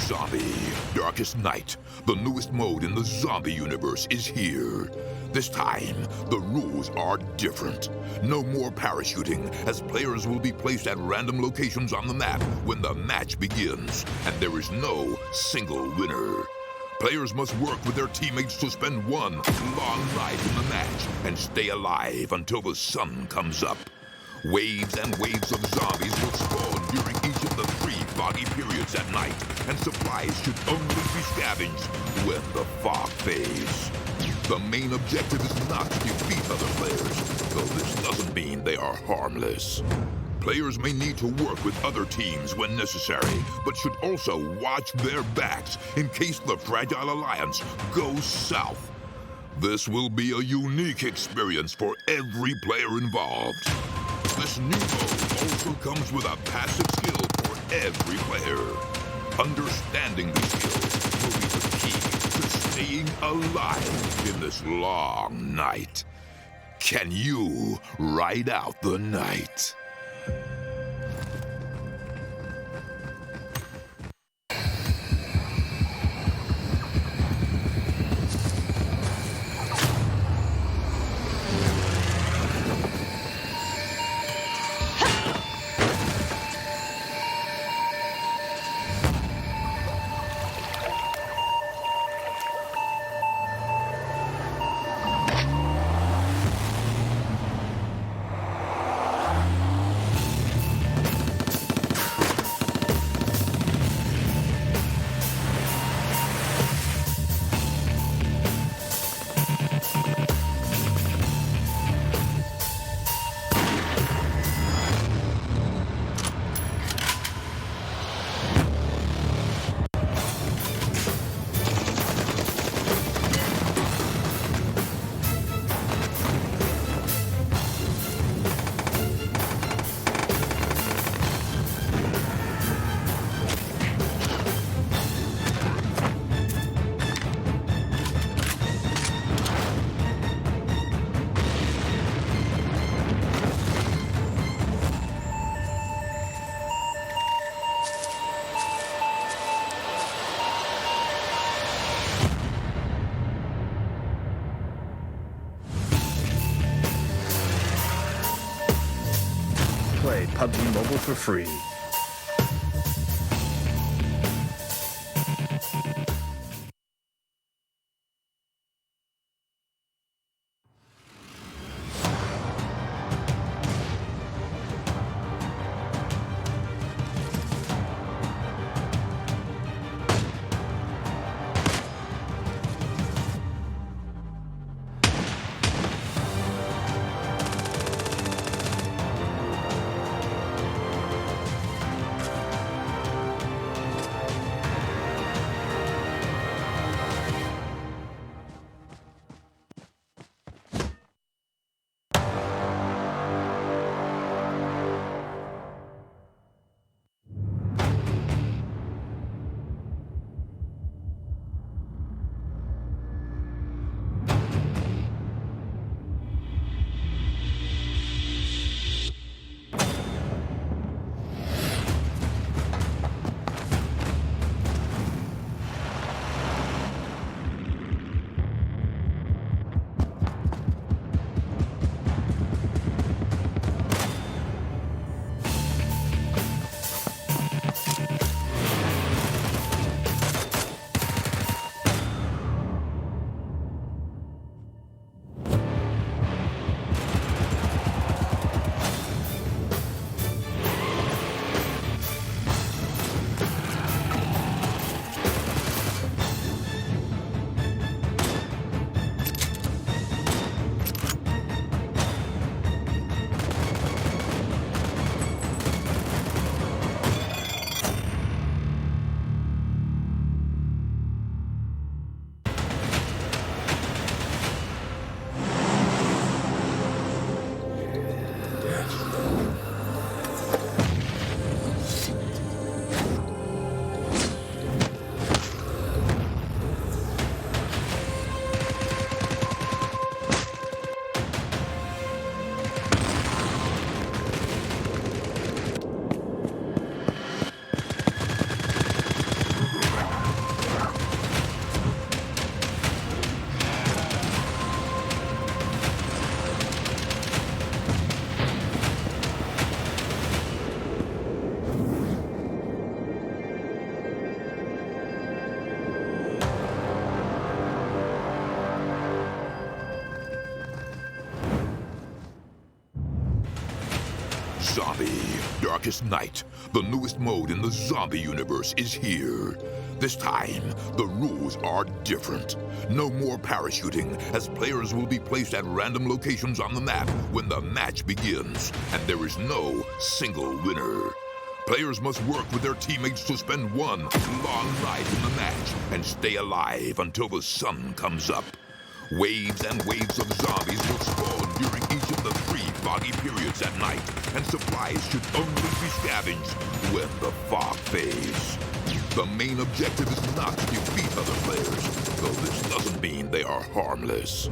Zombie, Darkest Night, the newest mode in the zombie universe, is here. This time, the rules are different. No more parachuting, as players will be placed at random locations on the map when the match begins, and there is no single winner. Players must work with their teammates to spend one long night in the match and stay alive until the sun comes up. Waves and waves of zombies will spawn during each of the 3 foggy periods at night, and supplies should only be scavenged when the fog fades. The main objective is not to defeat other players, though this doesn't mean they are harmless. Players may need to work with other teams when necessary, but should also watch their backs in case the Fragile Alliance goes south. This will be a unique experience for every player involved. This new mode also comes with a passive skill for every player. Understanding these skills will be the key to staying alive in this long night. Can you ride out the night? Play PUBG Mobile for free. darkest night, the newest mode in the zombie universe is here. This time, the rules are different. No more parachuting, as players will be placed at random locations on the map when the match begins, and there is no single winner. Players must work with their teammates to spend one long night in the match and stay alive until the sun comes up. Waves and waves of zombies will spawn during each of the 3 foggy periods at night, and supplies should only be scavenged when the fog fades. The main objective is not to defeat other players, though this doesn't mean they are harmless.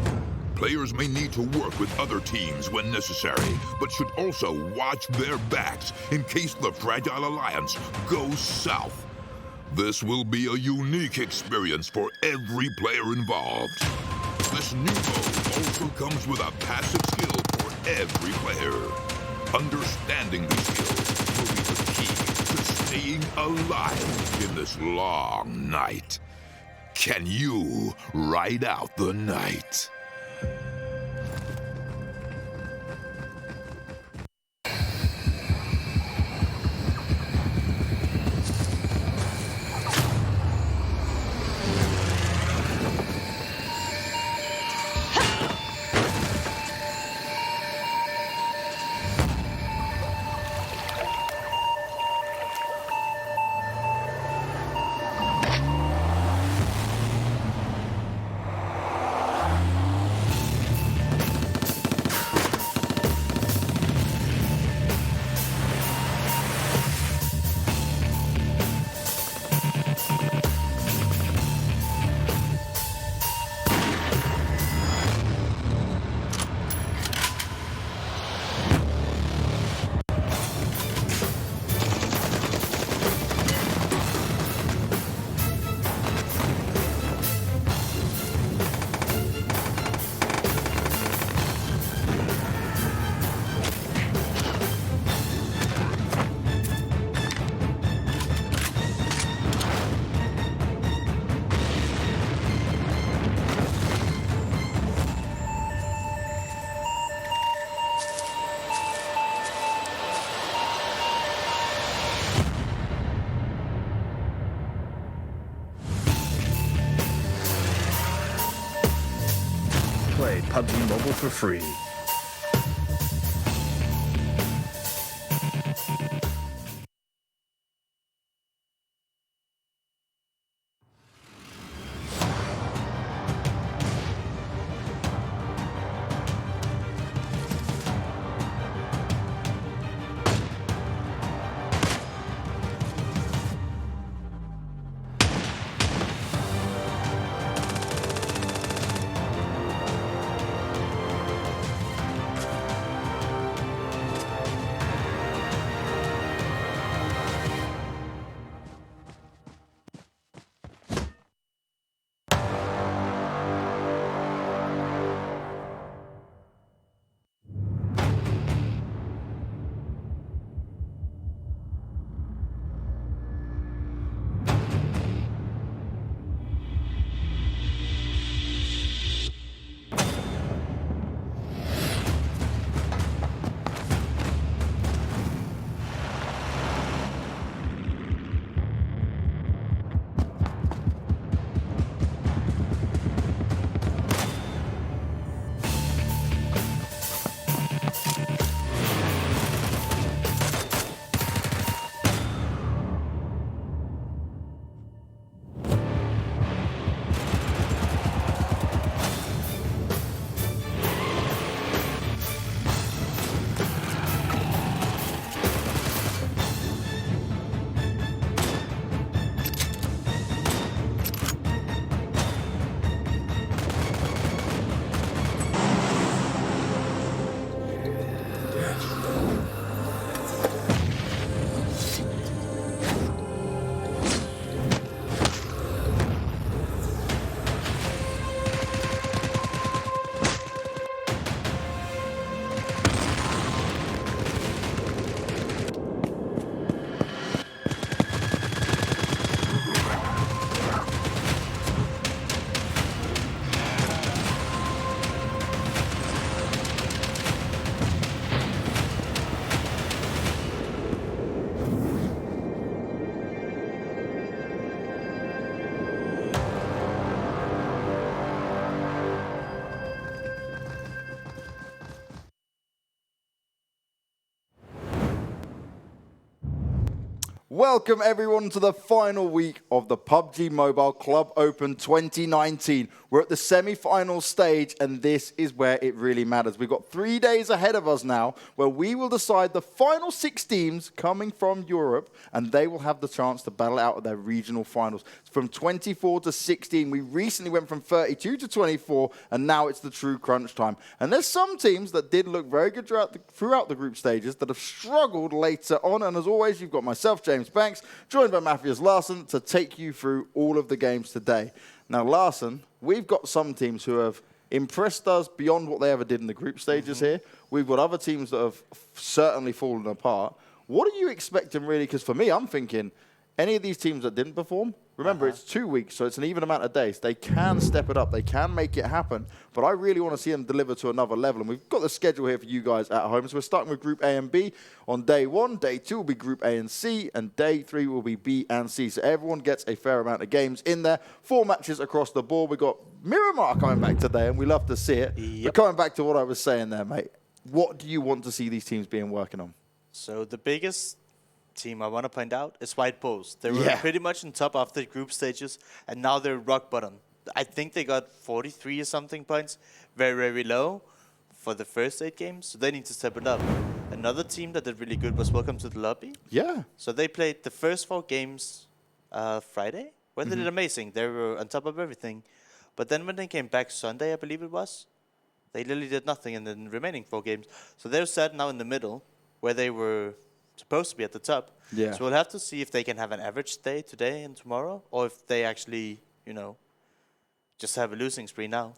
Players may need to work with other teams when necessary, but should also watch their backs in case the Fragile Alliance goes south. This will be a unique experience for every player involved. This new mode also comes with a passive skill for every player. Understanding these skills will be the key to staying alive in this long night. Can you ride out the night? Play PUBG Mobile for free. Welcome everyone to the final week of the PUBG Mobile Club Open 2019. We're at the semi-final stage and this is where it really matters. We've got 3 days ahead of us now where we will decide the final 6 teams coming from Europe and they will have the chance to battle out at their regional finals. From 24 to 16, we recently went from 32 to 24 and now it's the true crunch time. And there's some teams that did look very good throughout the group stages that have struggled later on. And as always, you've got myself, James Banks, joined by Matthias Larson to take you through all of the games today. Now, Larson, we've got some teams who have impressed us beyond what they ever did in the group stages here. We've got other teams that have certainly fallen apart. What are you expecting, really? Because for me, I'm thinking any of these teams that didn't perform, remember, it's 2 weeks, so it's an even amount of days. They can step it up. They can make it happen. But I really want to see them deliver to another level. And we've got the schedule here for you guys at home. So we're starting with Group A and B on day 1. Day 2 will be Group A and C. And day 3 will be B and C. So everyone gets a fair amount of games in there. 4 matches across the board. We've got Miramar coming back today, and we love to see it. But coming back to what I was saying there, mate, what do you want to see these teams being working on? So the biggest team I want to point out is White Bulls. They were pretty much on top of the group stages, and now they're rock bottom. I think they got 43 or something points, very, very low for the first 8 games, so they need to step it up. Another team that did really good was Welcome to the Lobby. Yeah. So they played the first 4 games Friday, where they did amazing. They were on top of everything. But then when they came back Sunday, I believe it was, they literally did nothing in the remaining 4 games. So they're sat now in the middle, where they were supposed to be at the top. Yeah. So we'll have to see if they can have an average day today and tomorrow, or if they actually, you know, just have a losing spree now.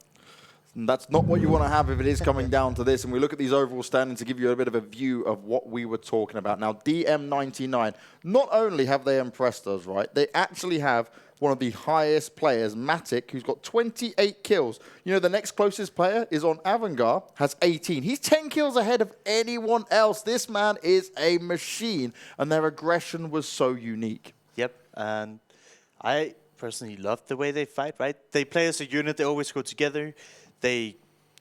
And that's not what you want to have if it is coming down to this. And we look at these overall standings to give you a bit of a view of what we were talking about. Now, DM19, not only have they impressed us, right, they actually have one of the highest players, Matic, who's got 28 kills. You know, the next closest player is on Avangar, has 18. He's 10 kills ahead of anyone else. This man is a machine, and their aggression was so unique. Yep, and I personally love the way they fight, right? They play as a unit, they always go together. They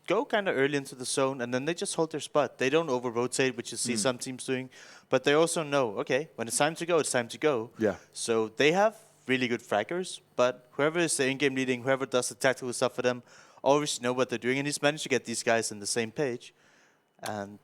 go kind of early into the zone, and then they just hold their spot. They don't over-rotate, which you see some teams doing, but they also know, okay, when it's time to go, it's time to go. Yeah. So they have really good fraggers, but whoever is the in-game leading, whoever does the tactical stuff for them, always know what they're doing, and he's managed to get these guys on the same page, and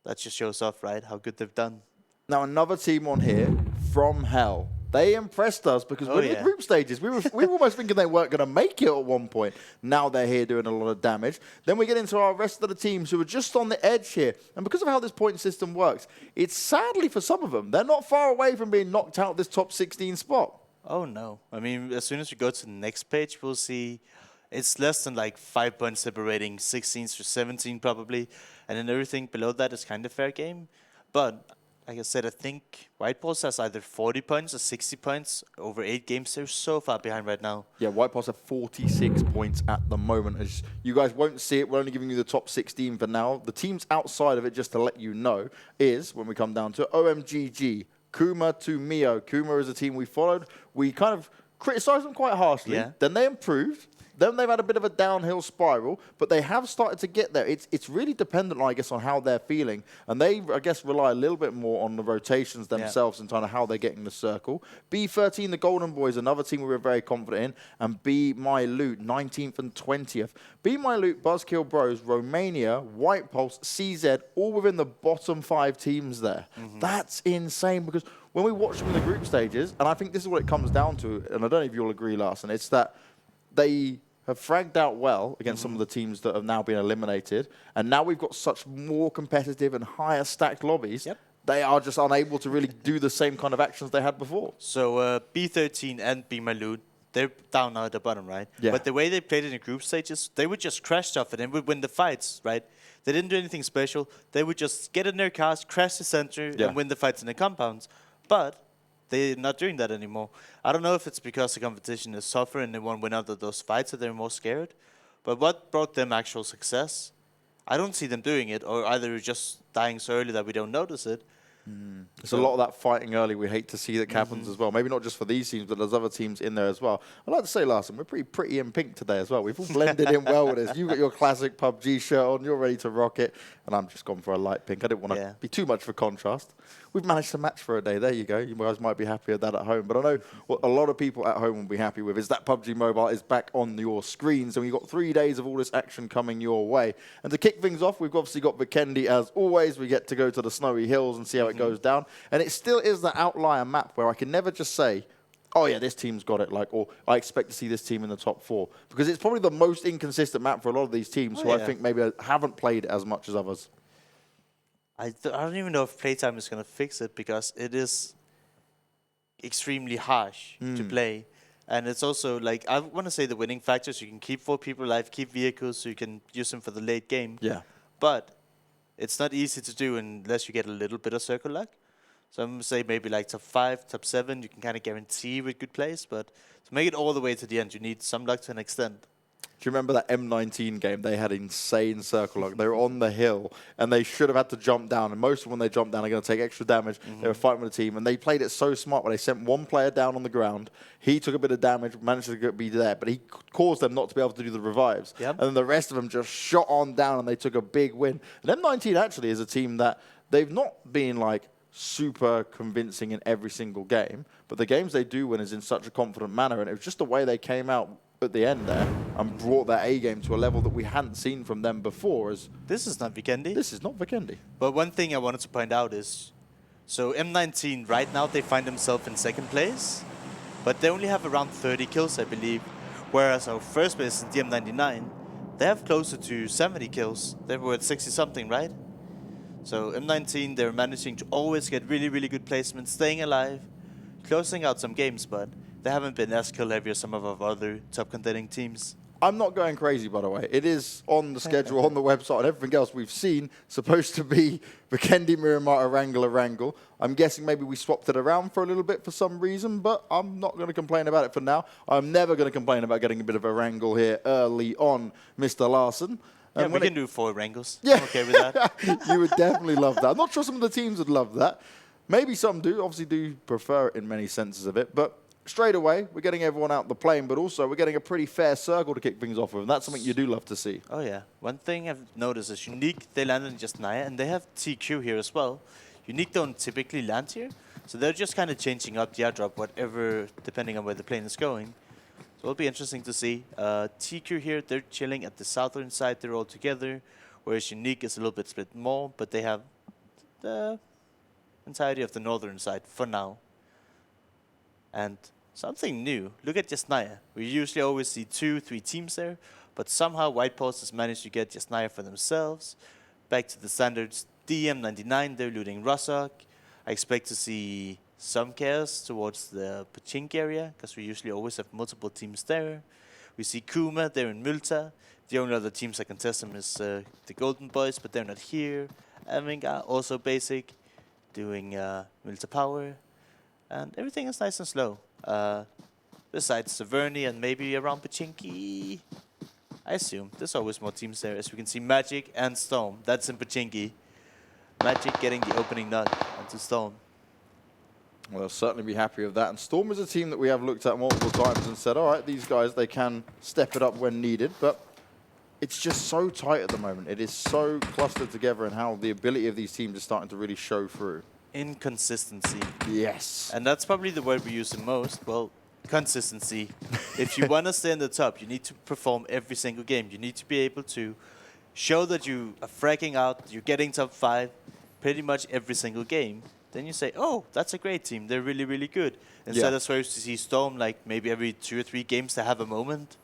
that just shows off, right, how good they've done. Now, another team on here, FromHell. They impressed us because we're in the group stages. We were almost thinking they weren't going to make it at one point. Now they're here doing a lot of damage. Then we get into our rest of the teams who are just on the edge here. And because of how this point system works, it's sadly for some of them, they're not far away from being knocked out of this top 16 spot. Oh, no. I mean, as soon as we go to the next page, we'll see it's less than like 5 points separating 16 to 17 probably. And then everything below that is kind of fair game. But like I said, I think White Bulls has either 40 points or 60 points over 8 games. They're so far behind right now. Yeah, White Bulls have 46 points at the moment. As you guys won't see it, we're only giving you the top 16 for now. The teams outside of it, just to let you know, is, when we come down to OMGG, Kuma to Mio. Kuma is a team we followed. We kind of criticized them quite harshly. Yeah. Then they improved. Then they've had a bit of a downhill spiral, but they have started to get there. It's really dependent, I guess, on how they're feeling. And they, I guess, rely a little bit more on the rotations themselves and kind of how they're getting the circle. B13, the Golden Boyz, another team we were very confident in. And Bemyloot, 19th and 20th. Bemyloot, BuzzKillBros, Romania, White Pulse, CZ, all within the bottom 5 teams there. That's insane because when we watch them in the group stages, and I think this is what it comes down to, and I don't know if you'll agree, Larson, it's that they have fragged out well against some of the teams that have now been eliminated. And now we've got such more competitive and higher stacked lobbies. Yep. They are just unable to really do the same kind of actions they had before. So B13 and Bemyloot, they're down now at the bottom, right? Yeah. But the way they played in the group stages, they would just crash stuff and would win the fights, right? They didn't do anything special. They would just get in their cars, crash the center, and win the fights in the compounds. But they're not doing that anymore. I don't know if it's because the competition is tougher and they won't win out of those fights, so they're more scared. But what brought them actual success? I don't see them doing it, or either just dying so early that we don't notice it. There's a lot of that fighting early we hate to see that happens as well. Maybe not just for these teams, but there's other teams in there as well. I'd like to say, Larson, we're pretty in pink today as well. We've all blended in well with this. You've got your classic PUBG shirt on. You're ready to rock it. And I'm just gone for a light pink. I didn't want to be too much for contrast. we've managed to match for a day. There you go. You guys might be happy with that at home. But I know what a lot of people at home will be happy with is that PUBG Mobile is back on your screens. And we've got 3 days of all this action coming your way. And to kick things off, we've obviously got Vikendi as always. We get to go to the snowy hills and see how it goes down. And it still is the outlier map where I can never just say, oh yeah, this team's got it, like, or I expect to see this team in the top 4. Because it's probably the most inconsistent map for a lot of these teams who I think maybe haven't played as much as others. I don't even know if playtime is going to fix it because it is extremely harsh to play. And it's also like, I want to say the winning factors, you can keep 4 people alive, keep vehicles so you can use them for the late game. Yeah. But it's not easy to do unless you get a little bit of circle luck. So I'm going to say maybe like top 5, top 7, you can kind of guarantee with good plays. But to make it all the way to the end, you need some luck to an extent. Do you remember that M19 game? They had insane circle luck. They were on the hill, and they should have had to jump down. And most of them, when they jump down, are going to take extra damage. They were fighting with a team, and they played it so smart where they sent one player down on the ground. He took a bit of damage, managed to be there, but he caused them not to be able to do the revives. Yep. And then the rest of them just shot on down, and they took a big win. And M19 actually is a team that they've not been like super convincing in every single game, but the games they do win is in such a confident manner, and it was just the way they came out at the end there and brought their A game to a level that we hadn't seen from them before. This is not Vikendi. This is not Vikendi. But one thing I wanted to point out is, so M19 right now they find themselves in 2nd place, but they only have around 30 kills, I believe, whereas our first place is DM99, they have closer to 70 kills. They were at 60 something, right? So M19, they're managing to always get really, really good placements, staying alive, closing out some games, but they haven't been as kill heavy as some of our other top contending teams. I'm not going crazy, by the way. It is on the schedule, on the website, and everything else we've seen, supposed to be Vikendi, Miramar, Erangel. I'm guessing maybe we swapped it around for a little bit for some reason, but I'm not going to complain about it for now. I'm never going to complain about getting a bit of Erangel here early on, Mr. Larson. Yeah, we can do 4 Erangels. Yeah. I'm okay with that. You would definitely love that. I'm not sure some of the teams would love that. Maybe some do, obviously do prefer it in many senses of it, but straight away, we're getting everyone out the plane, but also we're getting a pretty fair circle to kick things off with, and that's something you do love to see. Oh yeah. One thing I've noticed is Unique, they landed in just Naya, and they have TQ here as well. Unique don't typically land here, so they're just kind of changing up the airdrop, whatever, depending on where the plane is going. So it'll be interesting to see. TQ here, they're chilling at the southern side, they're all together, whereas Unique is a little bit split more, but they have the entirety of the northern side for now. And something new. Look at Jasnaya. We usually always see 2, 3 teams there, but somehow White Post has managed to get Jasnaya for themselves. Back to the standards. DM99, they're looting Rosq. I expect to see some chaos towards the Pachink area, because we usually always have multiple teams there. We see Kuma, they're in Multa. The only other teams that contest them is the Golden Boyz, but they're not here. Avangar, also basic, doing Multa Power. And everything is nice and slow. Besides Severny and maybe around Pachinki, I assume. There's always more teams there. As we can see, Magic and Storm. That's in Pachinki. Magic getting the opening nut onto Storm. Well, they'll certainly be happy with that. And Storm is a team that we have looked at multiple times and said, all right, these guys, they can step it up when needed. But it's just so tight at the moment. It is so clustered together, and how the ability of these teams is starting to really show through. Inconsistency. Yes. And that's probably the word we use the most. Well, consistency. If you want to stay in the top, you need to perform every single game. You need to be able to show that you are fracking out, you're getting top 5 pretty much every single game. Then you say, oh, that's a great team. They're really, really good. Instead of supposed to see Storm like maybe every 2 or 3 games to have a moment.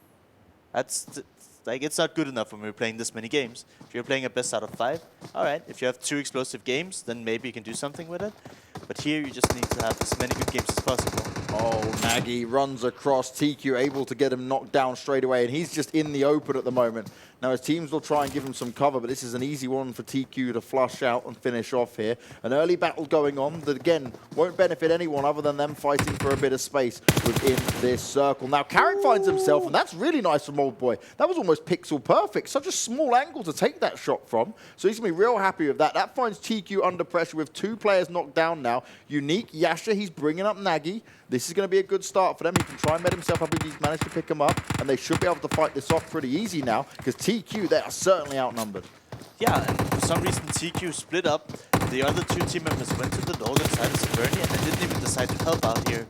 That's like, it's not good enough when we're playing this many games. If you're playing a best out of 5, all right. If you have 2 explosive games, then maybe you can do something with it. But here, you just need to have as many good games as possible. Oh, Nagy runs across. TQ able to get him knocked down straight away, and he's just in the open at the moment. Now, his teams will try and give him some cover, but this is an easy one for TQ to flush out and finish off here. An early battle going on that, again, won't benefit anyone other than them fighting for a bit of space within this circle. Now, Carrick finds himself, and that's really nice from Old Boy. That was almost pixel perfect. Such a small angle to take that shot from. So he's going to be real happy with that. That finds TQ under pressure with 2 players knocked down now. Unique, Yasha, he's bringing up Nagy. This is going to be a good start for them. He can try and met himself up if he's managed to pick him up, and they should be able to fight this off pretty easy now, because TQ, they are certainly outnumbered. Yeah, and for some reason TQ split up. the other two team members went to the northern side of Severnia and they didn't even decide to help out here.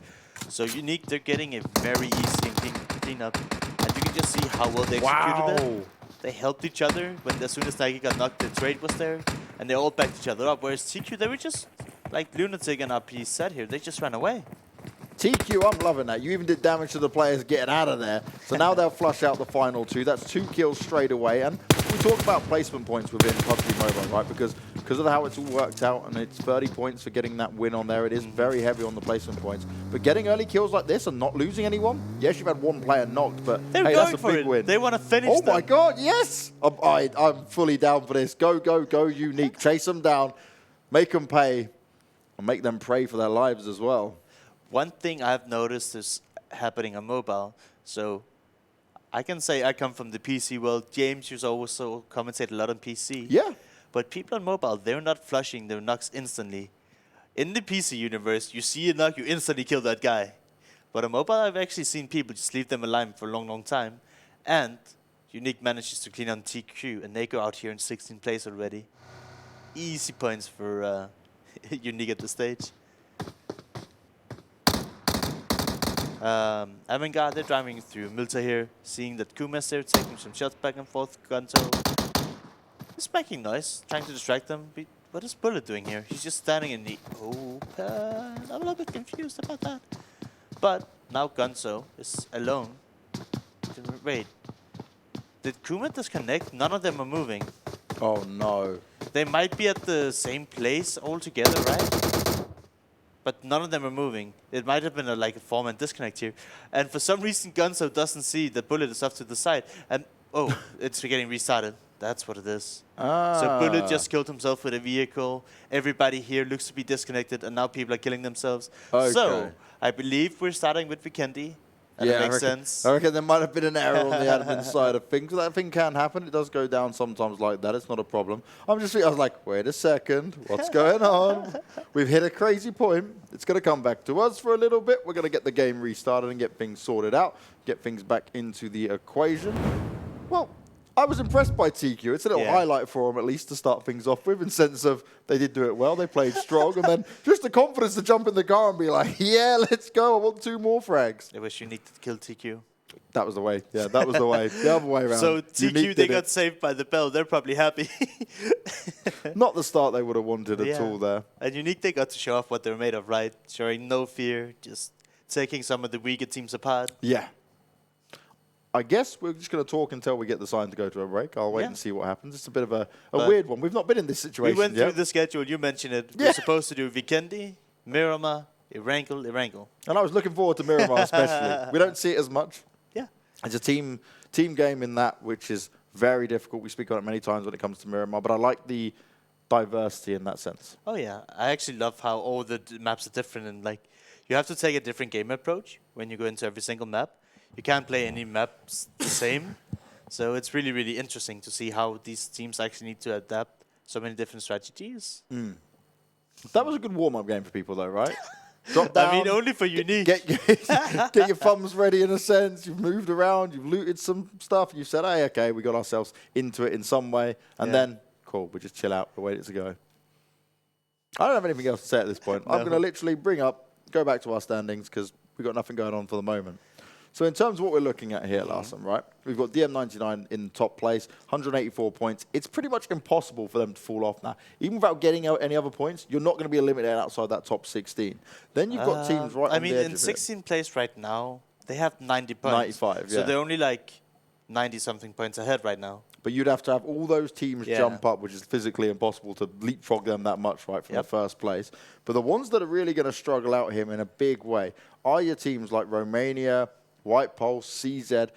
So Unique, they're getting a very easy and clean up. And you can just see how well they executed it. They helped each other. When as soon as Nike got knocked, the trade was there. And they all backed each other up. Whereas TQ, they were just, like Lunatic and RP said here, they just ran away. TQ, I'm loving that. You even did damage to the players getting out of there. So now they'll flush out the final two. That's 2 kills straight away. And we talk about placement points within PUBG Mobile, right? Because of how it's all worked out, and it's 30 points for getting that win on there. It is very heavy on the placement points. But getting early kills like this and not losing anyone, yes, you've had one player knocked, but hey, that's a big win. They want to finish Oh my God, yes! I'm fully down for this. Go, go, go, Unique. Chase them down, make them pay, and make them pray for their lives as well. One thing I've noticed is happening on mobile. So I can say I come from the PC world. James used to also commentate a lot on PC. Yeah. But people on mobile, they're not flushing their knocks instantly. In the PC universe, you see a knock, you instantly kill that guy. But on mobile, I've actually seen people just leave them alive for a long, long time. And Unique manages to clean on TQ, and they go out here in 16th place already. Easy points for Unique at the stage. Avangar, they're driving through Milta here, seeing that Kuma's there, taking some shots back and forth. Gonzo is making noise, trying to distract them. But what is Bullet doing here? He's just standing in the open. I'm a little bit confused about that. But now Gonzo is alone. Wait, did Kuma disconnect? None of them are moving. Oh no. They might be at the same place altogether, right? But none of them are moving. It might have been like a 4-man disconnect here. And for some reason, Gonzo doesn't see that Bullet is off to the side. And, oh, it's getting restarted. That's what it is. So Bullet just killed himself with a vehicle. Everybody here looks to be disconnected, and now people are killing themselves. Okay. So, I believe we're starting with Vikendi. And it makes sense. I reckon there might have been an error on the admin side of things. That thing can happen. It does go down sometimes like that. It's not a problem. I was like, wait a second. What's going on? We've hit a crazy point. It's going to come back to us for a little bit. We're going to get the game restarted and get things sorted out. Get things back into the equation. Well, I was impressed by TQ. It's a little highlight for them, at least, to start things off with, in sense of they did do it well. They played strong. And then just the confidence to jump in the car and be like, yeah, let's go. I want 2 more frags. It was Unique to kill TQ. That was the way. Yeah, that was the way. The other way around. So TQ, they got saved by the bell. They're probably happy. Not the start they would have wanted at all there. And Unique, they got to show off what they're made of, right? Showing no fear, just taking some of the weaker teams apart. Yeah. I guess we're just going to talk until we get the sign to go to a break. I'll wait and see what happens. It's a bit of a weird one. We've not been in this situation We went through the schedule. You mentioned it. We're supposed to do Vikendi, Miramar, Erangel. And I was looking forward to Miramar especially. We don't see it as much. Yeah. It's a team game in that, which is very difficult. We speak on it many times when it comes to Miramar, but I like the diversity in that sense. Oh, yeah. I actually love how all the maps are different. And like, you have to take a different game approach when you go into every single map. You can't play any maps the same. So it's really, really interesting to see how these teams actually need to adapt so many different strategies. That was a good warm-up game for people, though, right? Drop down. I mean, only for Unique. Get your thumbs ready, in a sense. You've moved around. You've looted some stuff. You've said, hey, okay, we got ourselves into it in some way. And then, cool, we just chill out. We'll wait it to go. I don't have anything else to say at this point. I'm going to literally go back to our standings, because we've got nothing going on for the moment. So in terms of what we're looking at here, Larson, right? We've got DM19 in top place, 184 points. It's pretty much impossible for them to fall off now. Even without getting out any other points, you're not going to be eliminated outside that top 16. Then you've got teams right on the edge of it. I mean, in 16th place right now, they have 90 points. 95, yeah. So they're only like 90-something points ahead right now. But you'd have to have all those teams jump up, which is physically impossible to leapfrog them that much, right, from the first place. But the ones that are really going to struggle out here in a big way are your teams like Romania, White Pulse, CZ.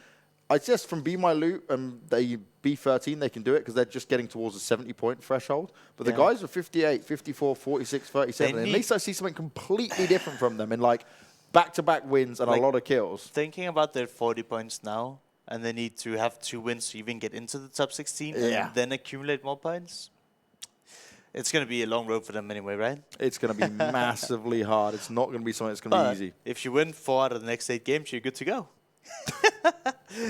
I guess from Bemyloot and the B13, they can do it because they're just getting towards the 70-point threshold. But the guys are 58, 54, 46, 37. At least I see something completely different from them in like back-to-back wins and a lot of kills. Thinking about their 40 points now, and they need to have 2 wins to even get into the top 16 and then accumulate more points. It's going to be a long road for them anyway, right? It's going to be massively hard. It's not going to be something that's going to be easy. If you win 4 out of the next 8 games, you're good to go.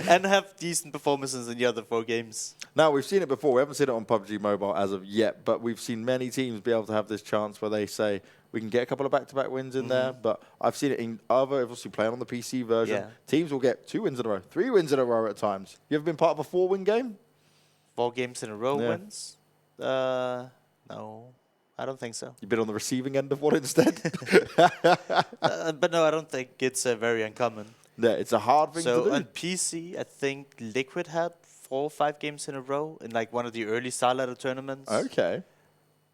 and have decent performances in the other 4 games. Now, we've seen it before. We haven't seen it on PUBG Mobile as of yet, but we've seen many teams be able to have this chance where they say, we can get a couple of back-to-back wins in there, but I've seen it in other, obviously playing on the PC version. Yeah. Teams will get 2 wins in a row, 3 wins in a row at times. You ever been part of a 4-win game? 4 games in a row wins? No, I don't think so. You've been on the receiving end of one instead? But no, I don't think it's very uncommon. Yeah, it's a hard thing to do. So on PC, I think Liquid had 4 or 5 games in a row in like one of the early Starlighter tournaments. Okay.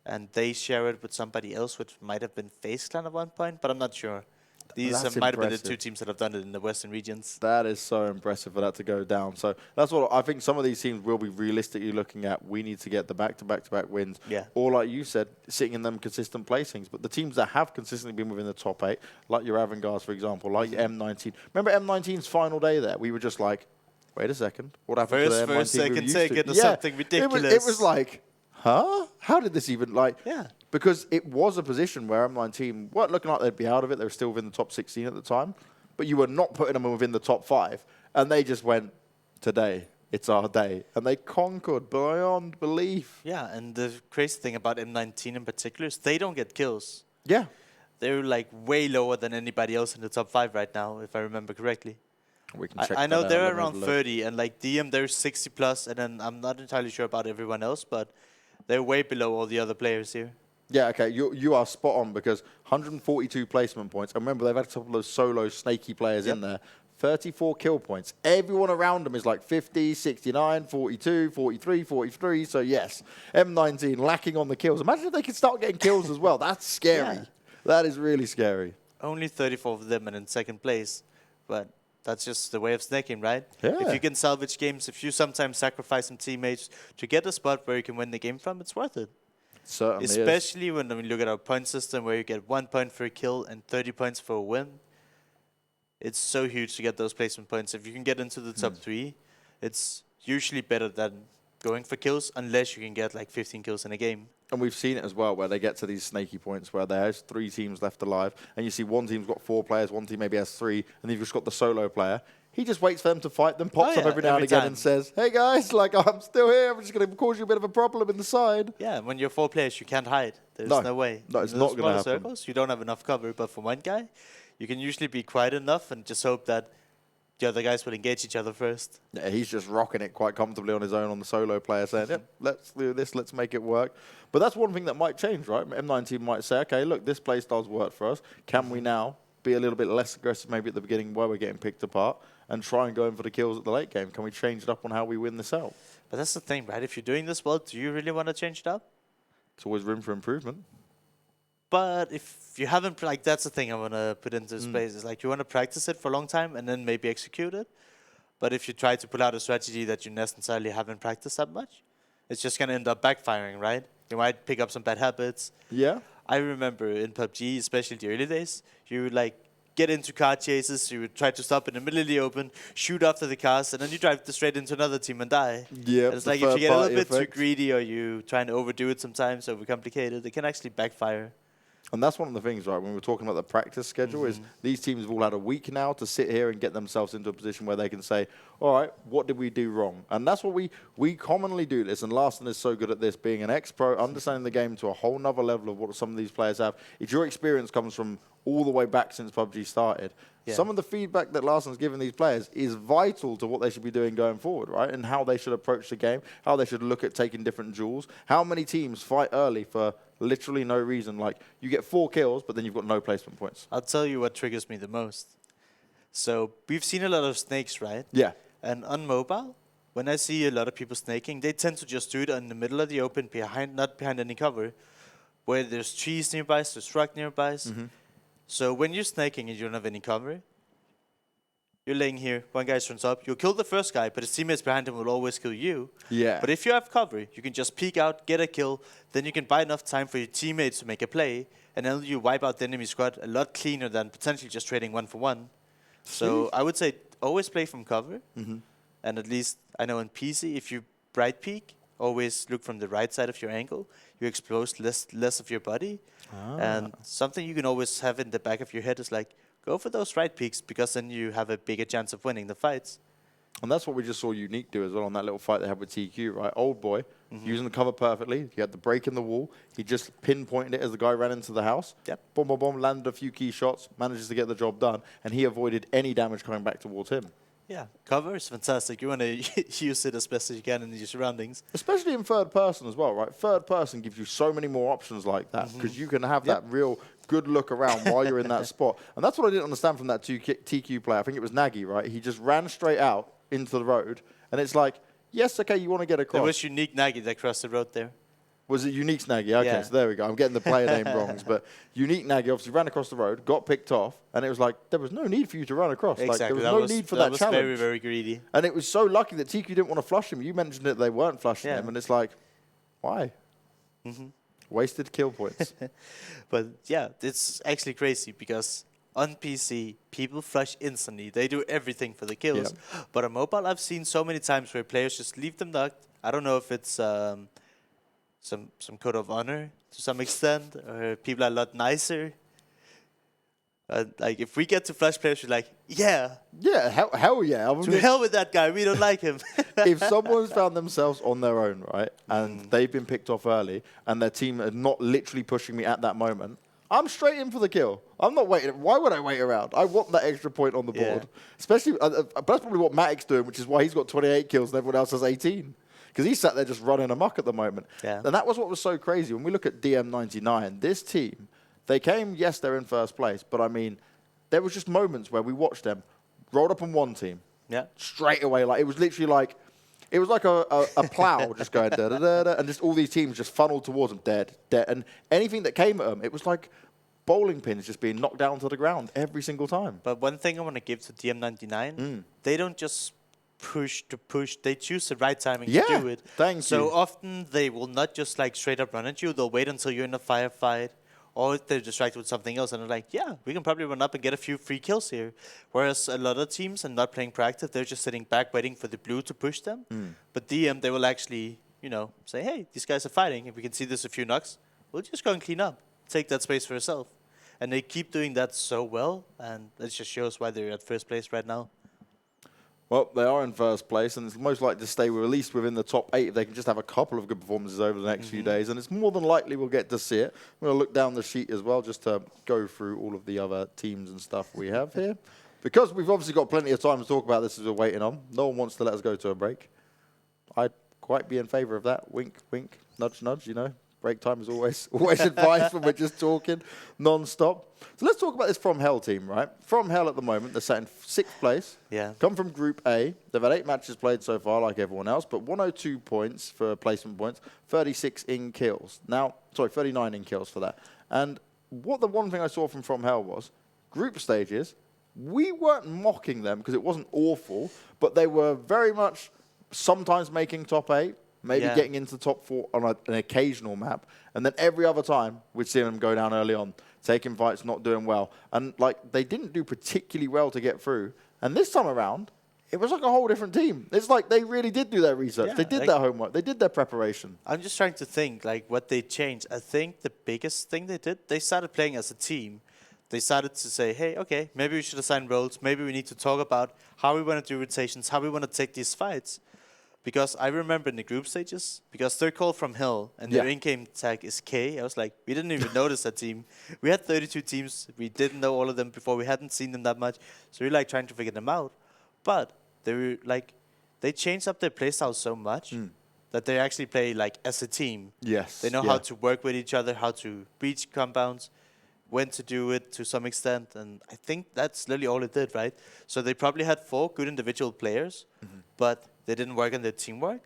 And they share it with somebody else, which might have been FaZe Clan at one point, but I'm not sure. These might have been the 2 teams that have done it in the Western regions. That is so impressive for that to go down. So that's what I think some of these teams will be realistically looking at. We need to get the back-to-back-to-back wins. Yeah. Or like you said, sitting in them consistent placings. But the teams that have consistently been within the top 8, like your Avangars, for example, like your M19. Remember M19's final day there? We were just like, wait a second. What happened to the M19 First, we were second, used second, to? or something ridiculous. It was like, huh? How did this even, like... Yeah. Because it was a position where M19 weren't looking like they'd be out of it. They were still within the top 16 at the time. But you were not putting them within the top 5. And they just went, today, it's our day. And they conquered beyond belief. Yeah, and the crazy thing about M19 in particular is they don't get kills. Yeah. They're like way lower than anybody else in the top 5 right now, if I remember correctly. We can check I know that out. they're Let me have around a look. 30, and like DM, they're 60 plus, and then I'm not entirely sure about everyone else, but they're way below all the other players here. Yeah, okay, you are spot on because 142 placement points. And remember, they've had a couple of solo snaky players in there. 34 kill points. Everyone around them is like 50, 69, 42, 43, 43. So yes, M19 lacking on the kills. Imagine if they could start getting kills as well. That's scary. Yeah. That is really scary. Only 34 of them and in second place, but that's just the way of snaking, right? Yeah. If you can salvage games, if you sometimes sacrifice some teammates to get a spot where you can win the game from, it's worth it. Certainly Especially when we look at our point system where you get 1 point for a kill and 30 points for a win. It's so huge to get those placement points. If you can get into the top 3, it's usually better than going for kills unless you can get like 15 kills in a game. And we've seen it as well where they get to these snaky points where there's 3 teams left alive and you see one team's got 4 players, one team maybe has 3, and you've just got the solo player. He just waits for them to fight, then pops up every now and again and says, hey guys, like I'm still here, I'm just going to cause you a bit of a problem in the side. Yeah, when you're 4 players, you can't hide. There's no way. No, it's in not going to happen. Circles, you don't have enough cover, but for one guy, you can usually be quiet enough and just hope that the other guys will engage each other first. Yeah, he's just rocking it quite comfortably on his own on the solo player saying, yep, let's do this, let's make it work. But that's one thing that might change, right? M19 might say, okay, look, this play style's worked for us. Can we now be a little bit less aggressive maybe at the beginning where we're getting picked apart and try and go in for the kills at the late game? Can we change it up on how we win this out? But that's the thing, right? If you're doing this well, do you really want to change it up? It's always room for improvement. But if you haven't, like, that's the thing I want to put into space. Is like you want to practice it for a long time and then maybe execute it. But if you try to pull out a strategy that you necessarily haven't practiced that much, it's just going to end up backfiring, right? You might pick up some bad habits. Yeah. I remember in PUBG, especially the early days, you would like get into car chases, you would try to stop in the middle of the open, shoot after the cars, and then you drive straight into another team and die. Yeah. And it's like if you get a little bit too greedy or you try and overdo it sometimes, overcomplicate it, it can actually backfire. And that's one of the things, right, when we're talking about the practice schedule, is these teams have all had a week now to sit here and get themselves into a position where they can say, all right, what did we do wrong? And that's what we commonly do this, and Larson is so good at this, being an ex-pro, understanding the game to a whole nother level of what some of these players have. If your experience comes from all the way back since PUBG started, some of the feedback that Larson's given these players is vital to what they should be doing going forward, right? And how they should approach the game, how they should look at taking different duels. How many teams fight early for literally no reason? Like, you get 4 kills, but then you've got no placement points. I'll tell you what triggers me the most. So we've seen a lot of snakes, right? Yeah. And on mobile, when I see a lot of people snaking, they tend to just do it in the middle of the open, not behind any cover, where there's trees nearby, there's rock nearby. So when you're snaking and you don't have any cover, you're laying here, one guy turns up, you'll kill the first guy, but his teammates behind him will always kill you. Yeah. But if you have cover, you can just peek out, get a kill, then you can buy enough time for your teammates to make a play, and then you wipe out the enemy squad a lot cleaner than potentially just trading 1-for-1. So I would say always play from cover, and at least I know in PC, if you bright peek, always look from the right side of your angle. You expose less of your body. And something you can always have in the back of your head is like, go for those right peaks, because then you have a bigger chance of winning the fights. And that's what we just saw Unique do as well on that little fight they had with TQ, right? Old boy, using the cover perfectly. He had the break in the wall. He just pinpointed it as the guy ran into the house. Yep. Boom, boom, boom, landed a few key shots, manages to get the job done, and he avoided any damage coming back towards him. Yeah, cover is fantastic. You want to use it as best as you can in your surroundings. Especially in third person as well, right? Third person gives you so many more options like that, because you can have that real good look around while you're in that spot. And that's what I didn't understand from that TQ player. I think it was Nagy, right? He just ran straight out into the road, and it's like, yes, okay, you want to get across. It was Unique Nagy that crossed the road there. Was it Unique Nagy? Okay, Yeah. so there we go. I'm getting the player name wrong, but Unique Nagy obviously ran across the road, got picked off, and it was like, there was no need for you to run across. Exactly. Like, there was that no was, need for that that was challenge. very, very greedy. And it was so lucky that TQ didn't want to flush him. You mentioned that they weren't flushing him, and it's like, why? Wasted kill points. But yeah, it's actually crazy, because on PC, people flush instantly. They do everything for the kills. Yeah. But on mobile, I've seen so many times where players just leave them knocked. I don't know if it's some code of honor to some extent, or people are a lot nicer. Like, if we get to flush players, we're like, yeah, Yeah, hell yeah. I mean, to hell with that guy. We don't like him. if someone's found themselves on their own, right, and they've been picked off early, and their team are not literally pushing me at that moment, I'm straight in for the kill. I'm not waiting. Why would I wait around? I want that extra point on the board. Especially, that's probably what Matic's doing, which is why he's got 28 kills and everyone else has 18. Because he's sat there just running amok at the moment. Yeah. And that was what was so crazy. When we look at DM99, this team, they came, yes, they're in first place, but I mean, there was just moments where we watched them rolled up on one team. Yeah. Straight away. Like, it was literally like, it was like a plow just going da da da da, and just all these teams just funneled towards them, dead. And anything that came at them, it was like bowling pins just being knocked down to the ground every single time. But one thing I want to give to DM99, they don't just push to push. They choose the right timing to do it. Thank you. So often they will not just like straight up run at you. They'll wait until you're in a firefight, or they're distracted with something else, and they're like, yeah, we can probably run up and get a few free kills here. Whereas a lot of teams are not playing proactive. They're just sitting back waiting for the blue to push them. But DM, they will actually, you know, say, hey, these guys are fighting. If we can see there's a few knocks, we'll just go and clean up. Take that space for yourself. And they keep doing that so well, and it just shows why they're at first place right now. Well, they are in first place, and it's most likely to stay at least within the top 8 if they can just have a couple of good performances over the next few days. And it's more than likely we'll get to see it. I'm going to look down the sheet as well just to go through all of the other teams and stuff we have here. Because we've obviously got plenty of time to talk about this as we're waiting on. No one wants to let us go to a break. I'd quite be in favour of that. Wink, wink, nudge, nudge, you know. Break time is always advised when we're just talking non-stop. So let's talk about this FromHell team, right? FromHell at the moment, they're sat in 6th place. Yeah. Come from Group A. They've had 8 matches played so far, like everyone else, but 102 points for placement points, 36 in kills. Now, sorry, 39 in kills for that. And what the one thing I saw from FromHell was, group stages, we weren't mocking them because it wasn't awful, but they were very much sometimes making top 8, maybe getting into top 4 on an occasional map. And then every other time, we'd see them go down early on, taking fights, not doing well. And, like, they didn't do particularly well to get through. And this time around, it was like a whole different team. It's like they really did do their research. Yeah, they did their homework. They did their preparation. I'm just trying to think, like, what they changed. I think the biggest thing they did, they started playing as a team. They started to say, hey, okay, maybe we should assign roles. Maybe we need to talk about how we want to do rotations, how we want to take these fights. Because I remember in the group stages, because they're called FromHell, and their in-game tag is K, I was like, we didn't even notice that team. We had 32 teams. We didn't know all of them before. We hadn't seen them that much. So we were like trying to figure them out. But they were like, they changed up their playstyle so much that they actually play like as a team. Yes. They know how to work with each other, how to breach compounds, when to do it to some extent. And I think that's literally all it did, right? So they probably had 4 good individual players, but they didn't work on their teamwork.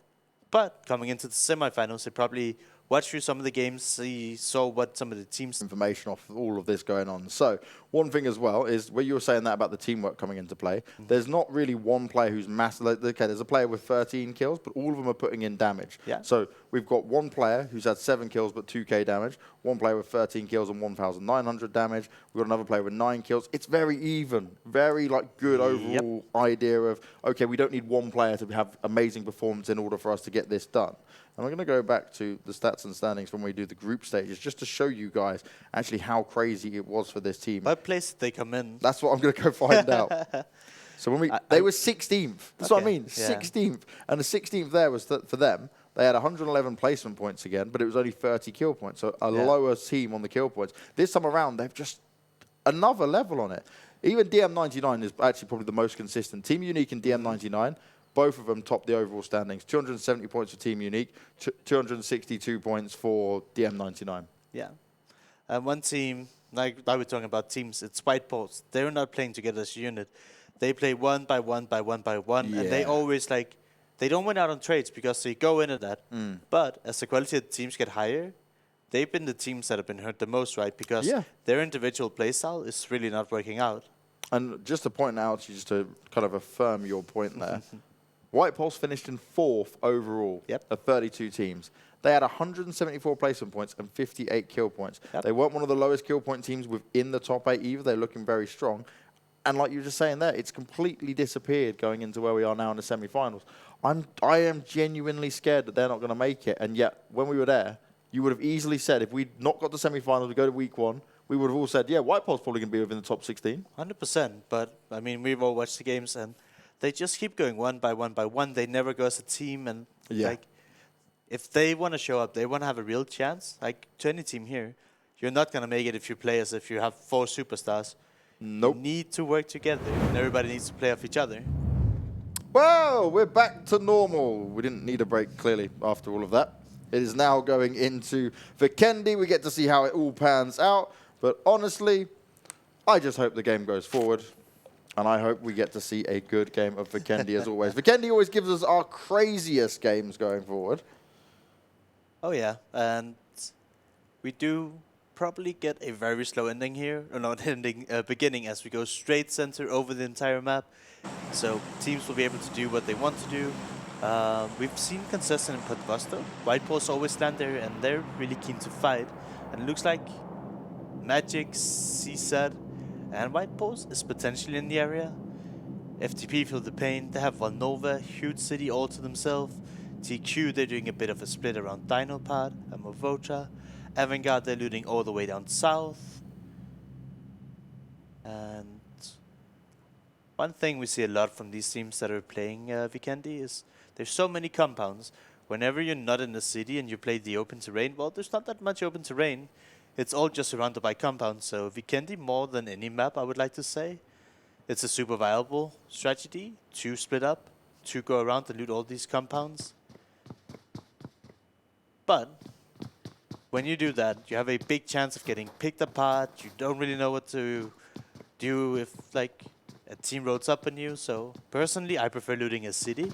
But coming into the semifinals, they probably watched through some of the games, saw what some of the teams... Information off all of this going on. So one thing as well is where you were saying that about the teamwork coming into play, there's not really one player who's massive. Like, okay, there's a player with 13 kills, but all of them are putting in damage. Yeah. So we've got one player who's had 7 kills but 2k damage, one player with 13 kills and 1,900 damage. We've got another player with 9 kills. It's very even, very like good overall idea of, okay, we don't need one player to have amazing performance in order for us to get this done. And I'm going to go back to the stats stats and standings from when we do the group stages, just to show you guys actually how crazy it was for this team. What place did they come in? That's what I'm going to go find out. So when they were 16th. That's what I mean, yeah. 16th. And the 16th there was for them. They had 111 placement points again, but it was only 30 kill points, so a lower team on the kill points. This time around, they've just another level on it. Even DM99 is actually probably the most consistent. Team Unique and DM99, both of them top the overall standings. 270 points for Team Unique, 262 points for DM99. Yeah. One team, like we're talking about teams, it's White Balls. They're not playing together as a unit. They play one by one by one by one, and they always like, they don't win out on trades because they go into that. But as the quality of the teams get higher, they've been the teams that have been hurt the most, right? Because their individual playstyle is really not working out. And just to point out, just to kind of affirm your point there, White Pulse finished in 4th overall of 32 teams. They had 174 placement points and 58 kill points. They weren't one of the lowest kill point teams within the top 8 either. They're looking very strong. And like you were just saying there, it's completely disappeared going into where we are now in the semi-finals. I am genuinely scared that they're not going to make it. And yet, when we were there, you would have easily said, if we'd not got the semi-finals, we go to week 1, we would have all said, yeah, White Pulse probably going to be within the top 16. 100%. But, I mean, we've all watched the games, and they just keep going one by one by one. They never go as a team. And, like, if they want to show up, they want to have a real chance. Like, to any team here, you're not going to make it if you play as if you have 4 superstars. Nope. You need to work together, and everybody needs to play off each other. Well, we're back to normal. We didn't need a break, clearly, after all of that. It is now going into Vikendi. We get to see how it all pans out. But honestly, I just hope the game goes forward. And I hope we get to see a good game of Vikendi as always. Vikendi always gives us our craziest games going forward. Oh, yeah. And we do probably get a very slow ending here. Or not ending, beginning, as we go straight center over the entire map. So teams will be able to do what they want to do. We've seen consistent input Buster. White Pulse always stand there, and they're really keen to fight. And it looks like Magic, CZ, and White Pulse is potentially in the area. FTP FeelThePain, they have Valnova, Huge City all to themselves. TQ, they're doing a bit of a split around Dinopad and Mavocha. Avangar, they're looting all the way down south. And one thing we see a lot from these teams that are playing Vikendi is there's so many compounds. Whenever you're not in the city and you play the open terrain, well, there's not that much open terrain. It's all just surrounded by compounds. So Vikendi, more than any map, I would like to say, it's a super viable strategy to split up, to go around and loot all these compounds. But when you do that, you have a big chance of getting picked apart. You don't really know what to do if, like, a team roads up on you. So personally, I prefer looting a city.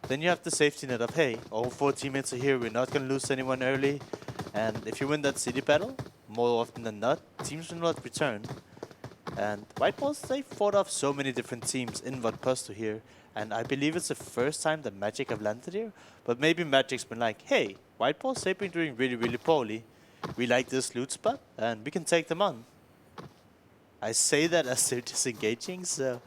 Then you have the safety net of, hey, all 4 teammates are here. We're not going to lose anyone early. And if you win that city battle, more often than not, teams will not return. And White Balls, they fought off so many different teams in Vodposto here. And I believe it's the first time that Magic have landed here. But maybe Magic's been like, hey, White Balls, they've been doing really, really poorly. We like this loot spot, and we can take them on. I say that as they're disengaging, so...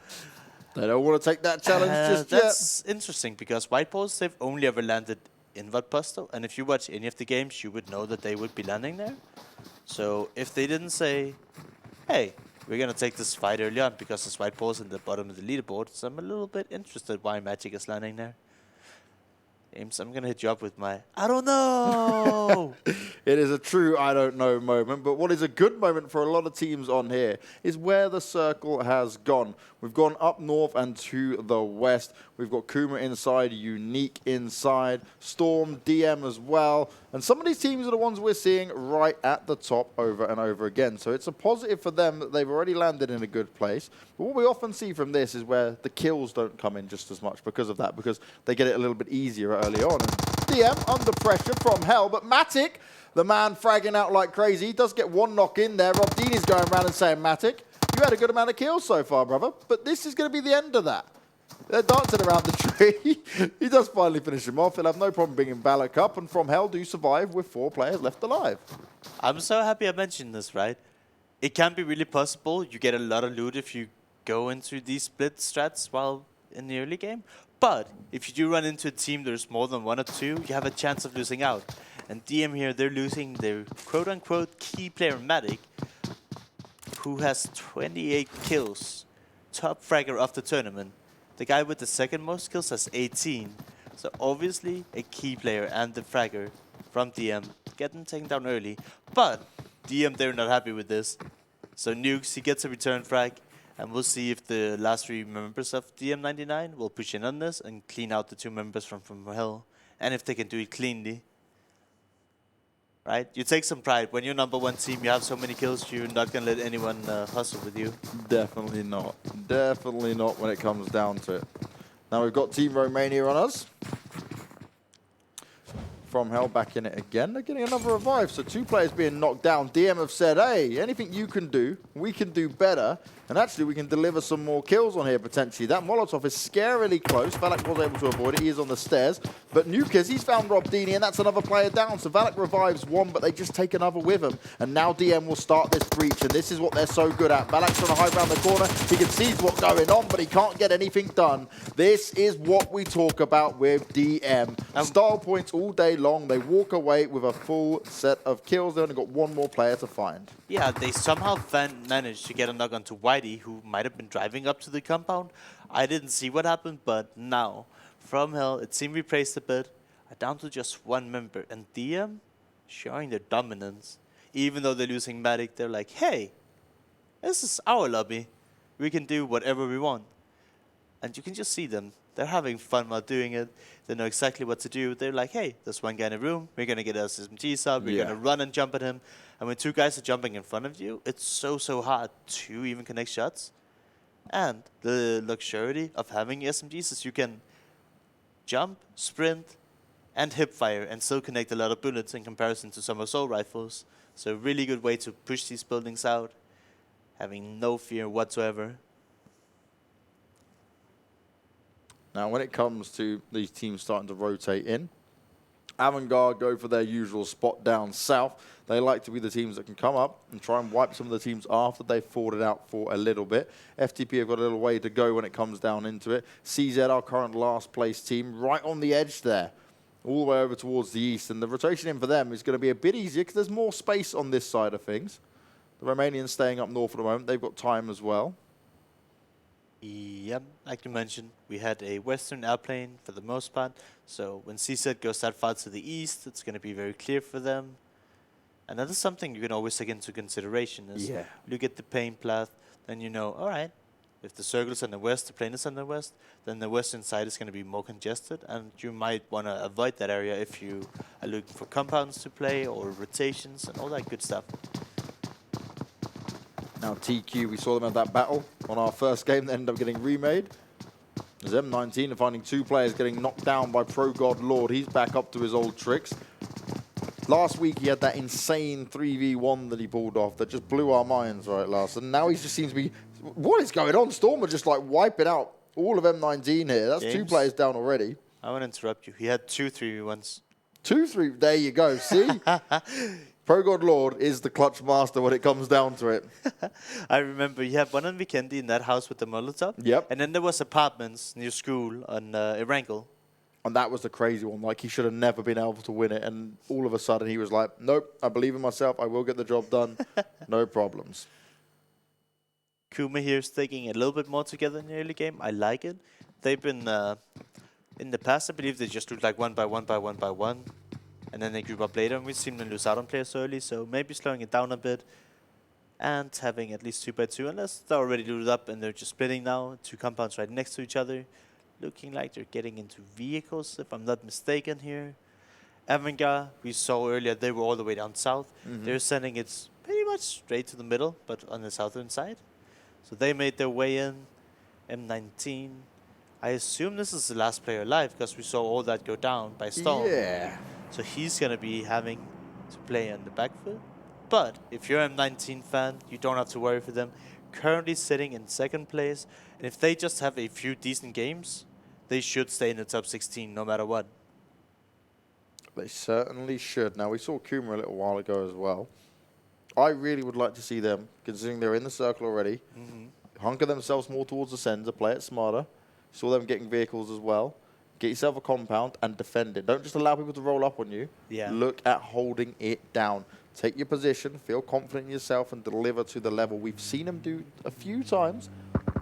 They don't want to take that challenge just yet. That's interesting, because White Balls, they've only ever landed in Vodposto. And if you watch any of the games, you would know that they would be landing there. So if they didn't say, hey, we're going to take this fight early on because it's White Balls in the bottom of the leaderboard, so I'm a little bit interested why Magic is landing there. Ames, I'm going to hit you up with my, I don't know! It is a true I don't know moment, but what is a good moment for a lot of teams on here is where the circle has gone. We've gone up north and to the west. We've got Kuma inside, Unique inside, Storm, DM as well. And some of these teams are the ones we're seeing right at the top over and over again. So it's a positive for them that they've already landed in a good place. But what we often see from this is where the kills don't come in just as much because of that, because they get it a little bit easier early on. And DM under pressure from Hell, but Matic, the man fragging out like crazy, he does get one knock in there. Rob Dean is going around and saying, Matic, you had a good amount of kills so far, brother, but this is going to be the end of that. They're dancing around the tree. He does finally finish him off. He'll have no problem bringing Balak up, and FromHell do survive with 4 players left alive. I'm so happy I mentioned this, right? It can be really possible. You get a lot of loot if you go into these split strats while in the early game. But if you do run into a team there's more than 1 or 2, you have a chance of losing out. And DM here, they're losing their quote-unquote key player Matic, who has 28 kills, top fragger of the tournament. The guy with the second most kills has 18. So obviously a key player and the fragger from DM getting taken down early. But DM, they're not happy with this. So Nukes, he gets a return frag. And we'll see if the last 3 members of DM99 will push in on this and clean out the 2 members from FromHell. And if they can do it cleanly. Right? You take some pride. When you're #1 team, you have so many kills, you're not going to let anyone hustle with you. Definitely not. Definitely not when it comes down to it. Now we've got Team Romania on us. FromHell back in it again. They're getting another revive, so 2 players being knocked down. DM have said, hey, anything you can do, we can do better. And actually, we can deliver some more kills on here, potentially. That Molotov is scarily close. Valak was able to avoid it. He is on the stairs. But Nukas, he's found Rob Dini, and that's another player down. So Valak revives 1, but they just take another with him. And now DM will start this breach, and this is what they're so good at. Valak's trying to hide around the corner. He can see what's going on, but he can't get anything done. This is what we talk about with DM. Style points all day long. They walk away with a full set of kills. They've only got 1 more player to find. Yeah, they somehow managed to get a knock onto Whitey, who might have been driving up to the compound. I didn't see what happened, but now, FromHell, it seemed replaced a bit, are down to just 1 member. And DM showing their dominance. Even though they're losing Matic, they're like, hey, this is our lobby. We can do whatever we want. And you can just see them. They're having fun while doing it. They know exactly what to do. They're like, hey, there's 1 guy in a room. We're going to get our SMGs up. We're going to run and jump at him. And when 2 guys are jumping in front of you, it's so hard to even connect shots. And the luxury of having SMGs is you can jump, sprint, and hip fire and still connect a lot of bullets in comparison to some assault rifles. So a really good way to push these buildings out, having no fear whatsoever. Now, when it comes to these teams starting to rotate in, Avangar go for their usual spot down south. They like to be the teams that can come up and try and wipe some of the teams after they've fought it out for a little bit. FTP have got a little way to go when it comes down into it. CZ, our current last place team, right on the edge there, all the way over towards the east. And the rotation in for them is going to be a bit easier because there's more space on this side of things. The Romanians staying up north at the moment. They've got time as well. Yep, like you mentioned, we had a Western airplane for the most part. So when CZ goes that far to the east, it's going to be very clear for them. And that is something you can always take into consideration. Is look at the paint path, then you know, all right, if the circle's on the west, the plane is on the west, then the western side is going to be more congested. And you might want to avoid that area if you are looking for compounds to play or rotations and all that good stuff. Now TQ, we saw them have that battle on our first game. They ended up getting remade. There's M19 and finding 2 players getting knocked down by Pro God Lord. He's back up to his old tricks. Last week he had that insane 3v1 that he pulled off that just blew our minds, right, Lars? And now he just seems to be... What is going on? Storm are just like wiping out all of M19 here. That's James, 2 players down already. I want to interrupt you. He had 2 3v1s. 2 3... There you go, see? Pro God Lord is the clutch master when it comes down to it. I remember you had one on Vikendi in that house with the Molotov. Yep. And then there was apartments near school on Erangel. And that was the crazy one. Like, he should have never been able to win it. And all of a sudden, he was like, nope, I believe in myself. I will get the job done. No problems. Kuma here is taking a little bit more together in the early game. I like it. They've been, in the past, I believe they just looked like 1 by 1 by 1 by 1. And then they group up later, and we've seen them lose out on players early, so maybe slowing it down a bit and having at least 2 by 2, unless they're already looted up and they're just splitting now. 2 compounds right next to each other, looking like they're getting into vehicles, if I'm not mistaken here. Avangar, we saw earlier, they were all the way down south. They're sending it pretty much straight to the middle, but on the southern side. So they made their way in. M19. I assume this is the last player alive, because we saw all that go down by Storm. Yeah. So he's going to be having to play on the back foot. But if you're an M19 fan, you don't have to worry for them. Currently sitting in 2nd place. And if they just have a few decent games, they should stay in the top 16 no matter what. They certainly should. Now, we saw Kuma a little while ago as well. I really would like to see them, considering they're in the circle already, hunker themselves more towards the center, play it smarter. Saw them getting vehicles as well. get yourself a compound and defend it. Don't just allow people to roll up on you. Yeah. Look at holding it down. Take your position, feel confident in yourself, and deliver to the level. We've seen them do a few times,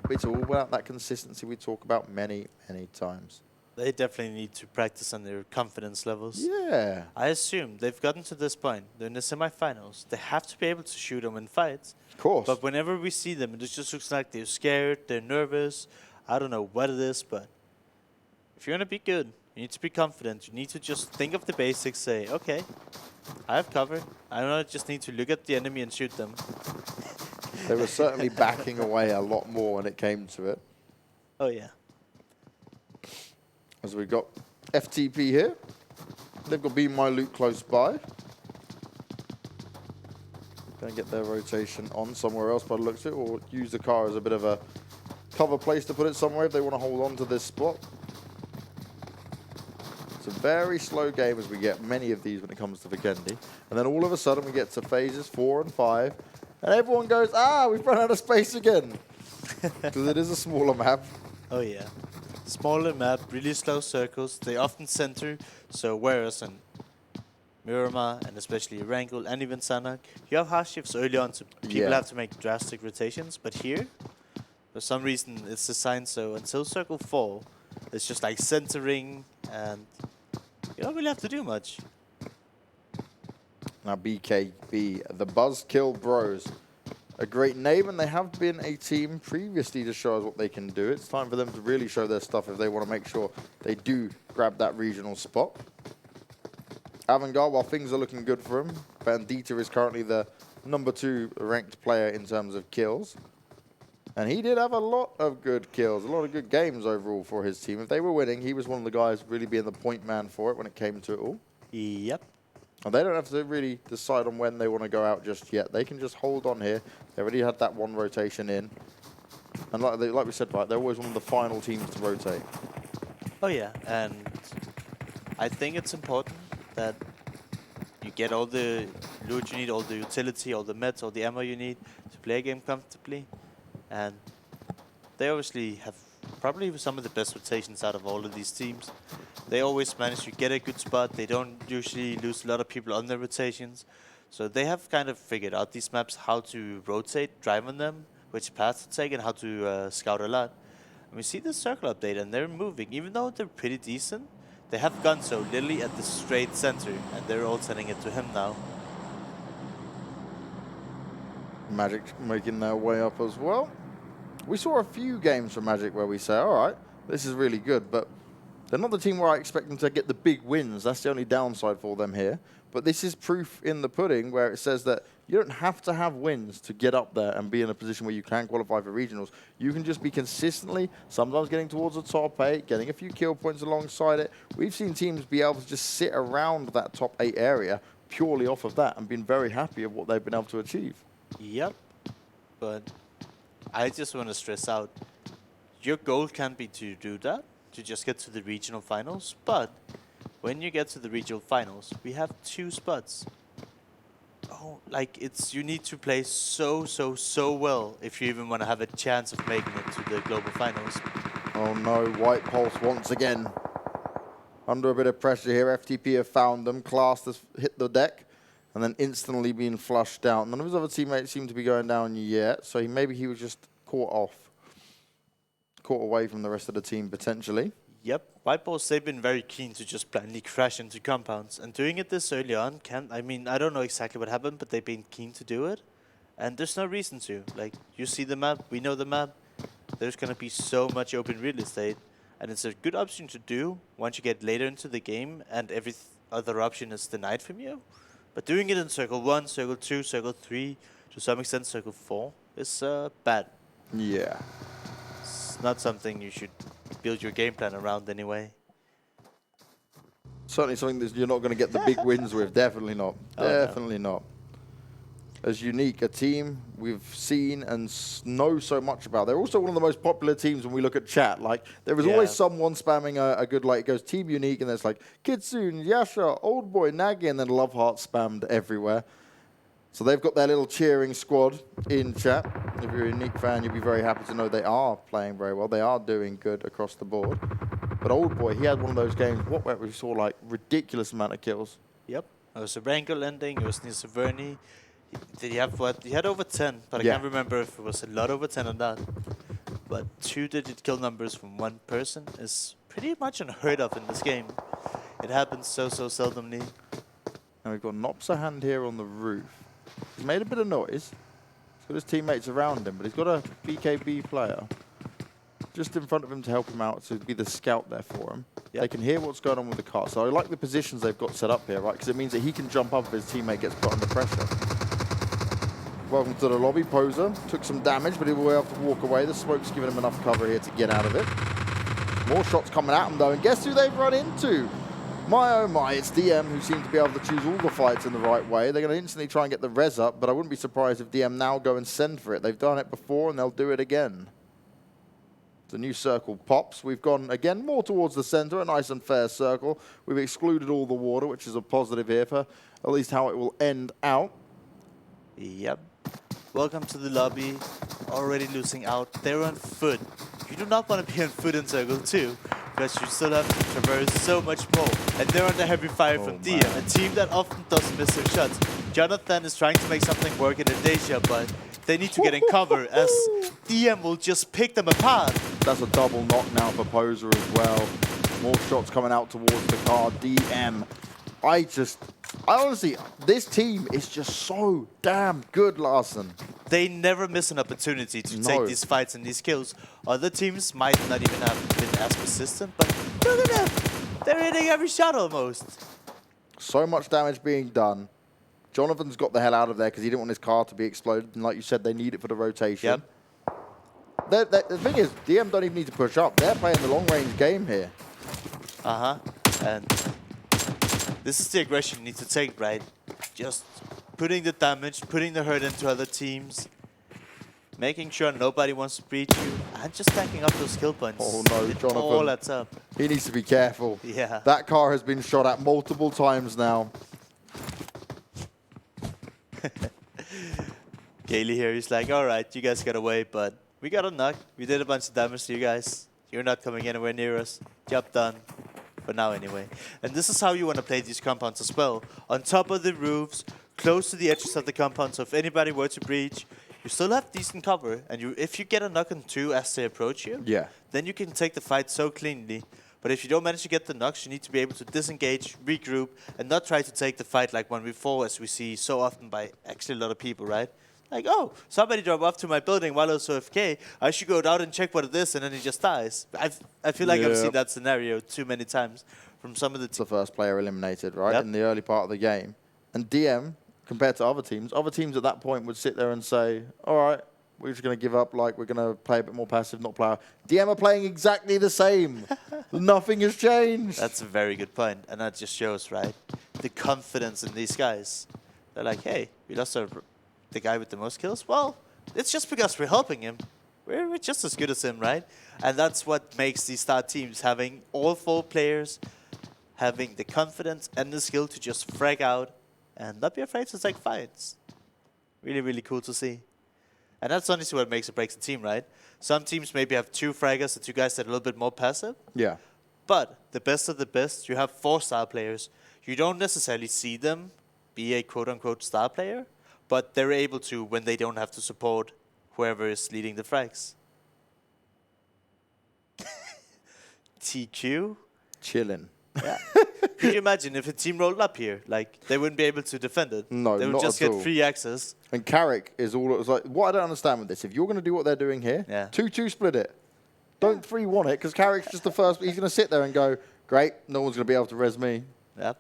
but it's all about that consistency we talk about many, many times. They definitely need to practice on their confidence levels. Yeah. I assume they've gotten to this point. They're in the semifinals. They have to be able to shoot them in fights. Of course. But whenever we see them, it just looks like they're scared, they're nervous. I don't know what it is, but if you're going to be good, you need to be confident. You need to just think of the basics, say, okay, I have cover. I don't just need to look at the enemy and shoot them. They were certainly backing away a lot more when it came to it. Oh, yeah. As we've got FTP here. They've got Bemyloot close by. Going to get their rotation on somewhere else by the looks of it, or use the car as a bit of a cover place to put it somewhere if they want to hold on to this spot. It's a very slow game as we get many of these when it comes to Vikendi. And then all of a sudden we get to phases 4 and 5. And everyone goes, we've run out of space again. Because it is a smaller map. Oh, yeah. Smaller map, really slow circles. They often center. So whereas in Miramar and especially Erangel and even Sanak, you have half shifts early on, so people have to make drastic rotations. But here, for some reason, it's designed so until circle 4, it's just like centering, and you don't really have to do much. Now BKB, the BuzzKillBros. A great name, and they have been a team previously to show us what they can do. It's time for them to really show their stuff if they want to make sure they do grab that regional spot. Avangar, while things are looking good for him, Bandita is currently the #2 ranked player in terms of kills. And he did have a lot of good kills, a lot of good games overall for his team. If they were winning, he was one of the guys really being the point man for it when it came to it all. Yep. And they don't have to really decide on when they want to go out just yet. They can just hold on here. They already had that one rotation in. And like we said, right, they're always one of the final teams to rotate. Oh, yeah. And I think it's important that you get all the loot you need, all the utility, all the meds, all the ammo you need to play a game comfortably. And they obviously have probably some of the best rotations out of all of these teams. They always manage to get a good spot. They don't usually lose a lot of people on their rotations. So they have kind of figured out these maps, how to rotate, drive on them, which path to take, and how to scout a lot. And we see the circle update, and they're moving. Even though they're pretty decent, they have gone so literally at the straight center, and they're all sending it to him now. Magic making their way up as well. We saw a few games from Magic where we say, all right, this is really good, but they're not the team where I expect them to get the big wins. That's the only downside for them here. But this is proof in the pudding where it says that you don't have to have wins to get up there and be in a position where you can qualify for regionals. You can just be consistently, sometimes getting towards the top 8, getting a few kill points alongside it. We've seen teams be able to just sit around that top 8 area purely off of that and been very happy of what they've been able to achieve. Yep. But I just want to stress out, your goal can't be to do that, to just get to the regional finals, but when you get to the regional finals, we have 2 spots. Oh, like you need to play so well if you even want to have a chance of making it to the global finals. Oh no, White Pulse once again. Under a bit of pressure here, FTP have found them. Class has hit the deck and then instantly being flushed out. None of his other teammates seem to be going down yet, so maybe he was just caught away from the rest of the team potentially. Yep, White Balls, they've been very keen to just blindly crash into compounds. And doing it this early on I don't know exactly what happened, but they've been keen to do it. And there's no reason to. Like, you see the map, we know the map. There's going to be so much open real estate. And it's a good option to do once you get later into the game and every other option is denied from you. But doing it in Circle 1, Circle 2, Circle 3, to some extent Circle 4, is bad. Yeah. It's not something you should build your game plan around anyway. Certainly something that you're not going to get the big wins with. Definitely not. Definitely not. As Unique, a team we've seen and know so much about. They're also one of the most popular teams when we look at chat. Like, there is always someone spamming a good, like, it goes Team Unique, and there's like Kitsune, Yasha, Old Boy, Nagi, and then Love Heart spammed everywhere. So they've got their little cheering squad in chat. If you're a Unique fan, you'll be very happy to know they are playing very well. They are doing good across the board. But Old Boy, he had one of those games, where we saw like ridiculous amount of kills. Yep. It was Erangel ending, it was near Severny. Did he have what? He had over 10, but I Yeah. can't remember if it was a lot over 10 on that. But 2-digit kill numbers from one person is pretty much unheard of in this game. It happens so seldomly. And we've got Nopsa Hand here on the roof. He's made a bit of noise. He's got his teammates around him, but he's got a BKB player just in front of him to help him out, to be the scout there for him. Yep. They can hear what's going on with the car. So I like the positions they've got set up here, right? Because it means that he can jump up if his teammate gets put under pressure. Welcome to the lobby. Poser took some damage, but he will have to walk away. The smoke's giving him enough cover here to get out of it. More shots coming at him, though. And guess who they've run into? My oh my, it's DM who seem to be able to choose all the fights in the right way. They're going to instantly try and get the res up, but I wouldn't be surprised if DM now go and send for it. They've done it before, and they'll do it again. The new circle pops. We've gone, again, more towards the center, a nice and fair circle. We've excluded all the water, which is a positive here for at least how it will end out. Yep. Welcome to the lobby. Already losing out. They're on foot. You do not want to be on foot in Circle 2, because you still have to traverse so much more. And they're under heavy fire from DM, a team that often doesn't miss their shots. Jonathan is trying to make something work in Asia, but they need to get in cover, as DM will just pick them apart. That's a double knock now for Poser as well. More shots coming out towards the car. DM. I honestly, this team is just so damn good, Larson. They never miss an opportunity to take these fights and these kills. Other teams might not even have been as persistent, but look at them. They're hitting every shot almost. So much damage being done. Jonathan's got the hell out of there because he didn't want his car to be exploded. And like you said, they need it for the rotation. Yep. The thing is, DM don't even need to push up. They're playing the long-range game here. Uh-huh. And this is the aggression you need to take, right? Just putting the damage, putting the hurt into other teams, making sure nobody wants to breach you, and just stacking up those kill points. Oh no, It Jonathan. all adds up. He needs to be careful. Yeah. That car has been shot at multiple times now. Gailey here, he's like, all right, you guys got away, but we got a knock. We did a bunch of damage to you guys. You're not coming anywhere near us. Job done. For now, anyway. And this is how you want to play these compounds as well. On top of the roofs, close to the edges of the compound, so if anybody were to breach, you still have decent cover. And if you get a knock on 2 as they approach you, then you can take the fight so cleanly. But if you don't manage to get the knocks, you need to be able to disengage, regroup, and not try to take the fight like 1v4, as we see so often by actually a lot of people, right? Like, oh, somebody drove off to my building while I was AFK. I should go out and check what it is, and then he just dies. I feel like I've seen that scenario too many times from some of the teams. The first player eliminated, right, in the early part of the game. And DM, compared to other teams at that point would sit there and say, all right, we're just going to give up, like we're going to play a bit more passive, not play. DM are playing exactly the same. Nothing has changed. That's a very good point, and that just shows, right, the confidence in these guys. They're like, hey, we lost the guy with the most kills? Well, it's just because we're helping him. We're just as good as him, right? And that's what makes these star teams, having all 4 players, having the confidence and the skill to just frag out and not be afraid to take fights. Really, really cool to see. And that's honestly what makes or breaks a team, right? Some teams maybe have 2 fraggers, the 2 guys that are a little bit more passive. Yeah. But the best of the best, you have 4 star players. You don't necessarily see them be a quote-unquote star player, but they're able to when they don't have to support whoever is leading the frags. TQ? Chilling. Yeah. Could you imagine if a team rolled up here? Like, they wouldn't be able to defend it. No, they would not just at get all. free access. And Carrick is all, it was like, what I don't understand with this, if you're going to do what they're doing here, 2-2 split it. Don't 3-1 it, because Carrick's just the first, he's going to sit there and go, great, no one's going to be able to res me. Yep.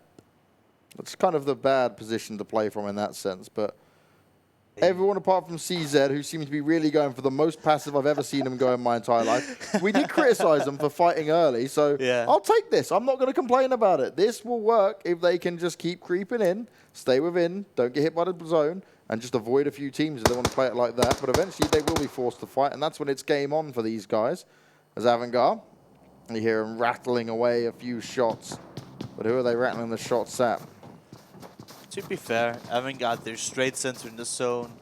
That's kind of the bad position to play from in that sense, but everyone apart from CZ, who seems to be really going for the most passive I've ever seen him go in my entire life. We did criticize them for fighting early, so I'll take this. I'm not going to complain about it. This will work if they can just keep creeping in, stay within, don't get hit by the zone, and just avoid a few teams if they want to play it like that. But eventually they will be forced to fight, and that's when it's game on for these guys. As Avangar, you hear him rattling away a few shots. But who are they rattling the shots at? To be fair, Avangar, they're straight center in the zone.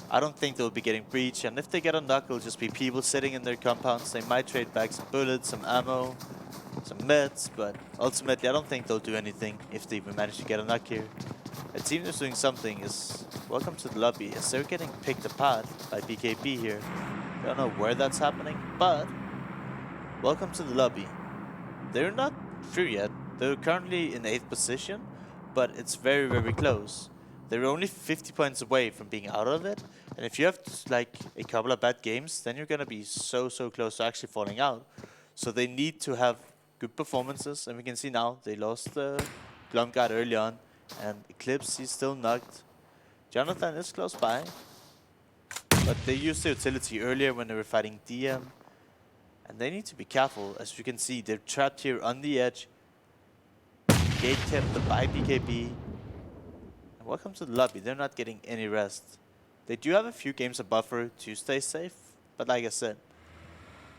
I don't think they'll be getting breached, and if they get a knock, it'll just be people sitting in their compounds. They might trade back some bullets, some ammo. some meds, but ultimately I don't think they'll do anything if they even manage to get a knock here. A team that's doing something is welcome to the lobby as they're getting picked apart by BKB here. Don't know where that's happening, but welcome to the lobby. They're not through yet. They're currently in 8th position, but it's very, very close. They're only 50 points away from being out of it, and if you have like a couple of bad games, then you're gonna be so close to actually falling out. So they need to have good performances, and we can see now they lost the Glum Guard early on, and Eclipse, he's still knocked. Jonathan is close by, but they used the utility earlier when they were fighting DM, and they need to be careful. As you can see, they're trapped here on the edge. Gate kept by BKB. And welcome to the lobby. They're not getting any rest. They do have a few games of buffer to stay safe, but like I said,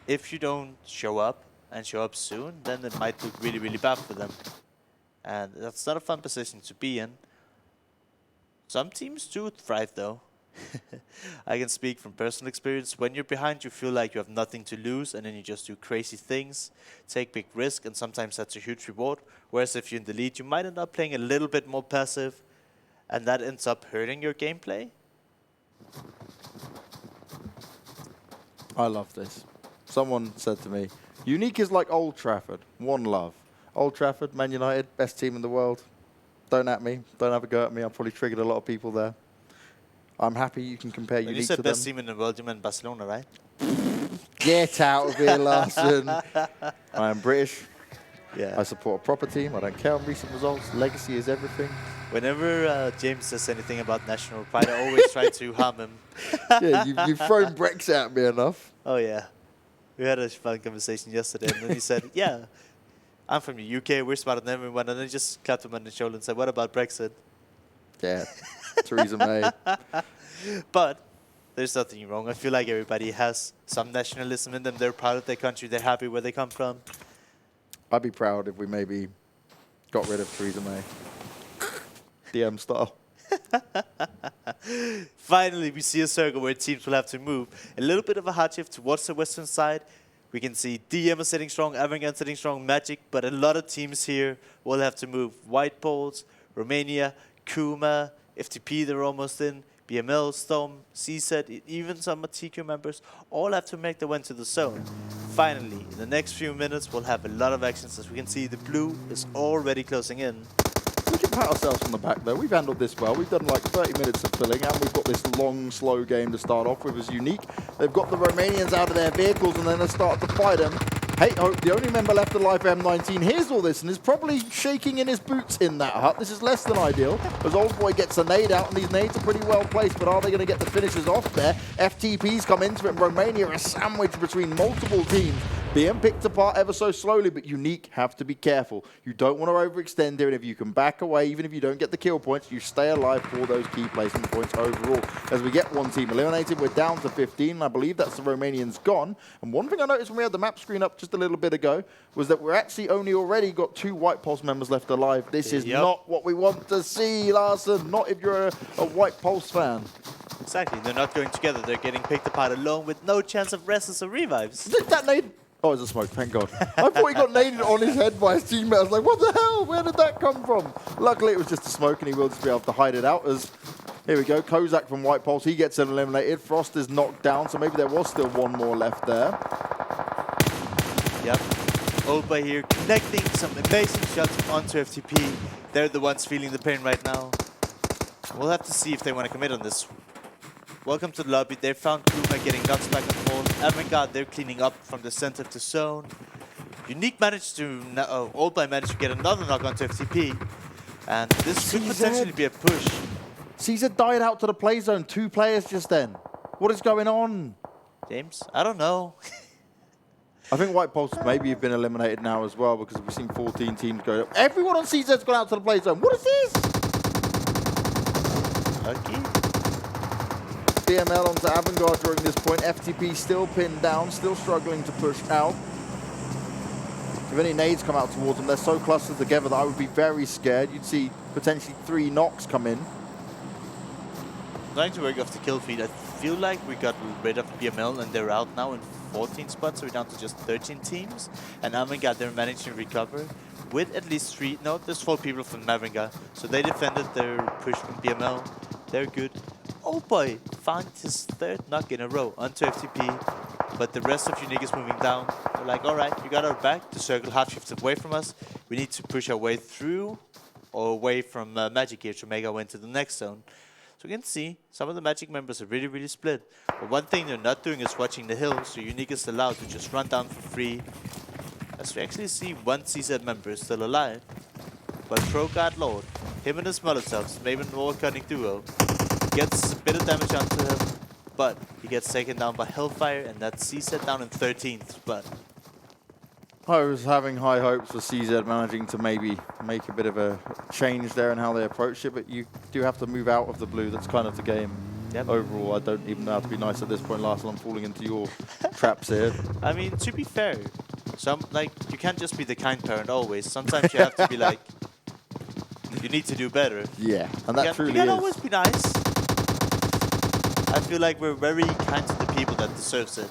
if you don't show up and show up soon, then it might look really, really bad for them. And that's not a fun position to be in. Some teams do thrive though. I can speak from personal experience. When you're behind, you feel like you have nothing to lose, and then you just do crazy things, take big risk, and sometimes that's a huge reward. Whereas if you're in the lead, you might end up playing a little bit more passive, and that ends up hurting your gameplay. I love this. Someone said to me, Unique is like Old Trafford, one love. Old Trafford, Man United, best team in the world. Don't at me, don't have a go at me. I probably triggered a lot of people there. I'm happy you can compare Unique to them. You said best team in the world, you meant Barcelona, right? Get out of here, Larson. I am British. Yeah. I support a proper team. I don't care on recent results. Legacy is everything. Whenever James says anything about national pride, I always try to harm him. Yeah, you've thrown Brexit at me enough. Oh, yeah. We had a fun conversation yesterday, and then he said, yeah, I'm from the UK, we're smarter than everyone. And then he just clapped him on the shoulder and said, what about Brexit? Yeah, Theresa May. But there's nothing wrong. I feel like everybody has some nationalism in them. They're proud of their country. They're happy where they come from. I'd be proud if we maybe got rid of Theresa May. DM style. Finally, we see a circle where teams will have to move. A little bit of a hard shift towards the western side. We can see DM is sitting strong, Avangar sitting strong, Magic, but a lot of teams here will have to move. White Poles, Romania, Kuma, FTP, they're almost in. BMLstorm, CZ, even some TQ members, all have to make their way to the zone. Finally, in the next few minutes, we'll have a lot of actions. As we can see, the blue is already closing in. We can pat ourselves on the back, though. We've handled this well. We've done like 30 minutes of filling, and we've got this long, slow game to start off with as Unique. They've got the Romanians out of their vehicles, and then they start to fight them. Hey, Hope, the only member left alive for M19, hears all this and is probably shaking in his boots in that hut. This is less than ideal, as Old Boy gets a nade out, and these nades are pretty well placed, but are they going to get the finishes off there? FTPs come into it, and Romania are sandwiched between multiple teams. Being picked apart ever so slowly, but Unique have to be careful. You don't want to overextend here, and if you can back away, even if you don't get the kill points, you stay alive for those key placement points overall. As we get one team eliminated, we're down to 15, and I believe that's the Romanians gone. And one thing I noticed when we had the map screen up just a little bit ago was that we're actually only already got 2 White Pulse members left alive. This is not what we want to see, Larson, not if you're a White Pulse fan. Exactly, they're not going together. They're getting picked apart alone with no chance of rests or revives. That nade... Oh, it's a smoke, thank God. I thought he got naded on his head by his teammate. I was like, what the hell? Where did that come from? Luckily, it was just a smoke, and he will just be able to hide it out as... Here we go, Kozak from White Pulse, he gets eliminated. Frost is knocked down, so maybe there was still one more left there. Yep. Oba here connecting some amazing shots onto FTP. They're the ones feeling the pain right now. We'll have to see if they want to commit on this. Welcome to the lobby. They found Kuma getting knocks back and forth. Avangar, they're cleaning up from the center to zone. Unique managed to... Oldby managed to get another knock onto FTP. And this could potentially be a push. CZ died out to the play zone. 2 players just then. What is going on? James? I don't know. I think White Pulse maybe have been eliminated now as well because we've seen 14 teams go. Everyone on CZ's gone out to the play zone. What is this? Lucky. DML onto Avangar during this point. FTP still pinned down, still struggling to push out. If any nades come out towards them, they're so clustered together that I would be very scared. You'd see potentially 3 knocks come in. Trying to work off the kill feed. I feel like we got rid of BML and they're out now in 14 spots, so we're down to just 13 teams. And Avangar, they're managing to recover with at least 3, no, there's 4 people from Avangar. So they defended their push from BML. They're good. Oh boy, found his 3rd knock in a row onto FTP. But the rest of Unique is moving down. They're like, alright, you got our back. The circle half shifted away from us. We need to push our way through or away from Magic here to make our way into the next zone. So you can see some of the Magic members are really, really split. But one thing they're not doing is watching the hill, so Unique is allowed to just run down for free. As we actually see one CZ member is still alive. But Pro God Lord, him and his Molotovs, maybe an all-cutting duo, gets a bit of damage onto him, but he gets taken down by Hellfire, and that's CZ down in 13th spot. I was having high hopes for CZ managing to maybe make a bit of a change there in how they approach it, but you do have to move out of the blue. That's kind of the game. Yep. Overall, I don't even know how to be nice at this point, Lars, I'm falling into your traps here. I mean, to be fair, you can't just be the kind parent always. Sometimes you have to be like, you need to do better. Yeah, and that truly is. You can always be nice. I feel like we're very kind to the people that deserves it.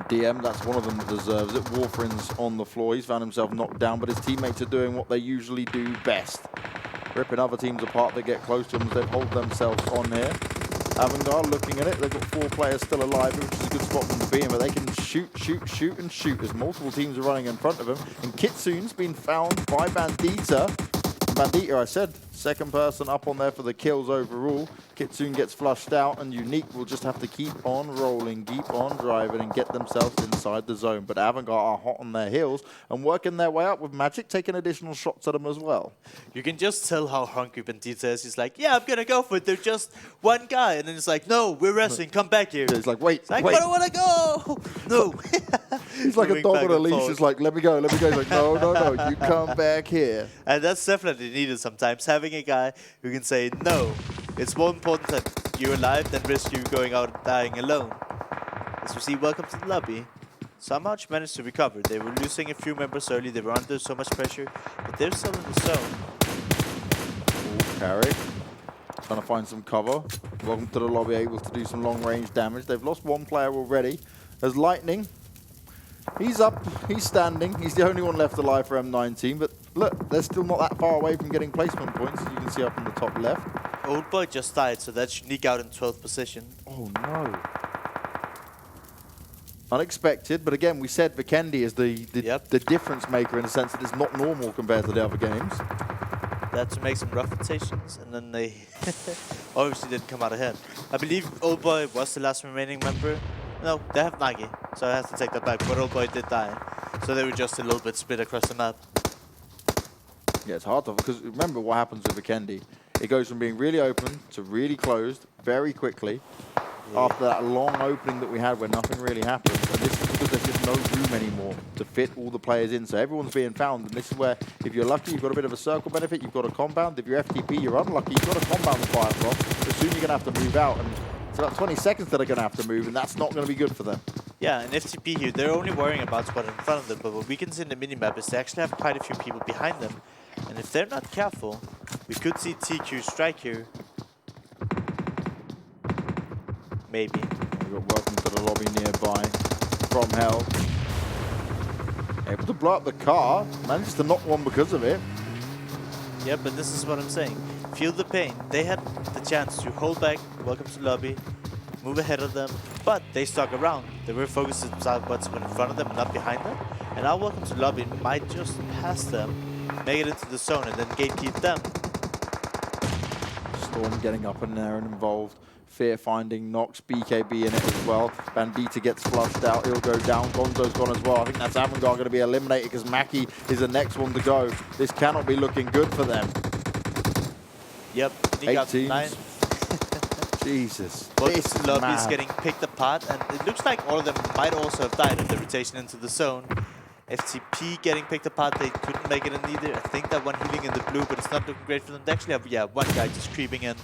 DM, that's one of them that deserves it. Warfarin's on the floor. He's found himself knocked down, but his teammates are doing what they usually do best. Ripping other teams apart that get close to them as they hold themselves on here. Avangar looking at it. They've got 4 players still alive, which is a good spot for them to be in, but they can shoot, shoot, shoot, and shoot as multiple teams are running in front of them. And Kitsune's been found by Bandita. Bandita, I said, 2nd person up on there for the kills overall. Kitsune gets flushed out, and Unique will just have to keep on rolling, keep on driving, and get themselves inside the zone. But Avangar are hot on their heels and working their way up with Magic taking additional shots at them as well. You can just tell how hungry Bandita is. He's like, yeah, I'm going to go for it. They're just one guy. And then it's like, no, we're wrestling. Come back here. Yeah, he's like, wait, it's like, wait. But I want to go. No. He's like a dog on a leash. He's like, let me go, let me go. He's like, no, no, no, you come back here. And that's definitely needed sometimes. Having a guy who can say, no, it's more important that you're alive than risk you going out and dying alone. As we see, welcome to the lobby. Somehow managed to recover. They were losing a few members early. They were under so much pressure, but they're still in the zone. Carry. Trying to find some cover. Welcome to the lobby, able to do some long-range damage. They've lost 1 player already. As Lightning, he's up, he's standing. He's the only one left alive for M19, but look, they're still not that far away from getting placement points, as you can see up in the top left. Old Boy just died, so that's Unique out in 12th position. Oh no. Unexpected, but again, we said Vikendi is the difference maker in the sense that it's not normal compared to the other games. That to make some rough rotations, and then they obviously didn't come out ahead. I believe Old Boy was the last remaining member. No, they have Nagi, so I have to take that back, but Old Boy did die. So they were just a little bit split across the map. Yeah, it's hard to, because remember what happens with Vikendi. It goes from being really open to really closed very quickly after that long opening that we had where nothing really happened. And this is because there's just no room anymore to fit all the players in. So everyone's being found. And this is where, if you're lucky, you've got a bit of a circle benefit, you've got a compound. If you're FTP, you're unlucky, you've got a compound to fire from. But soon you're going to have to move out. And it's about 20 seconds that are going to have to move, and that's not going to be good for them. Yeah, and FTP here, they're only worrying about spot in front of them. But what we can see in the minimap is they actually have quite a few people behind them. And if they're not careful, we could see TQ strike here. Maybe. We've got welcome to the lobby nearby. FromHell. Able to blow up the car. Managed to knock one because of it. Yeah, but this is what I'm saying. FeelThePain. They had the chance to hold back, welcome to lobby, move ahead of them, but they stuck around. They were focused on what's in front of them, not behind them. And now welcome to lobby might just pass them, make it into the zone, and then gatekeep them. Storm getting up in there and involved. Fear finding, knocks BKB in it as well. Bandita gets flushed out, he'll go down. Gonzo's gone as well. I think that's Avangar going to be eliminated because Maki is the next one to go. This cannot be looking good for them. Yep, 8 teams. Jesus. This lobby is getting picked apart, and it looks like all of them might also have died in the rotation into the zone. FTP getting picked apart, they couldn't make it in either. I think that one healing in the blue, but it's not looking great for them. They actually have, one guy just creeping in.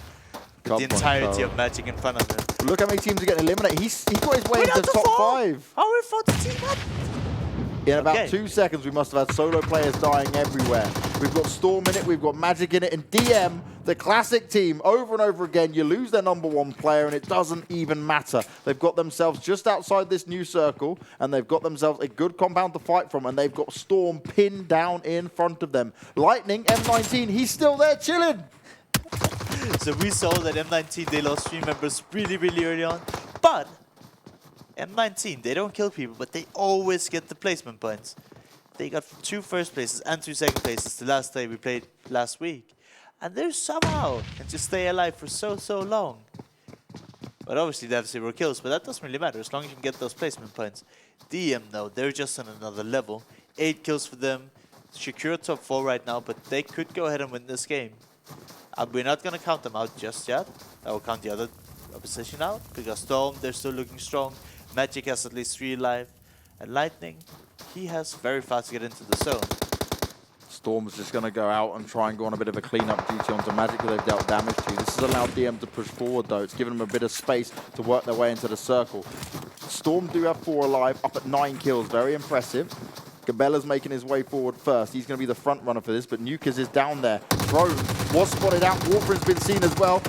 The entirety of Magic in front of him. Look how many teams are getting eliminated. He got his way into the top 5. Oh, we fought the team up. In about 2 seconds, we must have had solo players dying everywhere. We've got Storm in it, we've got Magic in it, and DM, the classic team, over and over again, you lose their #1 player, and it doesn't even matter. They've got themselves just outside this new circle, and they've got themselves a good compound to fight from, and they've got Storm pinned down in front of them. Lightning, M19, he's still there chilling. So we saw that M19, they lost 3 members really, really early on, but M19, they don't kill people, but they always get the placement points. They got 2 first places and 2 second places the last day we played last week. And they somehow can just stay alive for so long. But obviously they have 0 kills, but that doesn't really matter as long as you can get those placement points. DM though, they're just on another level. 8 kills for them, secure top 4 right now, but they could go ahead and win this game. We're not going to count them out just yet. I will count the other opposition out, because Storm, they're still looking strong. Magic has at least 3 alive. And Lightning, he has very fast to get into the zone. Storm's just going to go out and try and go on a bit of a clean-up duty onto Magic who they've dealt damage to. This has allowed DM to push forward, though. It's given them a bit of space to work their way into the circle. Storm do have 4 alive, up at 9 kills. Very impressive. Gabella's making his way forward first. He's going to be the front runner for this, but Nukas is down there. Drone was spotted out. Warfarin's been seen as well.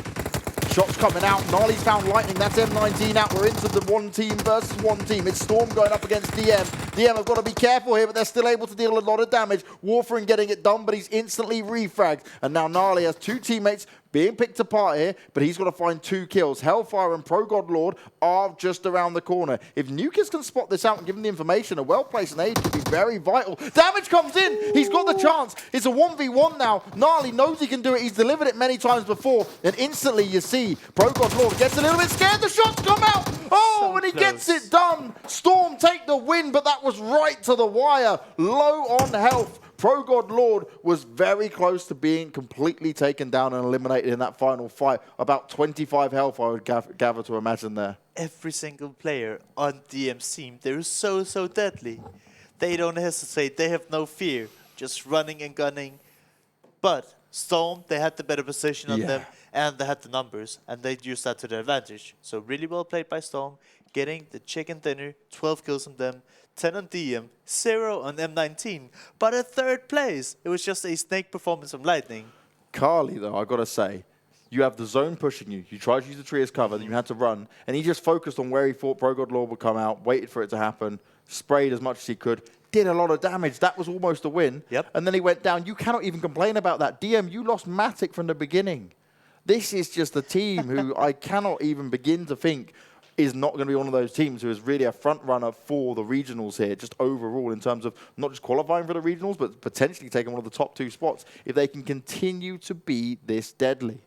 Shots coming out. Gnarly's found Lightning. That's M19 out. We're into the 1 team versus 1 team. It's Storm going up against DM. DM have got to be careful here, but they're still able to deal a lot of damage. Warfarin getting it done, but he's instantly refragged. And now Gnarly has 2 teammates being picked apart here, but he's got to find 2 kills. Hellfire and Pro God Lord are just around the corner. If Nukas can spot this out and give him the information, a well-placed nade could be very vital. Damage comes in. He's got the chance. It's a 1v1 now. Gnarly knows he can do it. He's delivered it many times before. And instantly you see Pro God Lord gets a little bit scared. The shots come out. Oh, so and he gets it done. Storm take the win, but that was right to the wire. Low on health. Pro God Lord was very close to being completely taken down and eliminated in that final fight. About 25 health, I would gather to imagine there. Every single player on DM's team, they're so deadly. They don't hesitate, they have no fear, just running and gunning. But Storm, they had the better position on them, and they had the numbers, and they used that to their advantage. So really well played by Storm, getting the chicken dinner, 12 kills on them, 10 on DM, 0 on M19, but at 3rd place. It was just a snake performance from Lightning. Carly, though, I've got to say, you have the zone pushing you. You tried to use the tree as cover, then you had to run, and he just focused on where he thought Pro God Lord would come out, waited for it to happen, sprayed as much as he could, did a lot of damage. That was almost a win. Yep. And then he went down. You cannot even complain about that. DM, you lost Matic from the beginning. This is just a team who I cannot even begin to think is not going to be one of those teams who is really a front runner for the regionals here, just overall in terms of not just qualifying for the regionals, but potentially taking one of the top 2 spots if they can continue to be this deadly.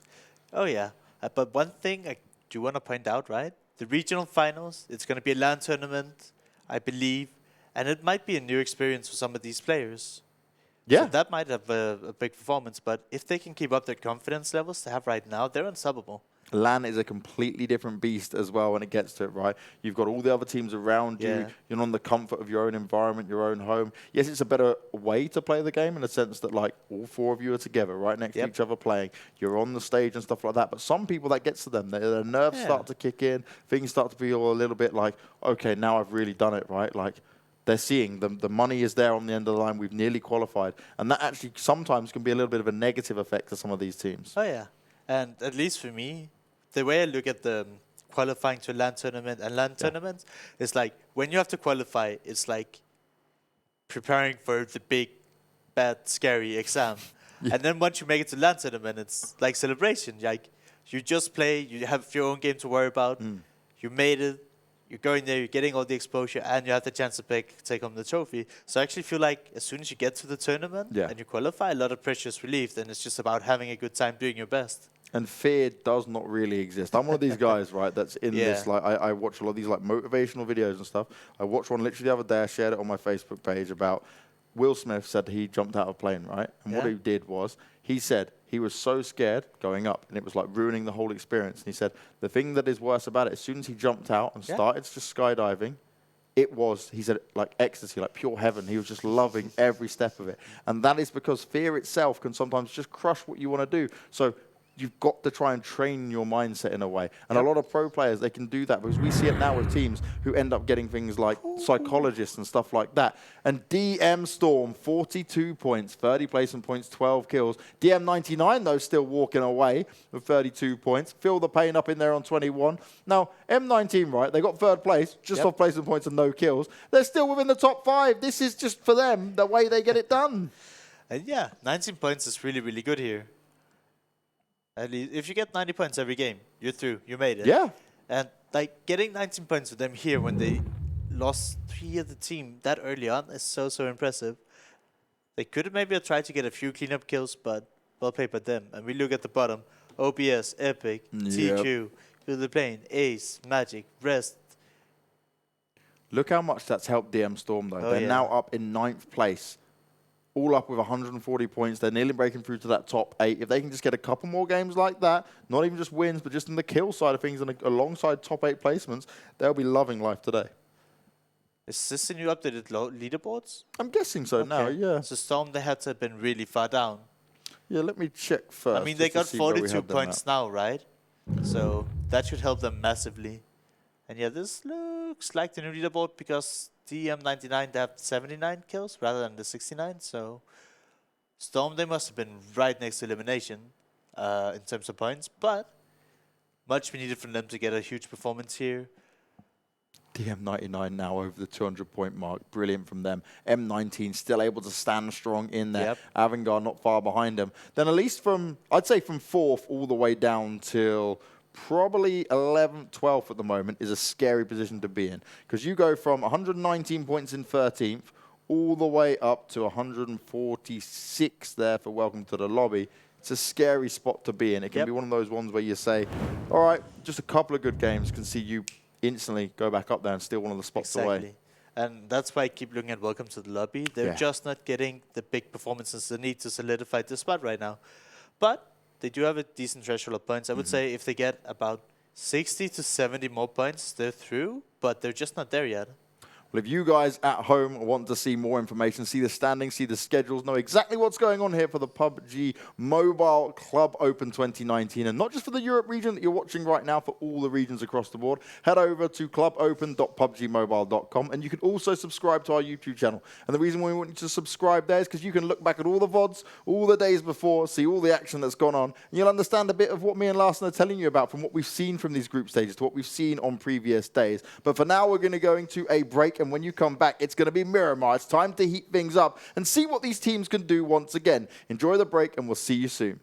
Oh yeah, but one thing I do want to point out, right? The regional finals, it's going to be a LAN tournament, I believe, and it might be a new experience for some of these players. Yeah. So that might have a big performance, but if they can keep up their confidence levels they have right now, they're unstoppable. LAN is a completely different beast as well when it gets to it, right? You've got all the other teams around you. You're on the comfort of your own environment, your own home. Yes, it's a better way to play the game in the sense that, like, all 4 of you are together right next to each other playing. You're on the stage and stuff like that. But some people, that gets to them. Their nerves start to kick in. Things start to feel a little bit like, okay, now I've really done it, right? Like, they're seeing the money is there on the end of the line. We've nearly qualified. And that actually sometimes can be a little bit of a negative effect to some of these teams. Oh, yeah. And at least for me, the way I look at the qualifying to a LAN tournament and LAN tournaments is like when you have to qualify, it's like preparing for the big, bad, scary exam. And then once you make it to LAN tournament, it's like celebration. Like you just play, you have your own game to worry about. You made it. You're going there, you're getting all the exposure, and you have the chance to take home the trophy. So I actually feel like as soon as you get to the tournament and you qualify, a lot of pressure is relieved, and it's just about having a good time doing your best. And fear does not really exist. I'm one of these guys, right, that's in this, like, I watch a lot of these, like, motivational videos and stuff. I watched one literally the other day. I shared it on my Facebook page about Will Smith said he jumped out of a plane, right? And what he did was, he said he was so scared going up, and it was, like, ruining the whole experience. And he said the thing that is worse about it, as soon as he jumped out and started just skydiving, it was, he said, like ecstasy, like pure heaven. He was just loving every step of it. And that is because fear itself can sometimes just crush what you want to do. So you've got to try and train your mindset in a way. And a lot of pro players, they can do that because we see it now with teams who end up getting things like psychologists and stuff like that. And DMStorm, 42 points, 30 placement points, 12 kills. DM19, though, still walking away with 32 points. FeelThePain up in there on 21. Now, M19, right, they got third place, just off placement points and no kills. They're still within the top 5. This is just, for them, the way they get it done. And yeah, 19 points is really, really good here. At least if you get 90 points every game, you're through. You made it. Yeah. And like getting 19 points with them here when they lost 3 of the team that early on is so, so impressive. They could have maybe tried to get a few cleanup kills, but well played by them. And we look at the bottom. OBS, Epic, TQ, FeelThePain, Ace, Magic, Rest. Look how much that's helped DMStorm, though. They're now up in 9th place. All up with 140 points. They're nearly breaking through to that top 8. If they can just get a couple more games like that, not even just wins, but just in the kill side of things and alongside top 8 placements, they'll be loving life today. Is this the new updated leaderboards? I'm guessing so now, yeah. So Storm, they had to have been really far down. Yeah, let me check first. I mean, they got 42 points now, right? So that should help them massively. And yeah, this looks like the new leaderboard because DM19, they have 79 kills rather than the 69. So Storm, they must have been right next to elimination in terms of points. But much we needed from them to get a huge performance here. DM99 now over the 200-point mark. Brilliant from them. M19 still able to stand strong in there. Avangar not far behind them. Then at least from, I'd say from 4th all the way down till probably 11th, 12th at the moment is a scary position to be in. Because you go from 119 points in 13th all the way up to 146 there for Welcome to the Lobby. It's a scary spot to be in. It can be one of those ones where you say, all right, just a couple of good games can see you instantly go back up there and steal one of the spots away. And that's why I keep looking at Welcome to the Lobby. They're just not getting the big performances they need to solidify the spot right now. But they do have a decent threshold of points. I would say if they get about 60 to 70 more points, they're through, but they're just not there yet. Well, if you guys at home want to see more information, see the standings, see the schedules, know exactly what's going on here for the PUBG Mobile Club Open 2019, and not just for the Europe region that you're watching right now, for all the regions across the board, head over to clubopen.pubgmobile.com, and you can also subscribe to our YouTube channel. And the reason we want you to subscribe there is because you can look back at all the VODs, all the days before, see all the action that's gone on, and you'll understand a bit of what me and Larson are telling you about from what we've seen from these group stages to what we've seen on previous days. But for now, we're going to go into a break. And when you come back, it's going to be Miramar. It's time to heat things up and see what these teams can do once again. Enjoy the break, and we'll see you soon.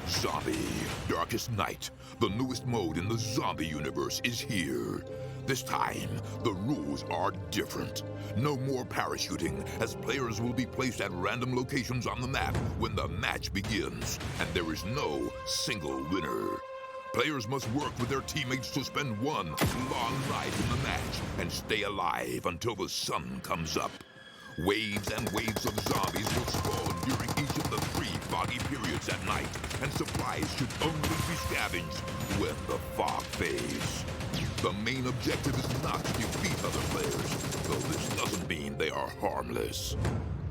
Zombie, Darkest Night, the newest mode in the zombie universe, is here. This time, the rules are different. No more parachuting, as players will be placed at random locations on the map when the match begins, and there is no single winner. Players must work with their teammates to spend one long night in the match and stay alive until the sun comes up. Waves and waves of zombies will spawn during each of the 3 foggy periods at night, and supplies should only be scavenged when the fog fades. The main objective is not to defeat other players, though this doesn't mean they are harmless.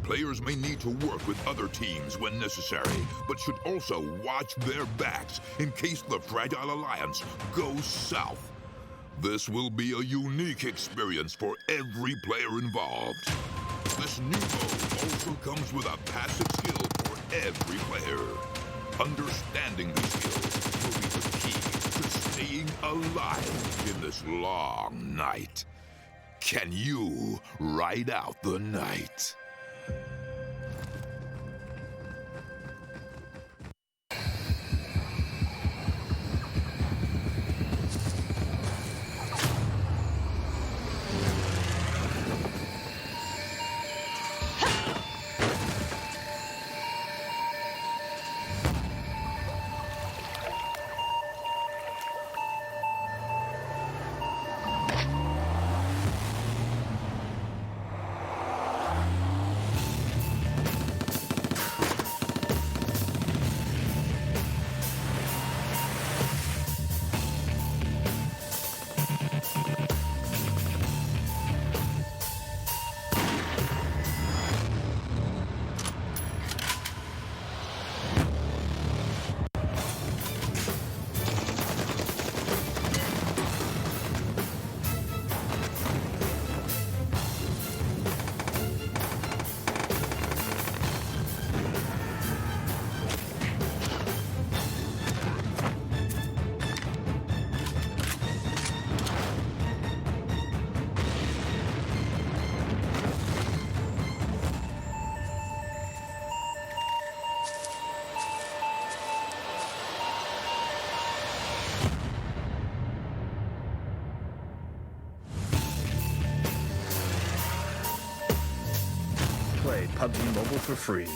Players may need to work with other teams when necessary, but should also watch their backs in case the Fragile Alliance goes south. This will be a unique experience for every player involved. This new mode also comes with a passive skill for every player. Understanding these skills will be the key to staying alive in this long night. Can you ride out the night? Play PUBG Mobile for free.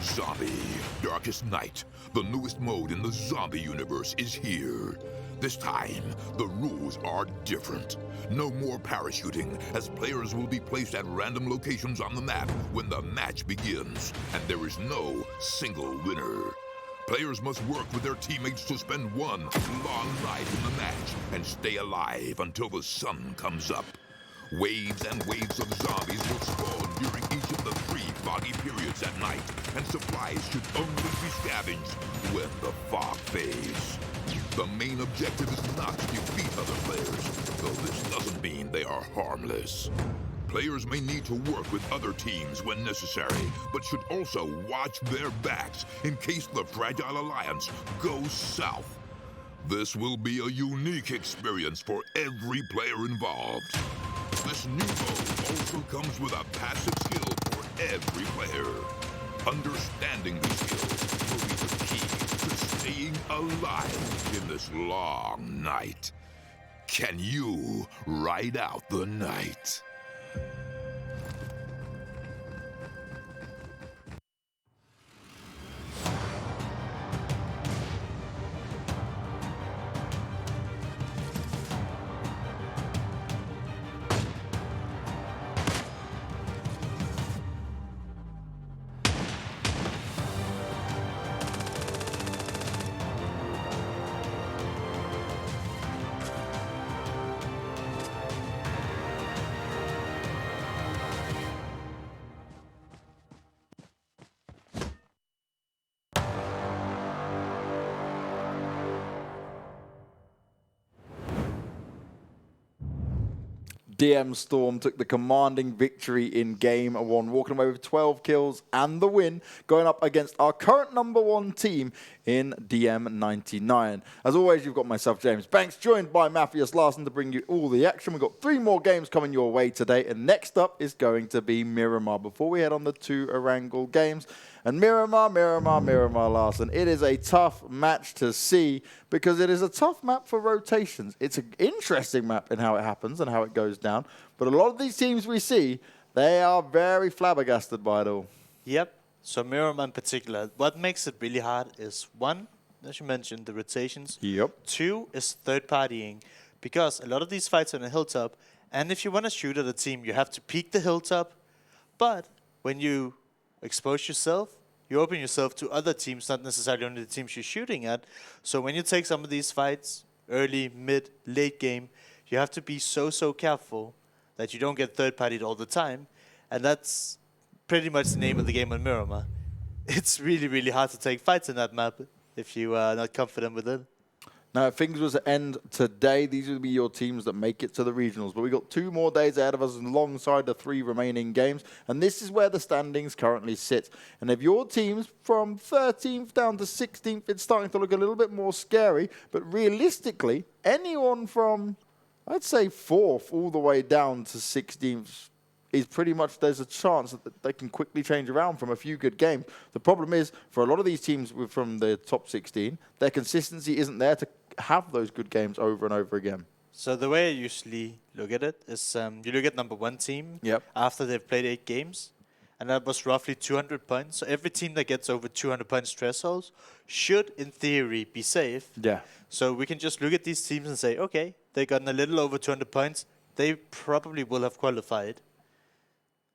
Zombie, Darkest Night, the newest mode in the zombie universe, is here. This time, the rules are different. No more parachuting, as players will be placed at random locations on the map when the match begins, and there is no single winner. Players must work with their teammates to spend one long night in the match and stay alive until the sun comes up. Waves and waves of zombies will spawn during each of the 3 foggy periods at night, and supplies should only be scavenged when the fog fades. The main objective is not to defeat other players, though this doesn't mean they are harmless. Players may need to work with other teams when necessary, but should also watch their backs in case the Fragile Alliance goes south. This will be a unique experience for every player involved. This new mode also comes with a passive skill for every player. Understanding these skills will be the key to staying alive in this long night. Can you ride out the night? DMStorm took the commanding victory in Game 1, walking away with 12 kills and the win, going up against our current #1 team in DM99. As always, you've got myself, James Banks, joined by Matthias Larsen to bring you all the action. We've got 3 more games coming your way today, and next up is going to be Miramar before we head on the 2 Erangel games. And Miramar, Larsen, it is a tough match to see because it is a tough map for rotations. It's an interesting map in how it happens and how it goes down. But a lot of these teams we see, they are very flabbergasted by it all. Yep. So Miramar in particular, what makes it really hard is 1, as you mentioned, the rotations. Yep. 2 is third partying, because a lot of these fights are on a hilltop, and if you want to shoot at a team, you have to peek the hilltop. But when you expose yourself, you open yourself to other teams, not necessarily only the teams you're shooting at. So when you take some of these fights, early, mid, late game, you have to be so careful that you don't get third-partied all the time. And that's pretty much the name of the game on Miramar. It's really hard to take fights in that map if you are not confident with it. Now, if things was to end today, these would be your teams that make it to the regionals. But we've got 2 more days ahead of us alongside the 3 remaining games. And this is where the standings currently sit. And if your team's from 13th down to 16th, it's starting to look a little bit more scary. But realistically, anyone from, I'd say, 4th all the way down to 16th is pretty much, there's a chance that they can quickly change around from a few good games. The problem is, for a lot of these teams from the top 16, their consistency isn't there to have those good games over and over again. So the way I usually look at it is you look at #1 team after they've played 8 games, and that was roughly 200 points. So every team that gets over 200 points thresholds should, in theory, be safe. Yeah. So we can just look at these teams and say, okay, they got a little over 200 points. They probably will have qualified.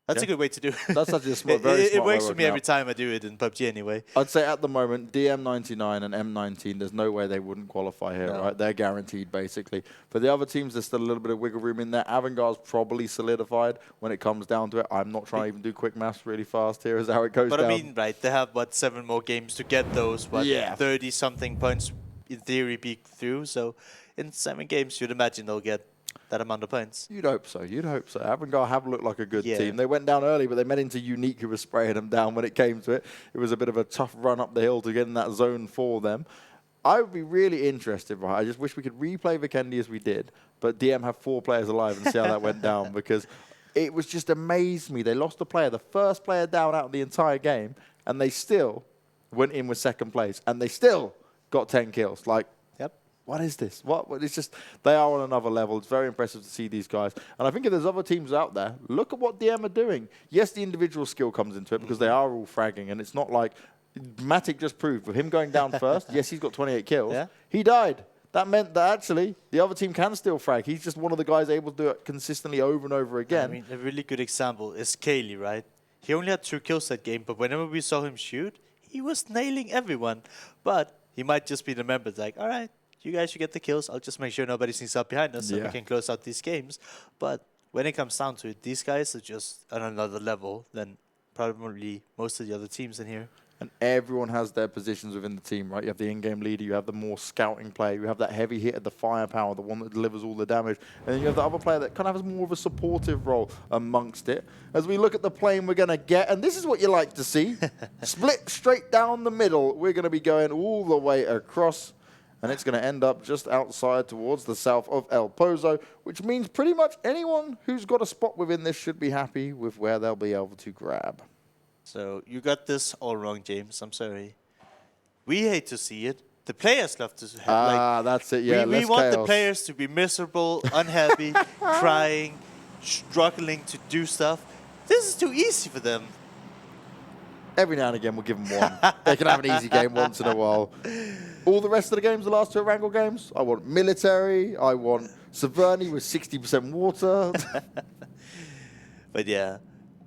That's a good way to do it. That's actually a smart, very smart It works way for me every time I do it in PUBG anyway. I'd say at the moment, DM99 and M19, there's no way they wouldn't qualify here, right? They're guaranteed, basically. For the other teams, there's still a little bit of wiggle room in there. Avangar's probably solidified when it comes down to it. I'm not trying to even do quick maths really fast here as how it goes down. But I mean, right, they have, 7 more games to get those, 30-something points in theory be through. So in 7 games, you'd imagine they'll get that amount of points. You'd hope so. You'd hope so. Avangar have looked like a good team. They went down early, but they met into Unique, who was spraying them down when it came to it. It was a bit of a tough run up the hill to get in that zone for them. I would be really interested, right? I just wish we could replay Vikendi as we did, but DM have 4 players alive and see how that went down, because it was just amazed me. They lost a player, the first player down out of the entire game, and they still went in with 2nd place, and they still got 10 kills. Like, what is this? What? It's just, they are on another level. It's very impressive to see these guys. And I think if there's other teams out there, look at what DM are doing. Yes, the individual skill comes into it because they are all fragging. And it's not like, Matic just proved, with him going down first, yes, he's got 28 kills. Yeah. He died. That meant that actually the other team can still frag. He's just one of the guys able to do it consistently over and over again. I mean, a really good example is Kaylee, right? He only had 2 kills that game, but whenever we saw him shoot, he was nailing everyone. But he might just be the member like, all right, you guys should get the kills. I'll just make sure nobody sneaks up behind us so we can close out these games. But when it comes down to it, these guys are just on another level than probably most of the other teams in here. And everyone has their positions within the team, right? You have the in-game leader, you have the more scouting player, you have that heavy hitter, the firepower, the one that delivers all the damage, and then you have the other player that kind of has more of a supportive role amongst it. As we look at the plane we're going to get, and this is what you like to see, split straight down the middle. We're going to be going all the way across, and it's going to end up just outside towards the south of El Pozo, which means pretty much anyone who's got a spot within this should be happy with where they'll be able to grab. So you got this all wrong, James. I'm sorry. We hate to see it. The players love to have that's it. Yeah, we want the players to be miserable, unhappy, crying, struggling to do stuff. This is too easy for them. Every now and again, we'll give them one. They can have an easy game once in a while. All the rest of the games, the last two Erangel games, I want military. I want Severny with 60% water. But yeah,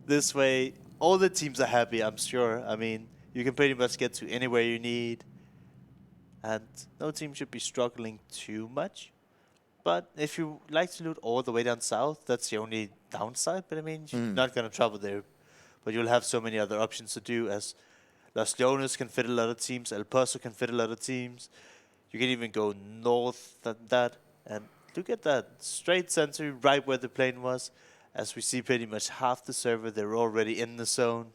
this way, all the teams are happy, I'm sure. I mean, you can pretty much get to anywhere you need. And no team should be struggling too much. But if you like to loot all the way down south, that's the only downside. But I mean, you're not going to travel there. But you'll have so many other options to do, as Los Leones can fit a lot of teams, El Paso can fit a lot of teams. You can even go north than that. And look at that, straight center, right where the plane was. As we see pretty much half the server, they're already in the zone.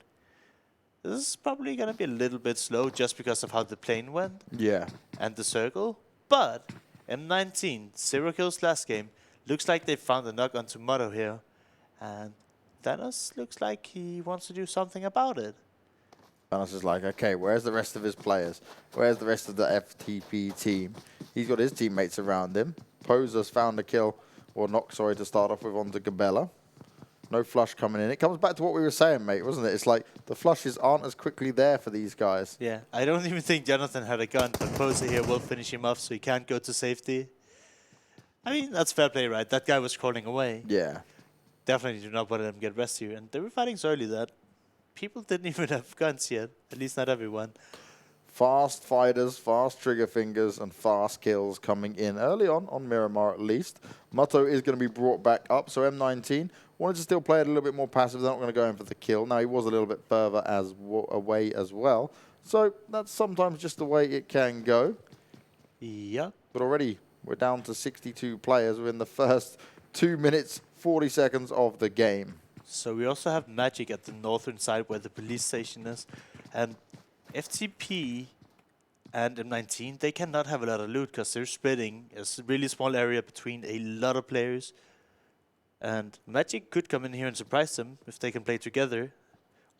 This is probably going to be a little bit slow just because of how the plane went. Yeah. And the circle. But M19, 0 kills last game. Looks like they found a knock onto Motto here. And Thanos looks like he wants to do something about it. Thanos is like, okay, where's the rest of his players? Where's the rest of the FTP team? He's got his teammates around him. Poser's found a kill, or knock, sorry, to start off with onto Gabella. No flush coming in. It comes back to what we were saying, mate, wasn't it? It's like the flushes aren't as quickly there for these guys. Yeah, I don't even think Jonathan had a gun, but Poser here will finish him off so he can't go to safety. I mean, that's fair play, right? That guy was crawling away. Yeah. Definitely do not want them to get rest here. And they were fighting so early that people didn't even have guns yet. At least not everyone. Fast fighters, fast trigger fingers, and fast kills coming in early on Miramar at least. Motto is going to be brought back up, so M19 wanted to still play it a little bit more passive. They're not going to go in for the kill. Now, he was a little bit further away as well. So that's sometimes just the way it can go. Yeah. But already we're down to 62 players within the first 2 minutes, 40 seconds of the game. So we also have Magic at the northern side where the police station is. And FTP and M19, they cannot have a lot of loot because they're splitting. It's a really small area between a lot of players. And Magic could come in here and surprise them if they can play together.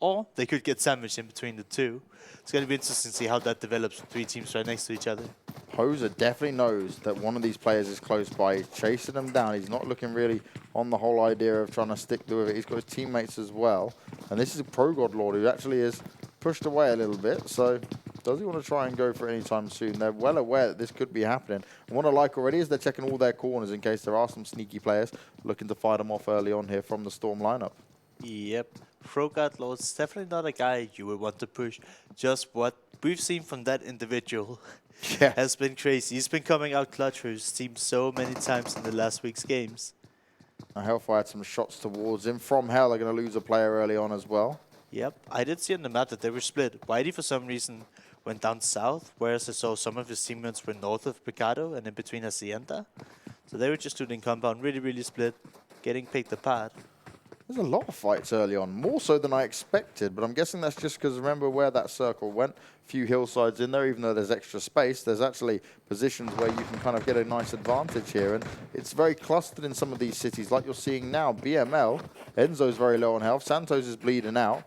Or they could get sandwiched in between the two. It's going to be interesting to see how that develops with three teams right next to each other. Poser definitely knows that one of these players is close by. He's chasing them down. He's not looking really on the whole idea of trying to stick with it. He's got his teammates as well. And this is a Pro God Lord who actually is pushed away a little bit. So does he want to try and go for it anytime soon? They're well aware that this could be happening. And what I like already is they're checking all their corners in case there are some sneaky players looking to fight them off early on here from the Storm lineup. Yep. Pro God Lord's definitely not a guy you would want to push. Just what we've seen from that individual has been crazy. He's been coming out clutch for his team so many times in the last week's games. Now Hellfire had some shots towards him. FromHell are going to lose a player early on as well. Yep. I did see on the map that they were split. Whitey, for some reason, went down south, whereas I saw some of his teammates were north of Picado and in between Hacienda. So they were just shooting compound, really, really split, getting picked apart. There's a lot of fights early on, more so than I expected, but I'm guessing that's just because remember where that circle went, a few hillsides in there, even though there's extra space, there's actually positions where you can kind of get a nice advantage here, and it's very clustered in some of these cities, like you're seeing now. BML, Enzo's very low on health, Santos is bleeding out.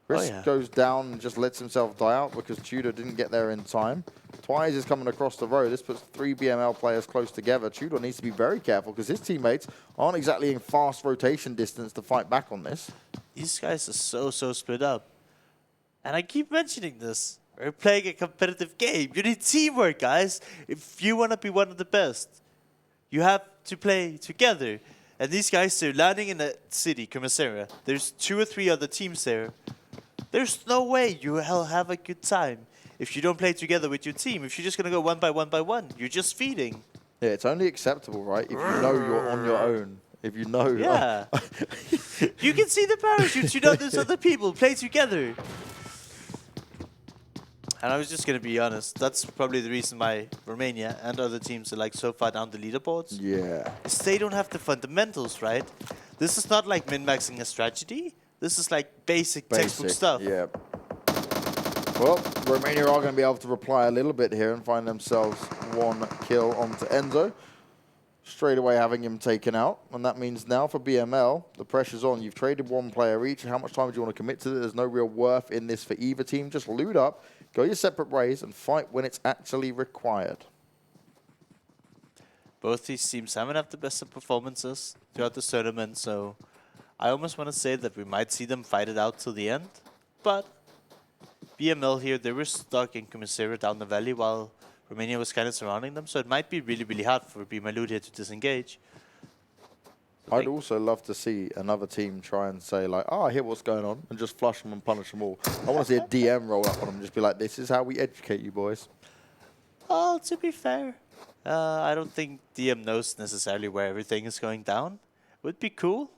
Rosq goes down and just lets himself die out because Tudor didn't get there in time. Twice is coming across the road. This puts 3 BML players close together. Tudor needs to be very careful because his teammates aren't exactly in fast rotation distance to fight back on this. These guys are so split up. And I keep mentioning this. We're playing a competitive game. You need teamwork, guys. If you want to be one of the best, you have to play together. And these guys are landing in a city, Commissara. There's 2 or 3 other teams there. There's no way you will have a good time if you don't play together with your team. If you're just going to go one by one, you're just feeding. Yeah, it's only acceptable, right, if you know you're on your own. if you know. Yeah. You can see the parachutes. You know there's other people. Play together. And I was just going to be honest. That's probably the reason why Romania and other teams are like so far down the leaderboards. Yeah. Is they don't have the fundamentals, right? This is not like min-maxing a strategy. This is like basic textbook stuff. Yeah. Well, Romania are going to be able to reply a little bit here and find themselves one kill onto Enzo. Straight away having him taken out. And that means now for BML, the pressure's on. You've traded one player each. How much time do you want to commit to it? There's no real worth in this for either team. Just loot up, go your separate ways, and fight when it's actually required. Both these teams haven't had the best of performances throughout the tournament, so I almost want to say that we might see them fight it out till the end. But BML here, they were stuck in Commissary down the valley while Romania was kind of surrounding them, so it might be really, really hard for Bemyloot here to disengage. I'd also love to see another team try and say, like, oh, I hear what's going on, and just flush them and punish them all. I want to see a DM roll up on them and just be like, this is how we educate you boys. Oh, to be fair, I don't think DM knows necessarily where everything is going down. Would be cool,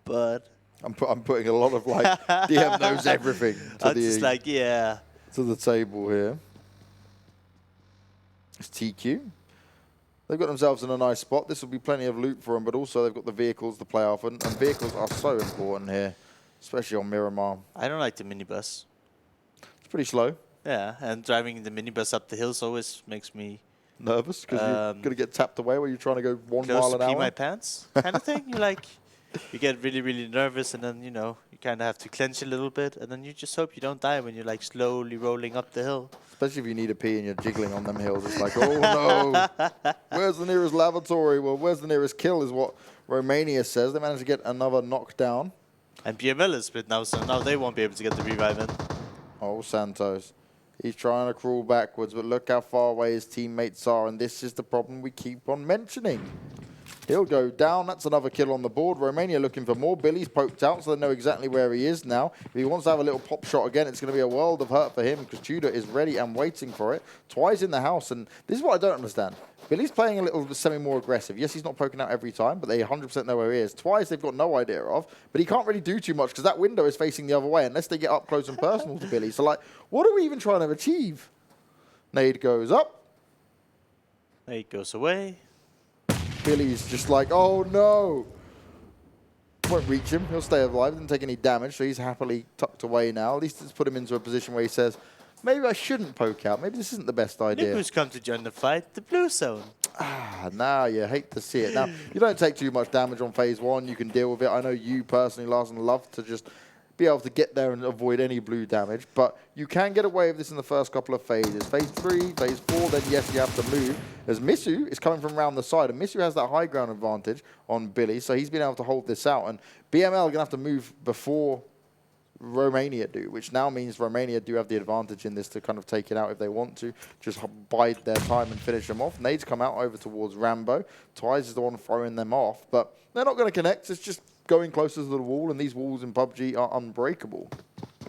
but I'm putting a lot of, like, DM knows everything I'm just like, yeah. To the table here. It's TQ. They've got themselves in a nice spot. This will be plenty of loot for them, but also they've got the vehicles to play off, and vehicles are so important here, especially on Miramar. I don't like the minibus. It's pretty slow. Yeah, and driving the minibus up the hills always makes me nervous because you're going to get tapped away while you're trying to go 1 close mile to an pee hour. my pants kind of thing. You get really, really nervous, and then, you know, you kind of have to clench a little bit, and then you just hope you don't die when you're, like, slowly rolling up the hill. Especially if you need a pee and you're jiggling on them hills. It's like, oh, no. Where's the nearest lavatory? Well, where's the nearest kill is what Romania says. They managed to get another knockdown. And BML is split now, so now they won't be able to get the revive in. Oh, Santos. He's trying to crawl backwards, but look how far away his teammates are, and this is the problem we keep on mentioning. He'll go down. That's another kill on the board. Romania looking for more. Billy's poked out, so they know exactly where he is now. If he wants to have a little pop shot again, it's going to be a world of hurt for him because Tudor is ready and waiting for it. Twice in the house, and this is what I don't understand. Billy's playing a little semi-more aggressive. Yes, he's not poking out every time, but they 100% know where he is. Twice they've got no idea of, but he can't really do too much because that window is facing the other way unless they get up close and personal to Billy. So, like, what are we even trying to achieve? Nade goes up. Nade goes away. Billy's just like, oh no. Won't reach him. He'll stay alive. Didn't take any damage, so he's happily tucked away now. At least it's put him into a position where he says, maybe I shouldn't poke out. Maybe this isn't the best idea. Look who's come to join the fight, the blue zone. Ah, now you hate to see it. Now, you don't take too much damage on phase 1. You can deal with it. I know you personally, Larson, love to just be able to get there and avoid any blue damage, but you can get away with this in the first couple of phases. Phase 3, phase 4, then yes, you have to move. As Misu is coming from around the side, and Misu has that high ground advantage on Billy, so he's been able to hold this out, and BML are going to have to move before Romania do, which now means Romania do have the advantage in this to kind of take it out if they want to, just bide their time and finish them off. Nades come out over towards Rambo. Twice is the one throwing them off, but they're not going to connect. It's just going closer to the wall, and these walls in PUBG are unbreakable.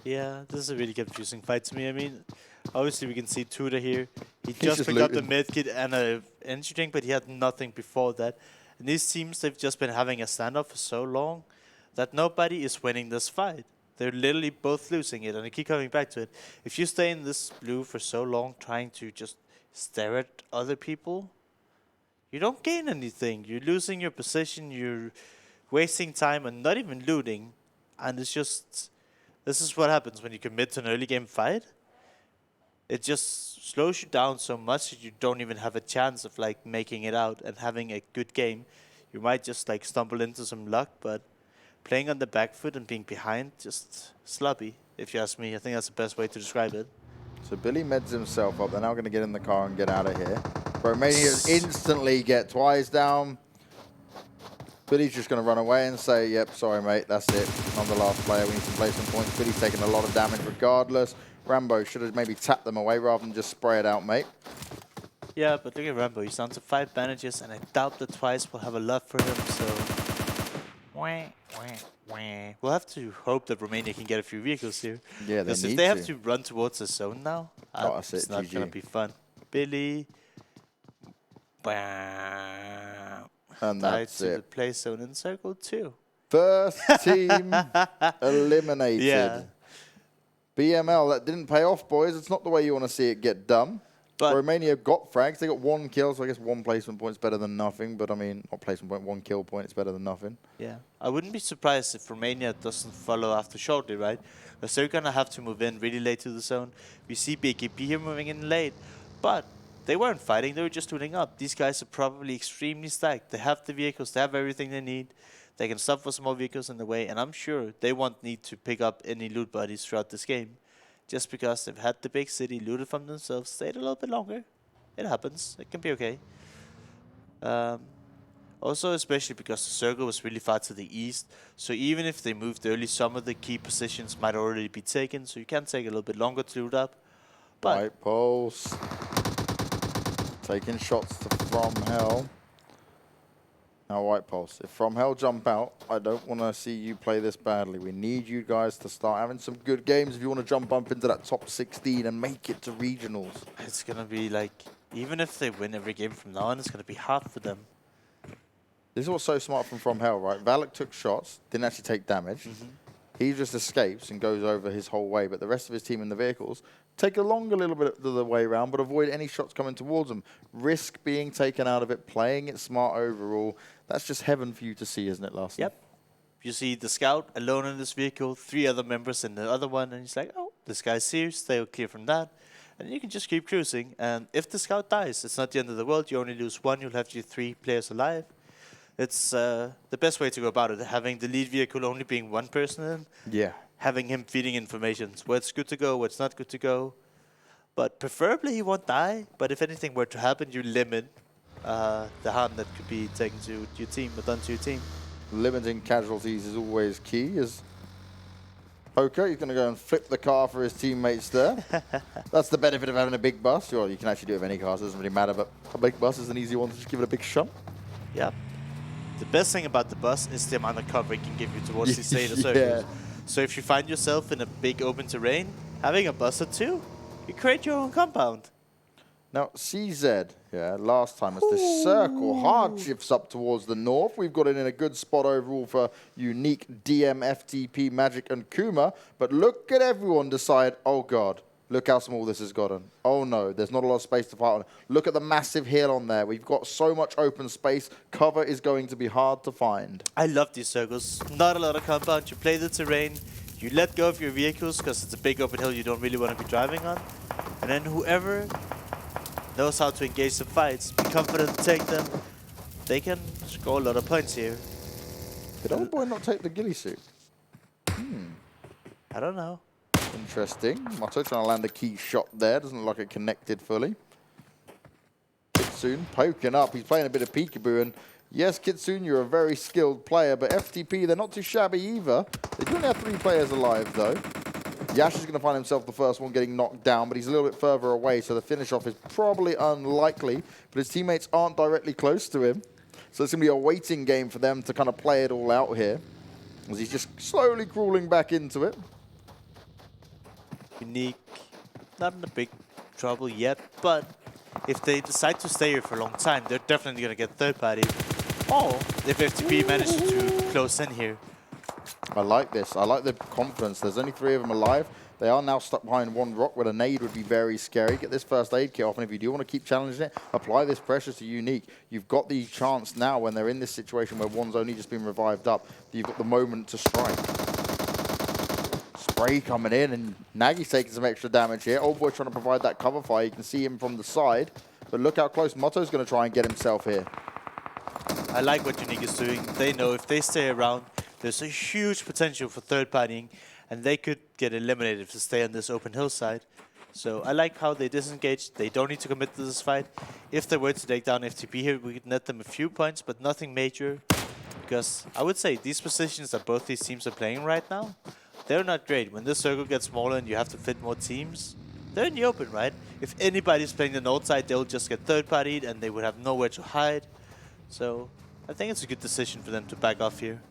Yeah, this is a really confusing fight to me. I mean, obviously we can see Tudor here. He just picked up the medkit and an energy drink, but he had nothing before that. And these teams, they've just been having a standoff for so long that nobody is winning this fight. They're literally both losing it, and I keep coming back to it. If you stay in this blue for so long trying to just stare at other people, you don't gain anything. You're losing your position, you're wasting time and not even looting. And it's just, this is what happens when you commit to an early game fight. It just slows you down so much that you don't even have a chance of like making it out and having a good game. You might just like stumble into some luck, but playing on the back foot and being behind, just sloppy, if you ask me. I think that's the best way to describe it. So Billy meds himself up. They're now going to get in the car and get out of here. Romania instantly get twice down. Billy's just going to run away and say, yep, sorry, mate, that's it. I'm the last player. We need to play some points. Billy's taking a lot of damage regardless. Rambo should have maybe tapped them away rather than just spray it out, mate. Yeah, but look at Rambo. He's down to 5 bandages, and I doubt that Twice will have a love for him, so we'll have to hope that Romania can get a few vehicles here. Yeah, they because need if they to. have to run towards the zone now, it's not going to be fun. Billy. And Died that's to the it. play zone in circle 2. First team eliminated. Yeah. BML, that didn't pay off, boys. It's not the way you want to see it get done. But Romania got frags. They got 1 kill, so I guess 1 placement point is better than nothing. But I mean, not placement point, 1 kill point is better than nothing. yeah, I wouldn't be surprised if Romania doesn't follow after shortly, right? Because they're going to have to move in really late to the zone. We see BKP here moving in late, but they weren't fighting. They were just tuning up. These guys are probably extremely stacked. They have the vehicles. They have everything they need. They can stop for some more vehicles in the way, and I'm sure they won't need to pick up any loot buddies throughout this game. Just because they've had the big city looted from themselves, stayed a little bit longer. It happens. It can be okay. Also, especially because the circle was really far to the east, so even if they moved early, some of the key positions might already be taken, so you can take a little bit longer to loot up. But White Pulse. Taking shots to FromHell. Now, White Pulse, if FromHell jump out, I don't want to see you play this badly. We need you guys to start having some good games if you want to jump up into that top 16 and make it to regionals. it's going to be like, even if they win every game from now on, it's going to be hard for them. This is what's so smart from FromHell, right? Valak took shots, didn't actually take damage. He just escapes and goes over his whole way, but the rest of his team in the vehicles take a little bit of the way around, but avoid any shots coming towards them. Risk being taken out of it, playing it smart overall. That's just heaven for you to see, isn't it, Lars? Yep. You see the scout alone in this vehicle, 3 other members in the other one, and he's like, oh, this guy's serious, stay clear from that. And you can just keep cruising, and if the scout dies, it's not the end of the world. You only lose 1, you'll have your 3 players alive. It's the best way to go about it, having the lead vehicle only being 1 person in. Yeah. Having him feeding information, what's good to go, what's not good to go. But preferably he won't die, but if anything were to happen, you limit the harm that could be taken to your team or done to your team. Limiting casualties is always key. As Poker, he's going to go and flip the car for his teammates there. That's the benefit of having a big bus. Well, you can actually do it with any car, so it doesn't really matter, but a big bus is an easy one to just give it a big shot. Yep. The best thing about the bus is the amount of cover it can give you towards these later circles. So if you find yourself in a big open terrain, having a bus or 2, you create your own compound. Now, CZ, last time as this circle hard shifts up towards the north. We've got it in a good spot overall for Unique, DM, FTP, Magic, and Kuma. But look at everyone decide, oh God, look how small this has gotten. Oh no, there's not a lot of space to fight on. Look at the massive hill on there. We've got so much open space. Cover is going to be hard to find. I love these circles. Not a lot of compound. You play the terrain. You let go of your vehicles because it's a big open hill you don't really want to be driving on. And then whoever knows how to engage the fights, be confident to take them, they can score a lot of points here. Did old boy not take the ghillie suit? I don't know. Interesting. Motto trying to land a key shot there. Doesn't look like it connected fully. Kitsune poking up. He's playing a bit of peekaboo. And yes, Kitsune, you're a very skilled player, but FTP, they're not too shabby either. They do only have 3 players alive, though. Yash is going to find himself the first one getting knocked down, but he's a little bit further away, so the finish-off is probably unlikely. But his teammates aren't directly close to him. So it's going to be a waiting game for them to kind of play it all out here, as he's just slowly crawling back into it. Unique, not in a big trouble yet, but if they decide to stay here for a long time, they're definitely going to get third party. Or if FTP manages to close in here. I like this. I like the confidence. There's only 3 of them alive. They are now stuck behind 1 rock where a nade would be very scary. Get this first aid kit off, and if you do want to keep challenging it, apply this pressure to Unique. You've got the chance now when they're in this situation where one's only just been revived up, that you've got the moment to strike. Spray coming in, and Nagy's taking some extra damage here. Old boy trying to provide that cover fire. You can see him from the side, but look how close Motto's going to try and get himself here. I like what Unique is doing. They know if they stay around, there's a huge potential for third partying, and they could get eliminated if they stay on this open hillside. So I like how they disengage. They don't need to commit to this fight. If they were to take down FTP here, we could net them a few points, but nothing major. Because I would say these positions that both these teams are playing right now, they're not great. When this circle gets smaller and you have to fit more teams, they're in the open, right? If anybody's playing the north side, they'll just get third partied and they would have nowhere to hide. So I think it's a good decision for them to back off here.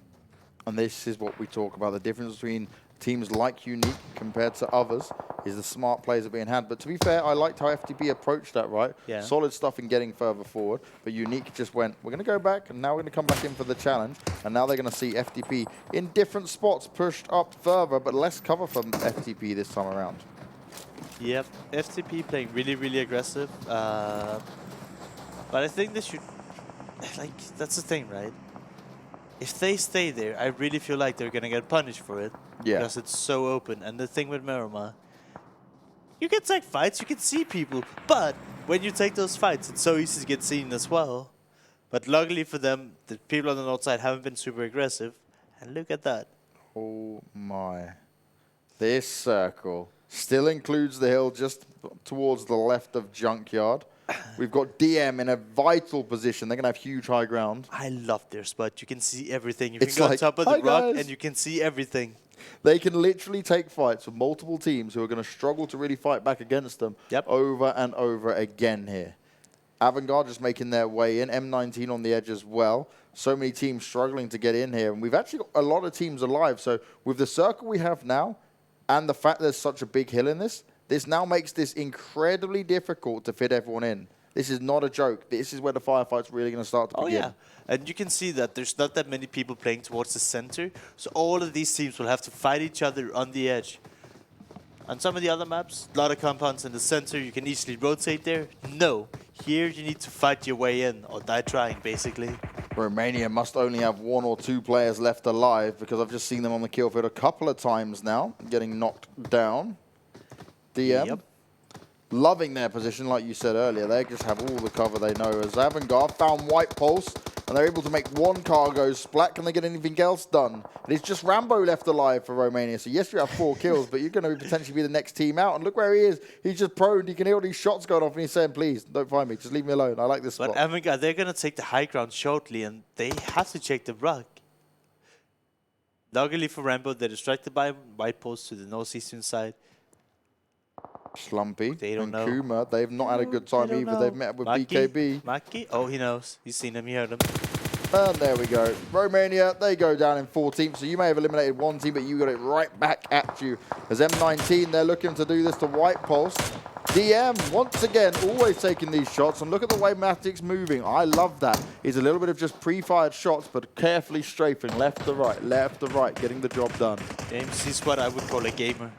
And this is what we talk about, the difference between teams like Unique compared to others is the smart plays are being had. But to be fair, I liked how FTP approached that, right? Yeah. Solid stuff in getting further forward. But Unique just went, we're going to go back, and now we're going to come back in for the challenge. And now they're going to see FTP in different spots pushed up further, but less cover from FTP this time around. Yep, FTP playing really, really aggressive. But I think they should... Like, that's the thing, right? If they stay there, I really feel like they're going to get punished for it. Yeah. Because it's so open. And the thing with Miramar, you can take fights, you can see people. But when you take those fights, it's so easy to get seen as well. But luckily for them, the people on the north side haven't been super aggressive. And look at that. Oh my. This circle still includes the hill just towards the left of Junkyard. We've got DM in a vital position. They're going to have huge high ground. I love their spot. You can see everything. You It's can go like, on top of "Hi, the rock guys." and you can see everything. They can literally take fights with multiple teams who are going to struggle to really fight back against them over and over again here. Avangar just making their way in. M19 on the edge as well. So many teams struggling to get in here. And we've actually got a lot of teams alive. So with the circle we have now and the fact there's such a big hill in this, this now makes this incredibly difficult to fit everyone in. This is not a joke. This is where the firefight's really going to start to begin. Oh, yeah. And you can see that there's not that many people playing towards the center. So all of these teams will have to fight each other on the edge. On some of the other maps, a lot of compounds in the center. You can easily rotate there. No. Here you need to fight your way in or die trying, basically. Romania must only have 1 or 2 players left alive because I've just seen them on the kill field a couple of times now, getting knocked down. DM. Yep. Loving their position, like you said earlier. They just have all the cover they know. As Avangar found White Pulse, and they're able to make 1 cargo splat. Can they get anything else done? It's just Rambo left alive for Romania. So yes, you have 4 kills, but you're going to potentially be the next team out. And look where he is. He's just prone. He can hear all these shots going off, and he's saying, please, don't find me. Just leave me alone. I like this spot. But Avangar, they're going to take the high ground shortly, and they have to check the rock. Luckily for Rambo, they're distracted by White Post to the northeastern side. Slumpy They don't and know. Kuma, they've not had a good time They don't either. know. They've met up with Maki? BKB. Maki? Oh, he knows. He's seen him, he heard him. And there we go. Romania, they go down in 4 teams. So you may have eliminated 1 team, but you got it right back at you. As M19, they're looking to do this to White Pulse. DM, once again, always taking these shots. And look at the way Matic's moving. I love that. He's a little bit of just pre-fired shots, but carefully strafing left to right, getting the job done. James, he's what I would call a gamer.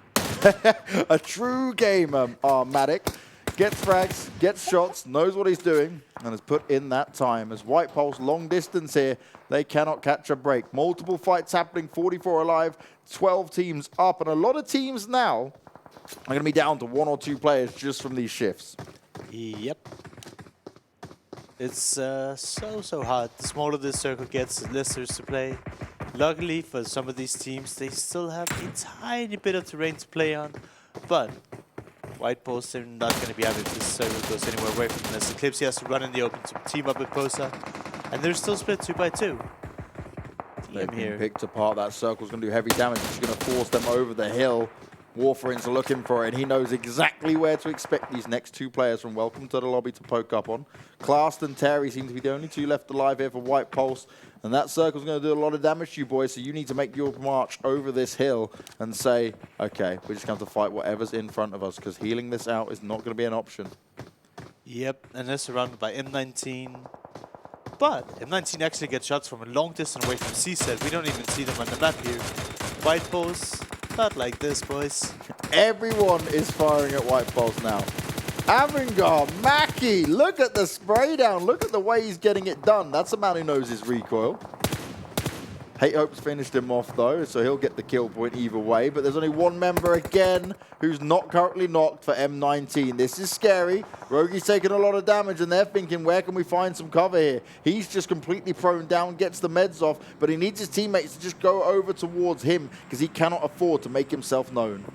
A true gamer, Matic. Gets frags, gets shots, knows what he's doing, and has put in that time. As White Pulse, long distance here, they cannot catch a break. Multiple fights happening, 44 alive, 12 teams up, and a lot of teams now are going to be down to 1 or 2 players just from these shifts. Yep. It's so hard. The smaller this circle gets, the less there's to play. Luckily for some of these teams, they still have a tiny bit of terrain to play on, but White Post are not going to be happy if this circle goes anywhere away from this. Eclipse has to run in the open to team up with Posa, and they're still split 2 by 2. They've DM been here. picked apart. That circle's going to do heavy damage. It's going to force them over the hill. Warfarin's looking for it, and he knows exactly where to expect these next 2 players from Welcome to the Lobby to poke up on. Clast and Terry seem to be the only 2 left alive here for White Pulse, and that circle's going to do a lot of damage to you boys, so you need to make your march over this hill and say, okay, we're just going to have to fight whatever's in front of us, because healing this out is not going to be an option. Yep, and they're surrounded by M19. But M19 actually gets shots from a long distance away from CZ. We don't even see them on the map here. White Pulse, not like this, boys. Everyone is firing at White Pulse now. Avangar, Maki, look at the spray down. Look at the way he's getting it done. That's a man who knows his recoil. Hate Hope's finished him off though, so he'll get the kill point either way. But there's only 1 member again who's not currently knocked for M19. This is scary. Rogi's taking a lot of damage and they're thinking, where can we find some cover here? He's just completely prone down, gets the meds off, but he needs his teammates to just go over towards him because he cannot afford to make himself known.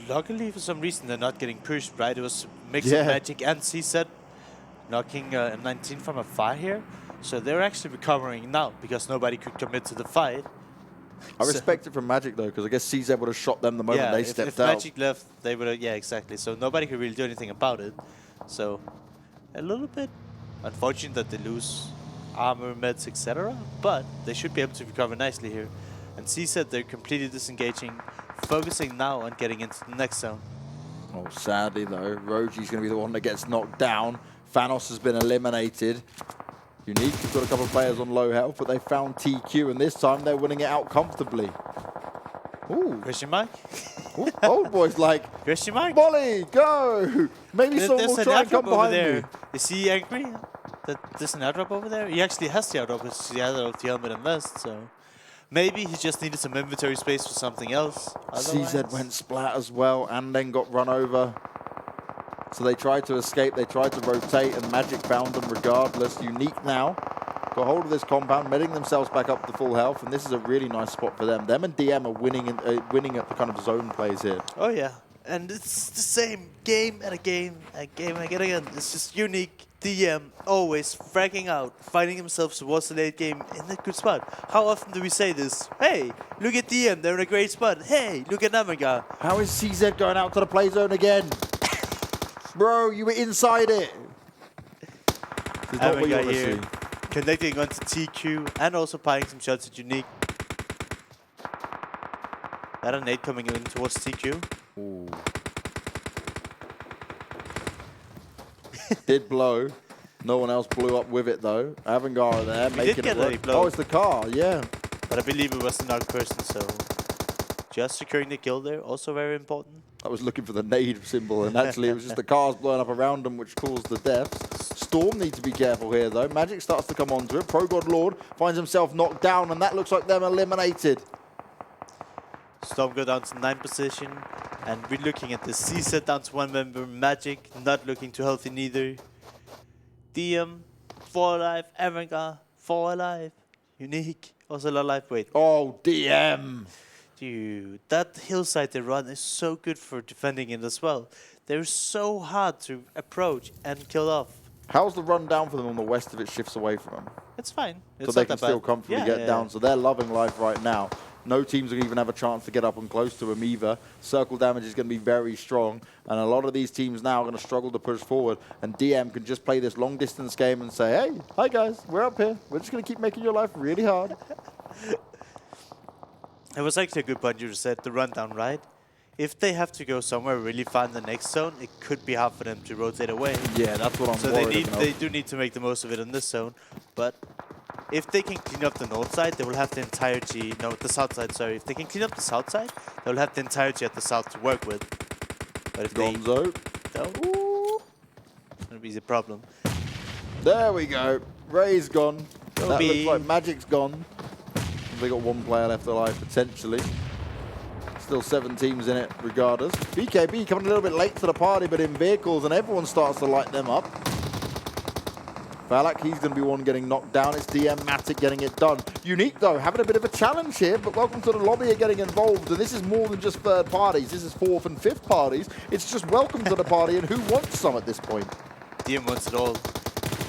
Luckily, for some reason, they're not getting pushed, right? It was a mix of Magic and CZ knocking M19 from afar here. So they're actually recovering now because nobody could commit to the fight. I respect it from Magic though, because I guess CZ would have shot them the moment they stepped if out. Magic left, they would have, yeah, exactly. So nobody could really do anything about it. So a little bit unfortunate that they lose armor, meds, etc. But they should be able to recover nicely here. And CZ, they're completely disengaging, focusing now on getting into the next zone. Oh, sadly though, Roji's going to be the one that gets knocked down. Thanos has been eliminated. Unique has got a couple of players on low health, but they found TQ, and this time they're winning it out comfortably. Ooh. Question mark? Ooh, Old Boy's like, Question mark? Molly, go! Maybe someone will try and come behind me. Is he angry that there's an airdrop over there? He actually has the airdrop, because he has the helmet and vest, so... Maybe he just needed some inventory space for something else. CZ went splat as well, and then got run over. So they tried to escape, they tried to rotate, and Magic found them regardless. Unique now got hold of this compound, medding themselves back up to full health, and this is a really nice spot for them. Them and DM are winning at the kind of zone plays here. Oh yeah, and it's the same game and again, and again. It's just Unique, DM, always fragging out, finding himself towards the late game in a good spot. How often do we say this? Hey, look at DM, they're in a great spot. Hey, look at Avangar. How is CZ going out to the play zone again? Bro, you were inside it. This is not what you want to see. Connecting onto TQ and also piling some shots at Unique. That a nade coming in towards TQ. Ooh. Did blow. No one else blew up with it though. Avangar there making it work. Oh, it's the car, yeah. But I believe it was the knocked person, so just securing the kill there, also very important. I was looking for the nade symbol, and actually it was just the cars blowing up around them which caused the deaths. Storm needs to be careful here though. Magic starts to come onto it. Pro God Lord finds himself knocked down, and that looks like them eliminated. Storm go down to 9th position, and we're looking at the CZ down to 1 member. Magic not looking too healthy neither. DM 4 alive. Avangar 4 alive. Unique also alive. Wait. Oh, DM. Dude, that hillside they run is so good for defending it as well. They're so hard to approach and kill off. How's the run down for them on the west if it shifts away from them? It's fine. It's so they can still comfortably get down. So they're loving life right now. No teams are even have a chance to get up and close to them either. Circle damage is going to be very strong. And a lot of these teams now are going to struggle to push forward. And DM can just play this long distance game and say, hey, hi guys, we're up here. We're just going to keep making your life really hard. It was actually a good point you said, the rundown, right? If they have to go somewhere really far in the next zone, it could be hard for them to rotate away. Yeah, that's what I'm so worried they do need to make the most of it in this zone. But if they can clean up the north side, they will have the entirety, no, the south side, sorry. If they can clean up the south side, they will have the entirety at the south to work with. But if Gonzo. It's going to be the problem. There we go. Ray's gone. That looks like Magic's gone. They got 1 player left alive, potentially. Still 7 teams in it, regardless. BKB coming a little bit late to the party, but in vehicles, and everyone starts to light them up. Valak, he's going to be one getting knocked down. It's DM Matic getting it done. Unique, though, having a bit of a challenge here, but welcome to the lobby are getting involved. And this is more than just third parties. This is 4th and 5th parties. It's just welcome to the party, and who wants some at this point? DM wants it all.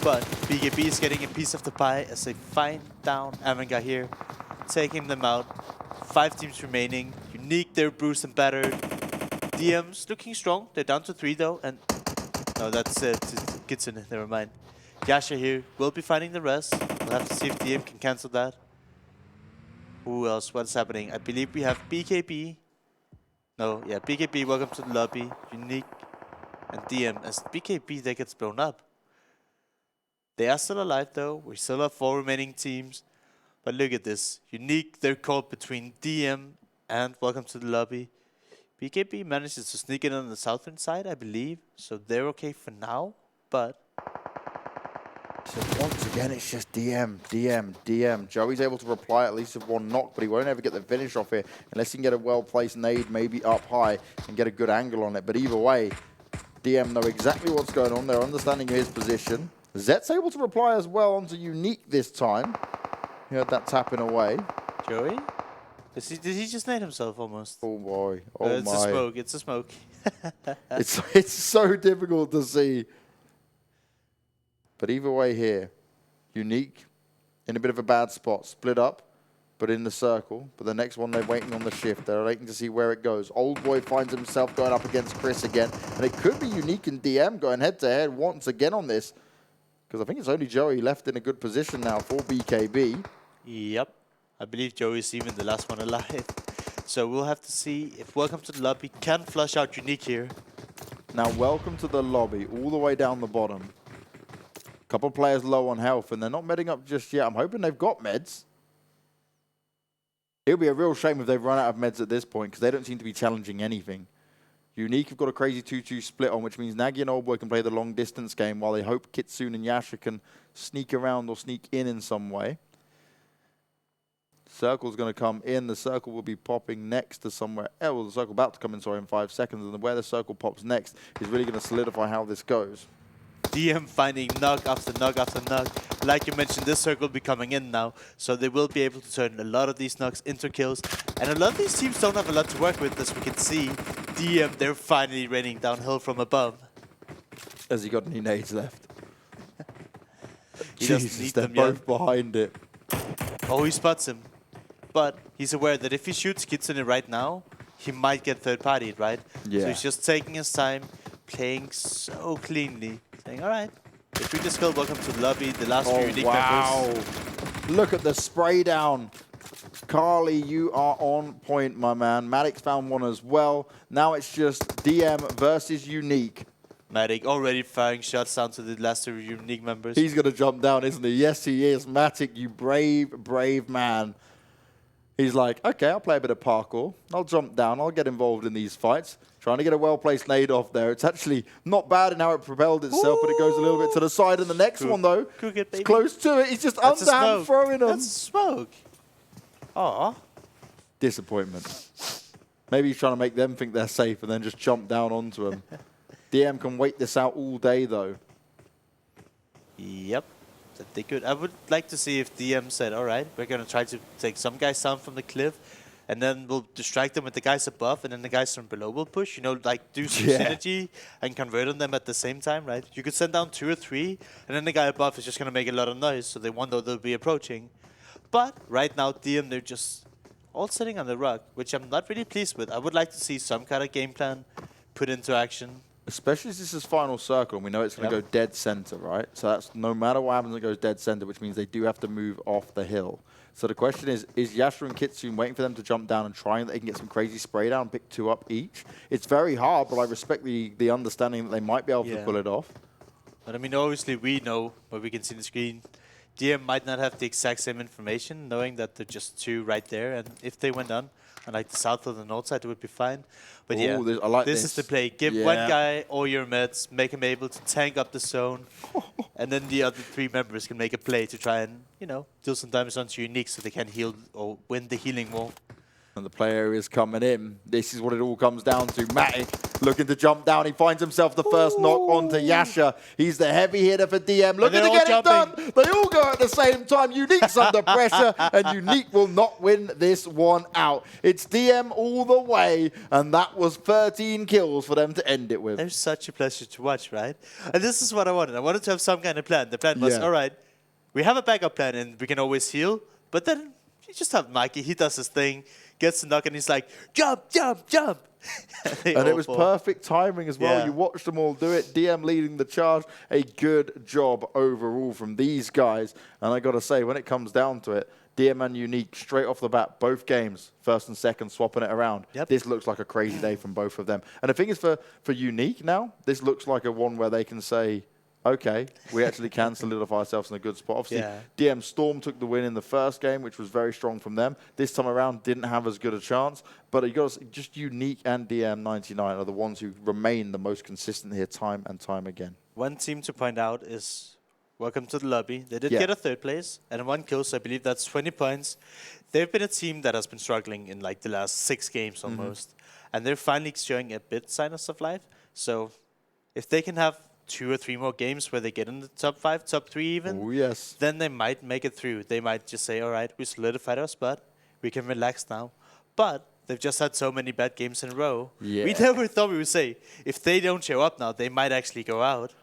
But BKB is getting a piece of the pie as they find down Avangar here, taking them out. 5 teams remaining. Unique, they're bruised and battered. DM's looking strong. They're down to 3 though, and no, that's it. Kitsun, never mind. Yasha here will be finding the rest. We'll have to see if DM can cancel that. Who else? What's happening? I believe we have BKB. No, yeah, BKB, welcome to the lobby. Unique and DM. As BKB, they gets blown up. They are still alive though. We still have 4 remaining teams. But look at this. Unique, they're caught between DM and welcome to the lobby. BKB manages to sneak in on the southern side, I believe. So they're okay for now, but... So once again, it's just DM. Joey's able to reply at least with 1 knock, but he won't ever get the finish off here unless he can get a well-placed nade, maybe up high, and get a good angle on it. But either way, DM know exactly what's going on. They're understanding his position. Zet's able to reply as well onto Unique this time. He heard that tapping away. Joey? Did he just nade himself almost? Oh boy. Oh my. It's a smoke. It's a smoke. It's so difficult to see. But either way here, Unique in a bit of a bad spot. Split up, but in the circle. But the next one, they're waiting on the shift. They're waiting to see where it goes. Old Boy finds himself going up against Chris again. And it could be Unique and DM going head-to-head once again on this. Because I think it's only Joey left in a good position now for BKB. Yep. I believe Joey is even the last one alive. So we'll have to see if Welcome to the Lobby can flush out Unique here. Now, Welcome to the Lobby, all the way down the bottom. Couple players low on health, and they're not medding up just yet. I'm hoping they've got meds. It would be a real shame if they've run out of meds at this point, because they don't seem to be challenging anything. Unique have got a crazy 2-2 split on, which means Nagy and Oldboy can play the long distance game, while they hope Kitsune and Yasha can sneak around or sneak in some way. Circle's going to come in. The circle will be popping next to somewhere else. Well, the circle about to come in, sorry, in 5 seconds. And where the circle pops next is really going to solidify how this goes. DM finding knock after knock after knock. Like you mentioned, this circle will be coming in now, so they will be able to turn a lot of these knocks into kills. And a lot of these teams don't have a lot to work with, as we can see. DM, they're finally raining downhill from above. Has he got any nades left? He doesn't Jesus, need they're them yet. both behind it. Oh, he spots him. But he's aware that if he shoots Kitsune right now, he might get third-partied, right? Yeah. So he's just taking his time, playing so cleanly, saying, all right, if we just go welcome to the lobby, the last few Unique members. Look at the spray down. Carly, you are on point, my man. Maddox found one as well. Now it's just DM versus Unique. Matic already firing shots down to the last two Unique members. He's going to jump down, isn't he? Yes, he is. Matic, you brave, brave man. He's like, okay, I'll play a bit of parkour. I'll jump down. I'll get involved in these fights. Trying to get a well-placed nade off there. It's actually not bad in how it propelled itself, but it goes a little bit to the side. And the next one, though, it's close to it. He's just underhand throwing them. That's smoke. Aw. Disappointment. Maybe he's trying to make them think they're safe and then just jump down onto them. DM can wait this out all day, though. Yep. That they could. I would like to see if DM said, all right, we're going to try to take some guys down from the cliff, and then we'll distract them with the guys above, and then the guys from below will push, you know, like do some synergy and convert on them at the same time, right? You could send down 2 or 3, and then the guy above is just going to make a lot of noise, so they wonder they'll be approaching. But right now, DM, they're just all sitting on the rug, which I'm not really pleased with. I would like to see some kind of game plan put into action. Especially as this is final circle, and we know it's going to go dead center, right? So that's no matter what happens, it goes dead center, which means they do have to move off the hill. So the question is Yasha and Kitsune waiting for them to jump down and trying that they can get some crazy spray down, pick 2 up each? It's very hard, but I respect the understanding that they might be able to pull it off. But I mean, obviously we know what we can see on the screen. DM might not have the exact same information, knowing that they're just 2 right there, and if they went on like the south or the north side, it would be fine. But Ooh, yeah, I like this is the play. Give one guy all your meds, make him able to tank up the zone, and then the other 3 members can make a play to try and, you know, deal some damage onto Unique so they can heal or win the healing wall. And the player is coming in. This is what it all comes down to. Matic looking to jump down. He finds himself the first knock onto Yasha. He's the heavy hitter for DM. Looking to get it done. They all go at the same time. Unique's under pressure, and Unique will not win this one out. It's DM all the way, and that was 13 kills for them to end it with. They're such a pleasure to watch, right? And this is what I wanted. I wanted to have some kind of plan. The plan was, all right, we have a backup plan, and we can always heal, but then you just have Mikey. He does his thing. Gets the knock and he's like, jump, jump, jump. And it was perfect timing as well. You watched them all do it. DM leading the charge. A good job overall from these guys. And I got to say, when it comes down to it, DM and Unique, straight off the bat, both games, first and second, swapping it around. This looks like a crazy day from both of them. And the thing is, for Unique now, this looks like a one where they can say, okay, we actually can solidify ourselves in a good spot. Obviously, DMStorm took the win in the first game, which was very strong from them. This time around, didn't have as good a chance. But you got just Unique and DM99 are the ones who remain the most consistent here time and time again. One team to point out is Welcome to the Lobby. They did get a 3rd place and 1 kill, so I believe that's 20 points. They've been a team that has been struggling in like the last 6 games almost. And they're finally showing a bit signs of life. So if they can have 2 or 3 more games where they get in the top 5, top 3 even, then they might make it through. They might just say, all right, we solidified our spot. We can relax now. But they've just had so many bad games in a row. We never thought we would say, if they don't show up now, they might actually go out.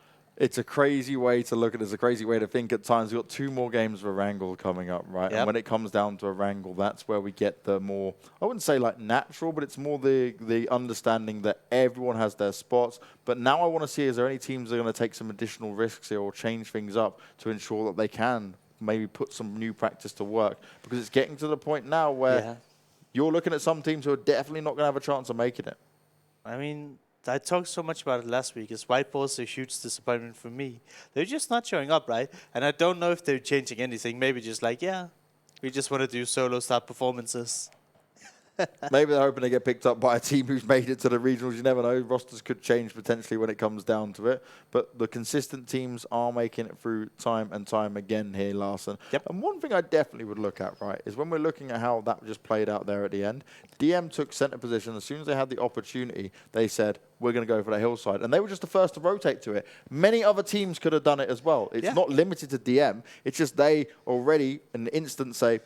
It's a crazy way to look at it. It's a crazy way to think at times. We've got 2 more games of Erangel coming up, right? And when it comes down to Erangel, that's where we get the more, I wouldn't say like natural, but it's more the understanding that everyone has their spots. But now I want to see, is there any teams that are going to take some additional risks here or change things up to ensure that they can maybe put some new practice to work, because it's getting to the point now where you're looking at some teams who are definitely not going to have a chance of making it. I mean, I talked so much about it last week. Is White Balls a huge disappointment for me? They're just not showing up, right? And I don't know if they're changing anything. Maybe just like, we just want to do solo start performances. Maybe they're hoping to get picked up by a team who's made it to the regionals. You never know. Rosters could change potentially when it comes down to it. But the consistent teams are making it through time and time again here, Larson. Yep. And one thing I definitely would look at, right, is when we're looking at how that just played out there at the end, DM took center position. As soon as they had the opportunity, they said, we're going to go for the hillside. And they were just the first to rotate to it. Many other teams could have done it as well. It's not limited to DM. It's just they already, in an instant, say,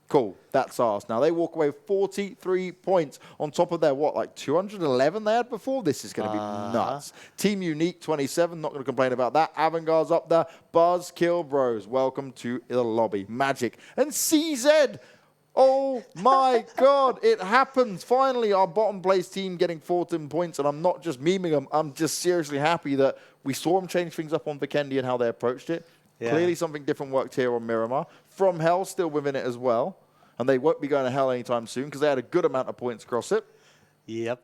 cool, that's ours. Now, they walk away with 43 points on top of their, 211 they had before? This is going to be nuts. Team Unique, 27, not going to complain about that. Avangar's up there. BuzzKillBros, welcome to the lobby. Magic. And CZ, oh my God, it happens. Finally, our bottom place team getting 14 points, and I'm not just memeing them. I'm just seriously happy that we saw them change things up on Vikendi and how they approached it. Yeah. Clearly something different worked here on Miramar. FromHell still within it as well. And they won't be going to hell anytime soon because they had a good amount of points across it. Yep.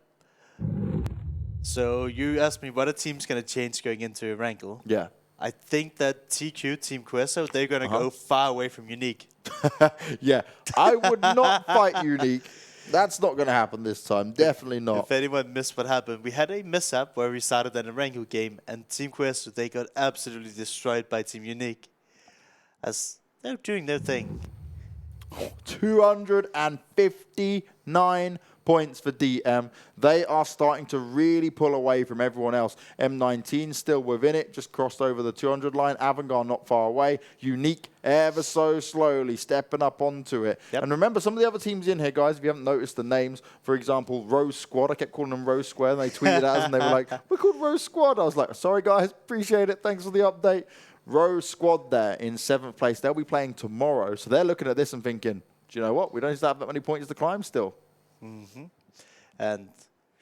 So you asked me what a team's going to change going into Erangel. Yeah. I think that TQ, Team Queso, they're going to go far away from Unique. Yeah. I would not fight Unique. That's not going to happen this time. Definitely not. If anyone missed what happened, we had a mishap where we started an Erangel game, and Team Queso, they got absolutely destroyed by Team Unique, as they're doing their thing. 259 points for DM. They are starting to really pull away from everyone else. M19 still within it, just crossed over the 200 line. Avangar not far away. Unique ever so slowly stepping up onto it. Yep. And remember, some of the other teams in here, guys, if you haven't noticed the names, for example, Rosq, I kept calling them Rosq, and they tweeted at us and they were like, we're called Rosq. I was like, sorry guys, appreciate it, thanks for the update. Rosq there in 7th place. They'll be playing tomorrow, so they're looking at this and thinking, do you know what? We don't have that many points to climb still. And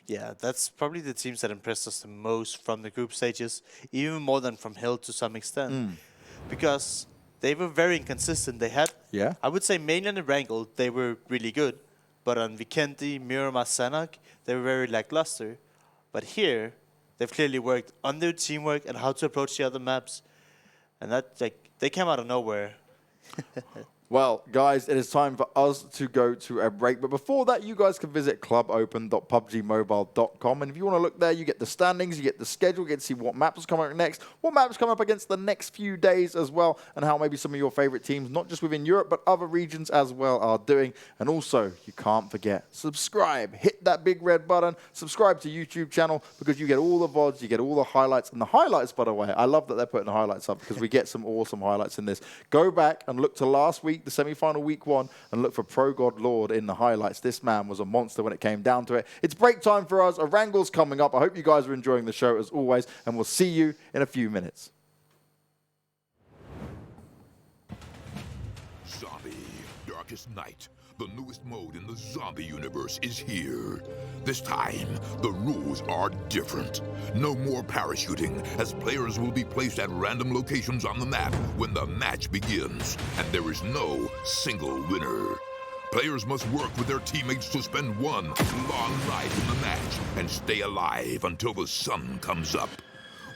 yeah, that's probably the teams that impressed us the most from the group stages, even more than FromHell to some extent. Because they were very inconsistent. They had, I would say mainly on the Erangel, they were really good. But on Vikendi, Miramar, Sanok, they were very lackluster. But here, they've clearly worked on their teamwork and how to approach the other maps. And that, they came out of nowhere. Well, guys, it is time for us to go to a break. But before that, you guys can visit clubopen.pubgmobile.com. And if you want to look there, you get the standings, you get the schedule, you get to see what maps are coming up next, what maps come up against the next few days as well, and how maybe some of your favorite teams, not just within Europe, but other regions as well, are doing. And also, you can't forget, subscribe. Hit that big red button. Subscribe to YouTube channel because you get all the VODs, you get all the highlights. And the highlights, by the way, I love that they're putting the highlights up because we get some awesome highlights in this. Go back and look to last week, the semi-final week 1, and look for Pro God Lord in the highlights. This man was a monster when it came down to it. It's break time for us. Erangel's coming up. I hope you guys are enjoying the show as always, and we'll see you in a few minutes. Zombie, Darkest Night. The newest mode in the zombie universe is here. This time, the rules are different. No more parachuting, as players will be placed at random locations on the map when the match begins, and there is no single winner. Players must work with their teammates to spend one long night in the match and stay alive until the sun comes up.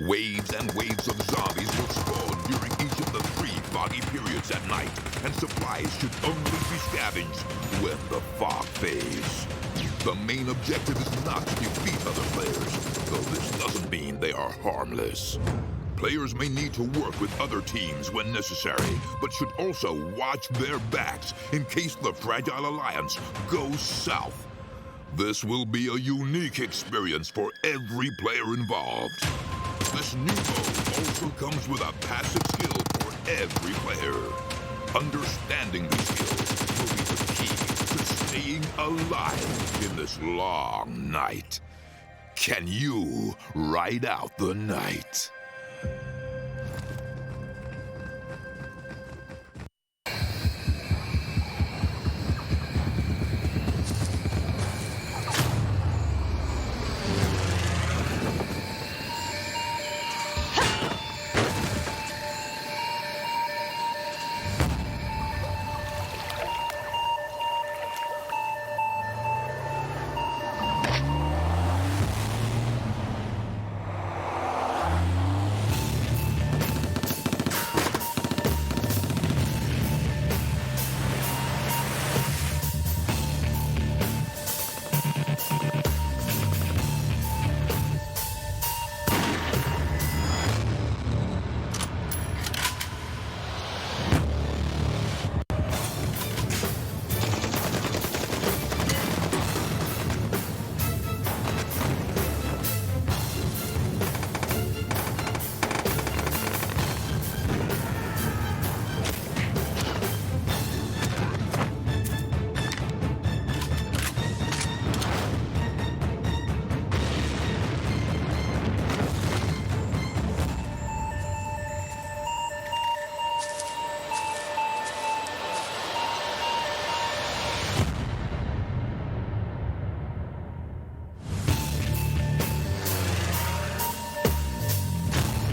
Waves and waves of zombies will spawn during each of the 3 foggy periods at night, and supplies should only be scavenged when the fog fades. The main objective is not to defeat other players, though this doesn't mean they are harmless. Players may need to work with other teams when necessary, but should also watch their backs in case the Fragile Alliance goes south. This will be a unique experience for every player involved. This new mode also comes with a passive skill for every player. Understanding these skills will be the key to staying alive in this long night. Can you ride out the night?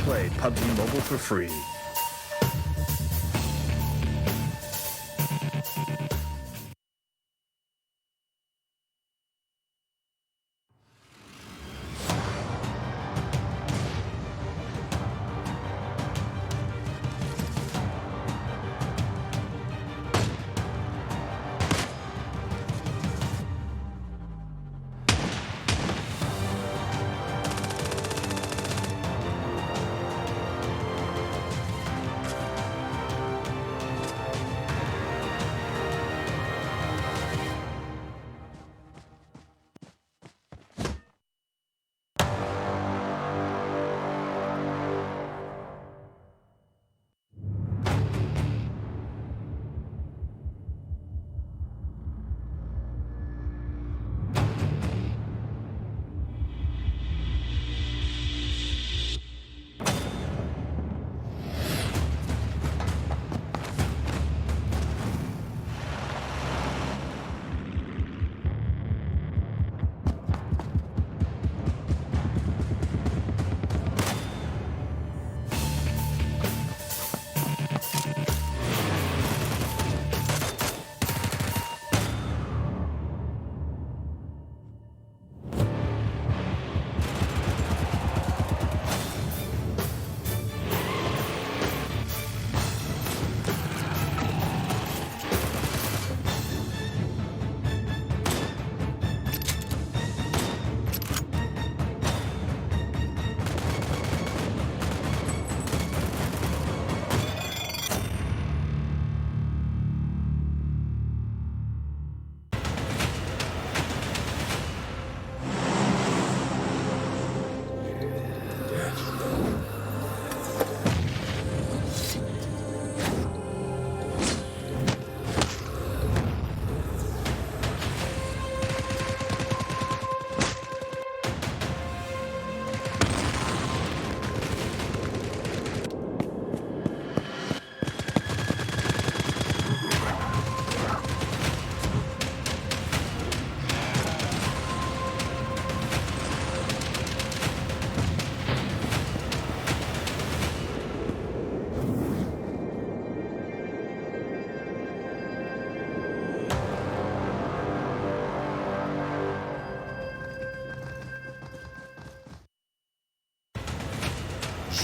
Play PUBG Mobile for free.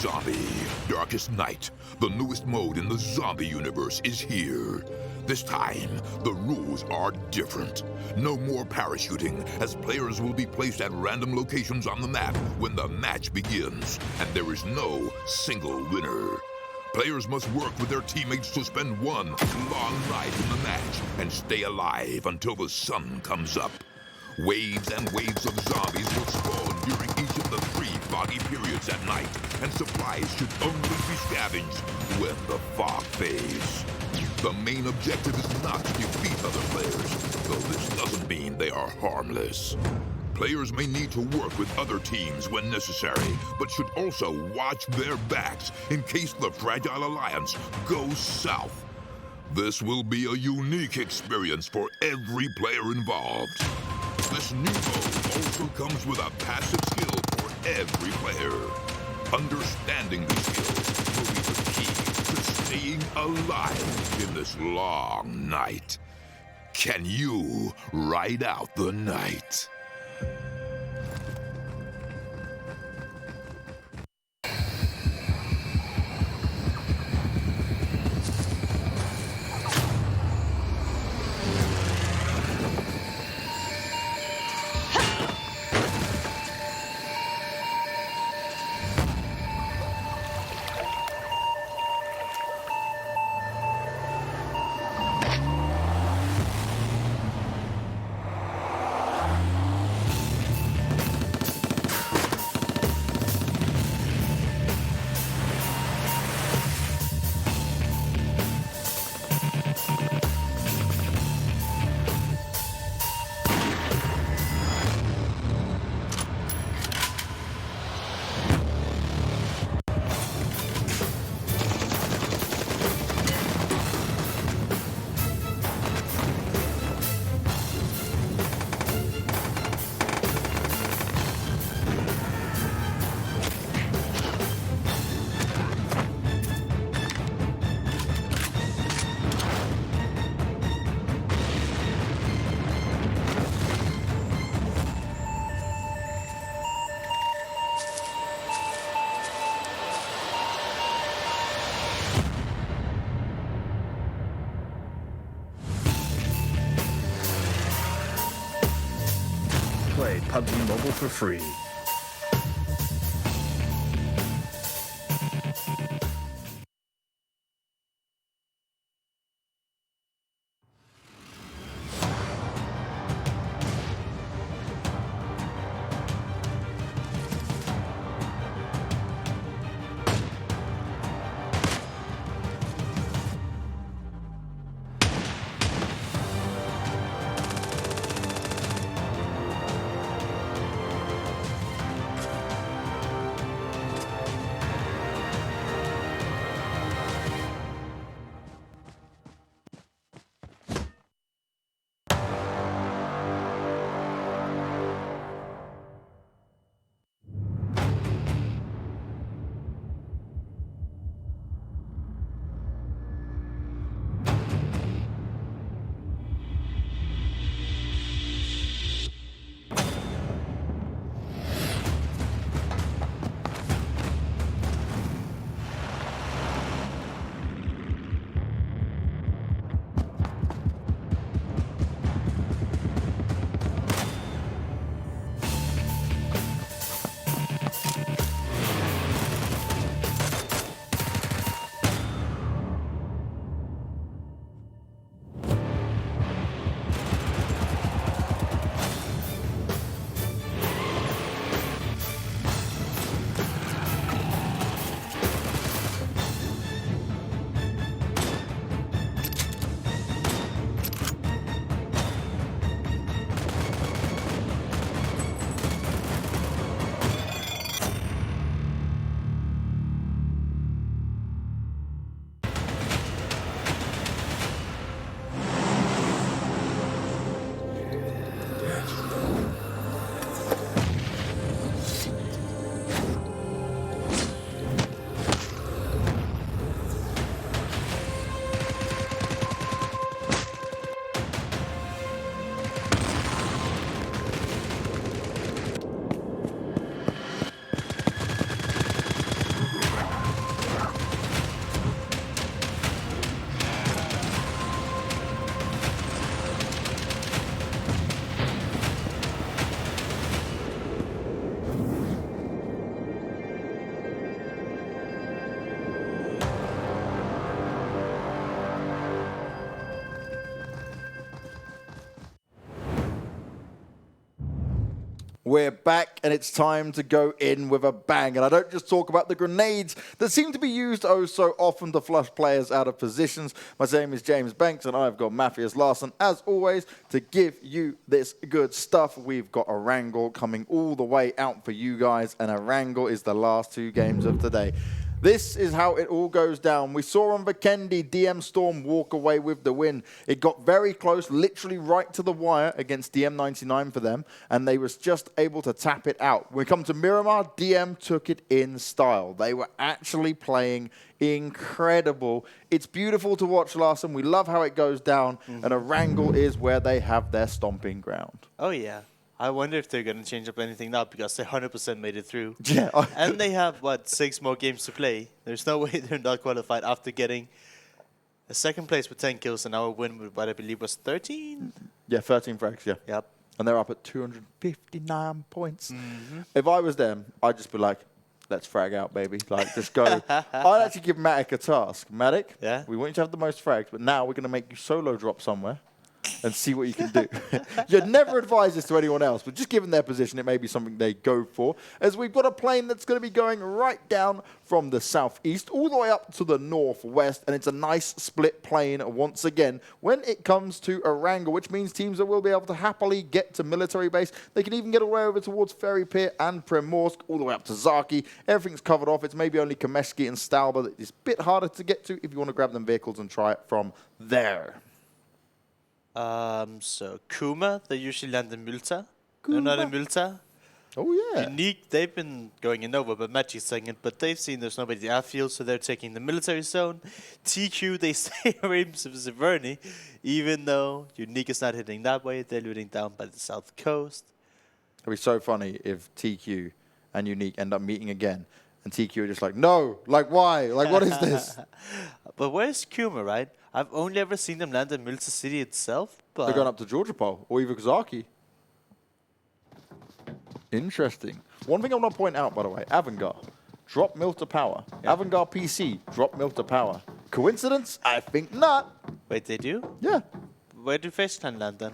Zombie, Darkest Night, the newest mode in the zombie universe, is here. This time, the rules are different. No more parachuting, as players will be placed at random locations on the map when the match begins, and there is no single winner. Players must work with their teammates to spend one long night in the match and stay alive until the sun comes up. Waves and waves of zombies will spawn during each of the 3 foggy periods at night, and supplies should only be scavenged when the fog fades. The main objective is not to defeat other players, though this doesn't mean they are harmless. Players may need to work with other teams when necessary, but should also watch their backs in case the Fragile Alliance goes south. This will be a unique experience for every player involved. This new mode also comes with a passive skill for every player. Understanding these skills will be the key to staying alive in this long night. Can you ride out the night? play PUBG Mobile for free. We're back, and it's time to go in with a bang. And I don't just talk about the grenades that seem to be used oh so often to flush players out of positions. My name is James Banks, and I've got Matthias Larsson, as always, to give you this good stuff. We've got Erangel coming all the way out for you guys, and Erangel is the last two games of today. This is how it all goes down. We saw on Vikendi DMStorm walk away with the win. It got very close, literally right to the wire against DM19 for them, and they was just able to tap it out. When we come to Miramar, DM took it in style. They were actually playing incredible. It's beautiful to watch, Larson. We love how it goes down, and Erangel is where they have their stomping ground. Oh, yeah. I wonder if they're going to change up anything now because they 100% made it through. Yeah. And they have, what, 6 more games to play. There's no way they're not qualified after getting a second place with 10 kills and now a win with what I believe was 13? Yeah, 13 frags, yeah. Yep. And they're up at 259 points. If I was them, I'd just be like, let's frag out, baby. Like, just go. I'd actually give Matic a task. Matic, yeah? We want you to have the most frags, but now we're going to make you solo drop somewhere and see what you can do. You'd never advise this to anyone else, but just given their position, it may be something they go for, as we've got a plane that's going to be going right down from the southeast all the way up to the northwest, and it's a nice split plane once again when it comes to Erangel, which means teams that will be able to happily get to military base. They can even get away over towards Ferry Pier and Primorsk, all the way up to Zaki. Everything's covered off. It's maybe only Kameshki and Stalba that is a bit harder to get to if you want to grab them vehicles and try it from there. So Kuma, they usually land in Multa. They're not in Multa. Oh, yeah. Unique, they've been going in over, but Magic's second, but they've seen there's nobody at the airfield, so they're taking the military zone. TQ, they stay away from Severny, even though Unique is not hitting that way. They're looting down by the south coast. It'd be so funny if TQ and Unique end up meeting again, and TQ are just like, no, like, why? Like, what is this? But where's Kuma, right? I've only ever seen them land in Multa City itself, but... They're going up to Georgia Pole, or even Zaki. Interesting. One thing I want to point out, by the way, Avangar, drop Mill to power. Yeah. Avangar PC, drop Mill to power. Coincidence? I think not. Wait, they do? Yeah. Where do FaceClan land then?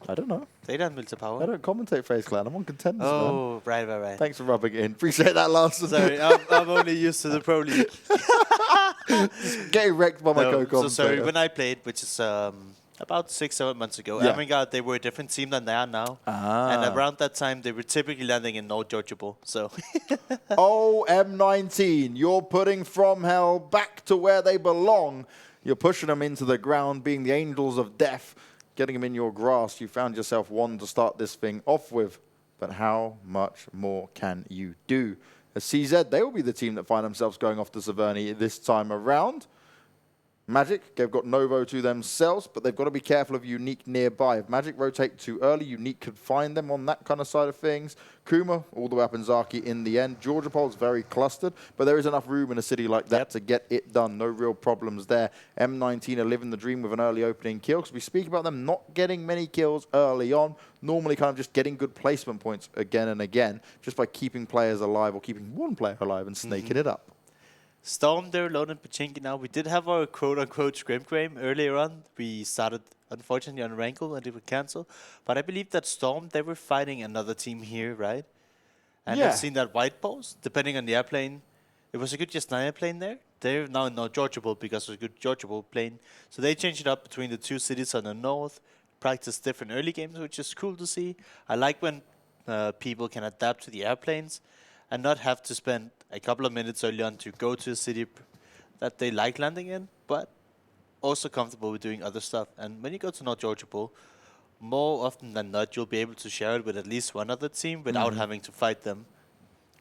I don't know. They don't build to power. I don't commentate FaceClan. I'm on Contenders, man. Oh, right. Thanks for rubbing it in. Appreciate that, Lars. Sorry, I'm only used to the Pro League. Getting wrecked by my co-commentator. So sorry, when I played, which is about 6-7 months ago, Avangar, they were a different team than they are now. And around that time, they were typically landing in North Georgia. So. Oh, M19, you're putting FromHell back to where they belong. You're pushing them into the ground, being the angels of death, getting them in your grasp. You found yourself one to start this thing off with. But how much more can you do? As CZ, they will be the team that find themselves going off to Severny this time around. Magic, they've got Novo to themselves, but they've got to be careful of Unique nearby. If Magic rotate too early, Unique could find them on that kind of side of things. Kuma, all the way up in Zaki in the end. Georgia Pole's very clustered, but there is enough room in a city like that to get it done. No real problems there. M19 are living the dream with an early opening kill, because we speak about them not getting many kills early on, normally kind of just getting good placement points again and again, just by keeping players alive or keeping one player alive and snaking it up. Storm, they're alone in Pachinki now. We did have our quote-unquote scrim game earlier on. We started, unfortunately, on Erangel and it would cancel. But I believe that Storm, they were fighting another team here, right? And I've seen that white post, depending on the airplane. It was a good Just 9 airplane there. They're now in North Georgia because it was a good Georgia plane. So they changed it up between the two cities on the north, practice different early games, which is cool to see. I like when people can adapt to the airplanes and not have to spend a couple of minutes early on to go to a city that they like landing in, but also comfortable with doing other stuff. And when you go to North Georgia, more often than not, you'll be able to share it with at least one other team without having to fight them.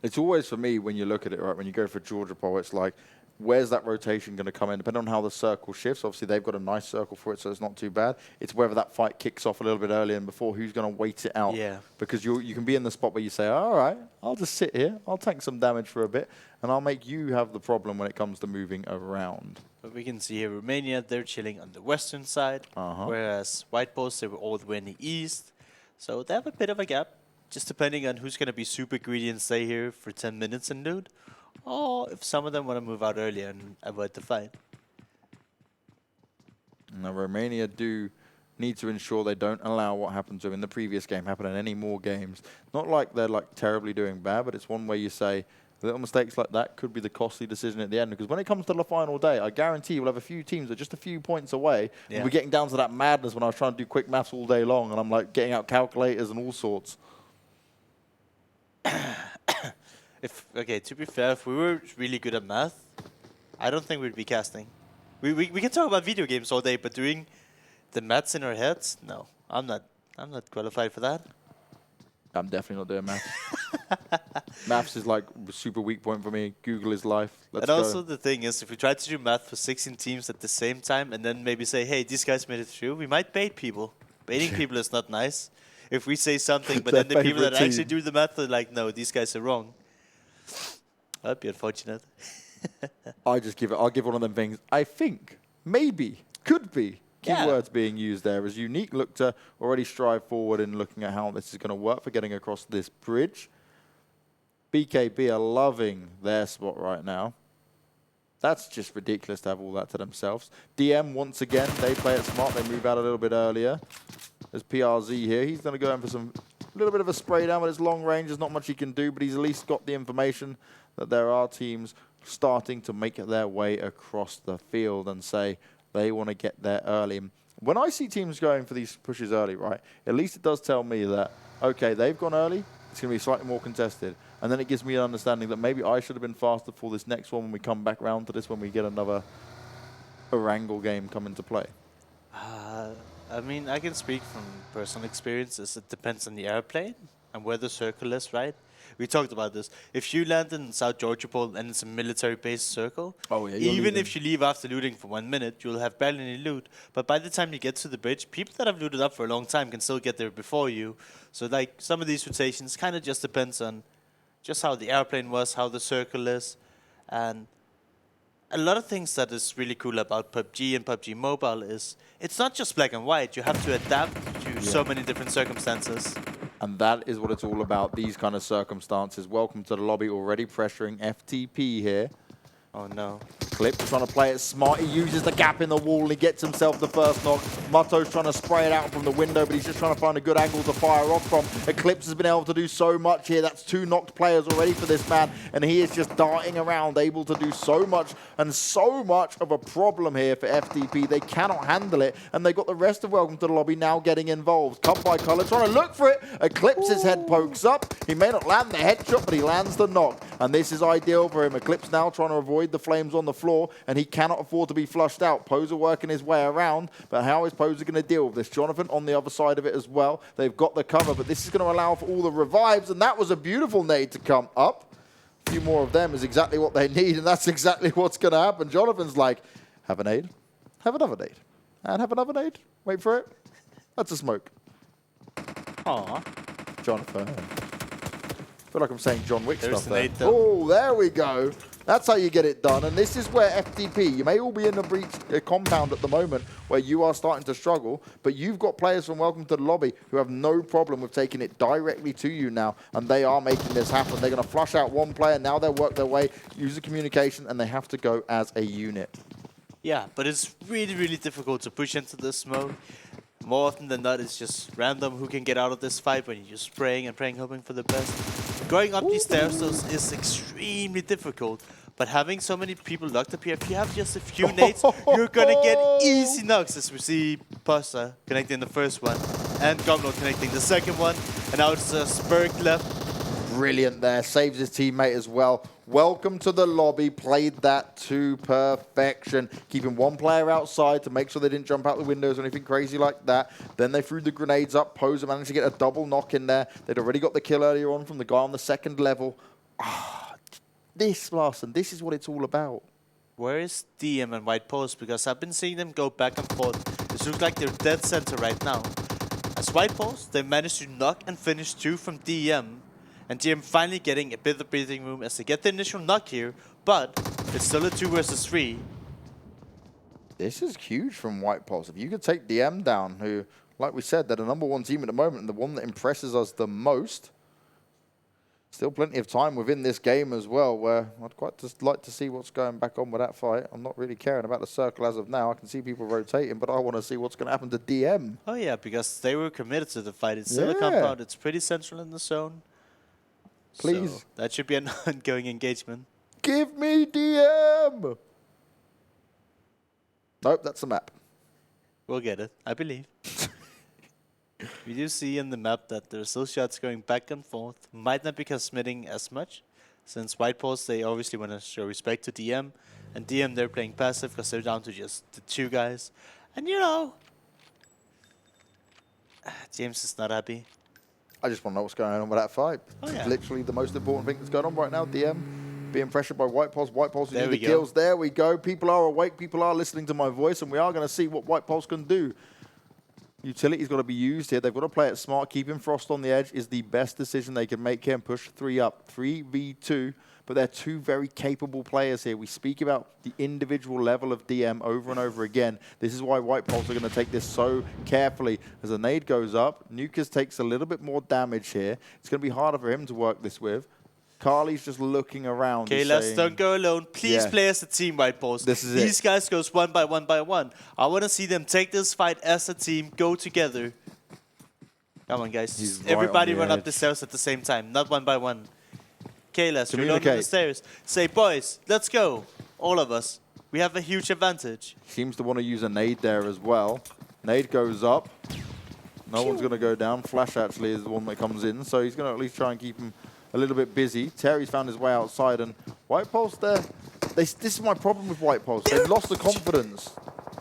It's always, for me, when you look at it, right, when you go for Georgia Pole, it's like, where's that rotation going to come in? Depending on how the circle shifts, obviously they've got a nice circle for it, so it's not too bad. It's whether that fight kicks off a little bit earlier and before who's going to wait it out. Yeah. Because you can be in the spot where you say, all right, I'll just sit here, I'll tank some damage for a bit, and I'll make you have the problem when it comes to moving around. But we can see here Romania, they're chilling on the western side, whereas White Post, they were all the way in the east. So they have a bit of a gap, just depending on who's going to be super greedy and stay here for 10 minutes and loot. Or if some of them want to move out earlier and avoid the fight. Now, Romania do need to ensure they don't allow what happened to them in the previous game happen in any more games. Not like they're like terribly doing bad, but it's one where you say little mistakes like that could be the costly decision at the end. Because when it comes to the final day, I guarantee we'll have a few teams that are just a few points away. Yeah. We're getting down to that madness when I was trying to do quick maths all day long, and I'm like getting out calculators and all sorts. Okay, to be fair, if we were really good at math, I don't think we'd be casting. We can talk about video games all day, but doing the maths in our heads, no, I'm not qualified for that. I'm definitely not doing maths. Maths is like a super weak point for me. Google is life. Let's go. Also the thing is, if we try to do math for 16 teams at the same time and then maybe say, hey, these guys made it through, we might bait people. Baiting people is not nice. If we say something, but then the people that actually do the math are like, no, these guys are wrong. That'd be unfortunate. I'll give one of them things. I think, maybe, could be. Keywords being used there as Unique look to already strive forward in looking at how this is going to work for getting across this bridge. BKB are loving their spot right now. That's just ridiculous to have all that to themselves. DM, once again, they play it smart. They move out a little bit earlier. There's PRZ here. He's going to go in for some little bit of a spray down, but it's long range. There's not much he can do, but he's at least got the information that there are teams starting to make their way across the field and say they want to get there early. When I see teams going for these pushes early, right, at least it does tell me that, okay, they've gone early, it's going to be slightly more contested. And then it gives me an understanding that maybe I should have been faster for this next one when we come back round to this, when we get another Erangel game come into play. I mean, I can speak from personal experiences. It depends on the airplane and where the circle is, right? We talked about this. If you land in South Georgia Pole and it's a military-based circle, even if you leave after looting for 1 minute, you'll have barely any loot. But by the time you get to the bridge, people that have looted up for a long time can still get there before you. So like some of these rotations kind of just depends on just how the airplane was, how the circle is, and a lot of things that is really cool about PUBG and PUBG Mobile is it's not just black and white. You have to adapt to so many different circumstances. And that is what it's all about, these kind of circumstances. Welcome to the lobby, already pressuring FTP here. Oh no. Clip trying to play it smart. He uses the gap in the wall and he gets himself the first knock. Mutto's trying to spray it out from the window, but he's just trying to find a good angle to fire off from. Eclipse has been able to do so much here. That's 2 knocked players already for this man, and he is just darting around, able to do so much, and so much of a problem here for FTP. They cannot handle it, and they got the rest of Welcome to the Lobby now getting involved. Cut by Color, trying to look for it. Eclipse's head pokes up. He may not land the headshot, but he lands the knock, and this is ideal for him. Eclipse now trying to avoid the flames on the floor, and he cannot afford to be flushed out. Poser working his way around, but how is Poser going to deal with this? Jonathan on the other side of it as well. They've got the cover, but this is going to allow for all the revives, and that was a beautiful nade to come up. A few more of them is exactly what they need, and that's exactly what's going to happen. Jonathan's like, have a nade, have another nade, and have another nade. Wait for it. That's a smoke. Aw. Jonathan. I feel like I'm saying John Wick There's stuff there. though. Oh, there we go. That's how you get it done. And this is where FTP, you may all be in a compound at the moment where you are starting to struggle, but you've got players from Welcome to the Lobby who have no problem with taking it directly to you now, and they are making this happen. They're going to flush out one player, now they'll work their way, use the communication, and they have to go as a unit. Yeah, but it's really, really difficult to push into this mode. More often than not, it's just random who can get out of this fight when you're just spraying and praying, hoping for the best. Going up these stairs is extremely difficult, but having so many people locked up here, if you have just a few nades, you're gonna get easy knocks, as we see Pasta connecting the first one, and Gomlo connecting the second one, and now it's Spurk left. Brilliant there, saves his teammate as well. Welcome to the Lobby, played that to perfection. Keeping one player outside to make sure they didn't jump out the windows or anything crazy like that. Then they threw the grenades up. Poser managed to get a double knock in there. They'd already got the kill earlier on from the guy on the second level. This, Larson, this is what it's all about. Where is DM and White Post? Because I've been seeing them go back and forth. This looks like they're dead center right now. As White Post, they managed to knock and finish 2 from DM. And DM finally getting a bit of breathing room as they get the initial knock here, but it's still a 2 versus 3. This is huge from White Pulse. If you could take DM down, who, like we said, they're the #1 team at the moment and the one that impresses us the most. Still plenty of time within this game as well, where I'd quite just like to see what's going back on with that fight. I'm not really caring about the circle as of now. I can see people rotating, but I want to see what's going to happen to DM. Oh yeah, because they were committed to the fight. It's still a compound. It's pretty central in the zone. Please. So that should be an ongoing engagement. Give me DM! Nope, that's a map. We'll get it, I believe. We do see in the map that there's still shots going back and forth. Might not be transmitting as much, since White Post, they obviously want to show respect to DM. And DM, they're playing passive because they're down to just the 2 guys. And you know, James is not happy. I just want to know what's going on with that fight. Oh, yeah. It's literally the most important thing that's going on right now. DM being pressured by White Pulse. White Pulse doing the kills. There we go. People are awake. People are listening to my voice, and we are going to see what White Pulse can do. Utility's got to be used here. They've got to play it smart. Keeping Frost on the edge is the best decision they can make here and push 3 up. 3v2. But they're 2 very capable players here. We speak about the individual level of DM over and over again. This is why White Pulse are going to take this so carefully. As a nade goes up, Nukas takes a little bit more damage here. It's going to be harder for him to work this with. Carly's just looking around. Okay, let's don't go alone. Please play as a team, White Pulse. This is These guys goes 1 by 1 by 1. I want to see them take this fight as a team, go together. Come on, guys. Everybody run up the stairs at the same time, not 1 by 1. Kayla, we're on the stairs. Say, boys, let's go. All of us. We have a huge advantage. Seems to want to use a nade there as well. Nade goes up. No one's going to go down. Flash actually is the one that comes in, so he's going to at least try and keep him a little bit busy. Terry's found his way outside, and White Pulse there. This is my problem with White Pulse. They've lost the confidence.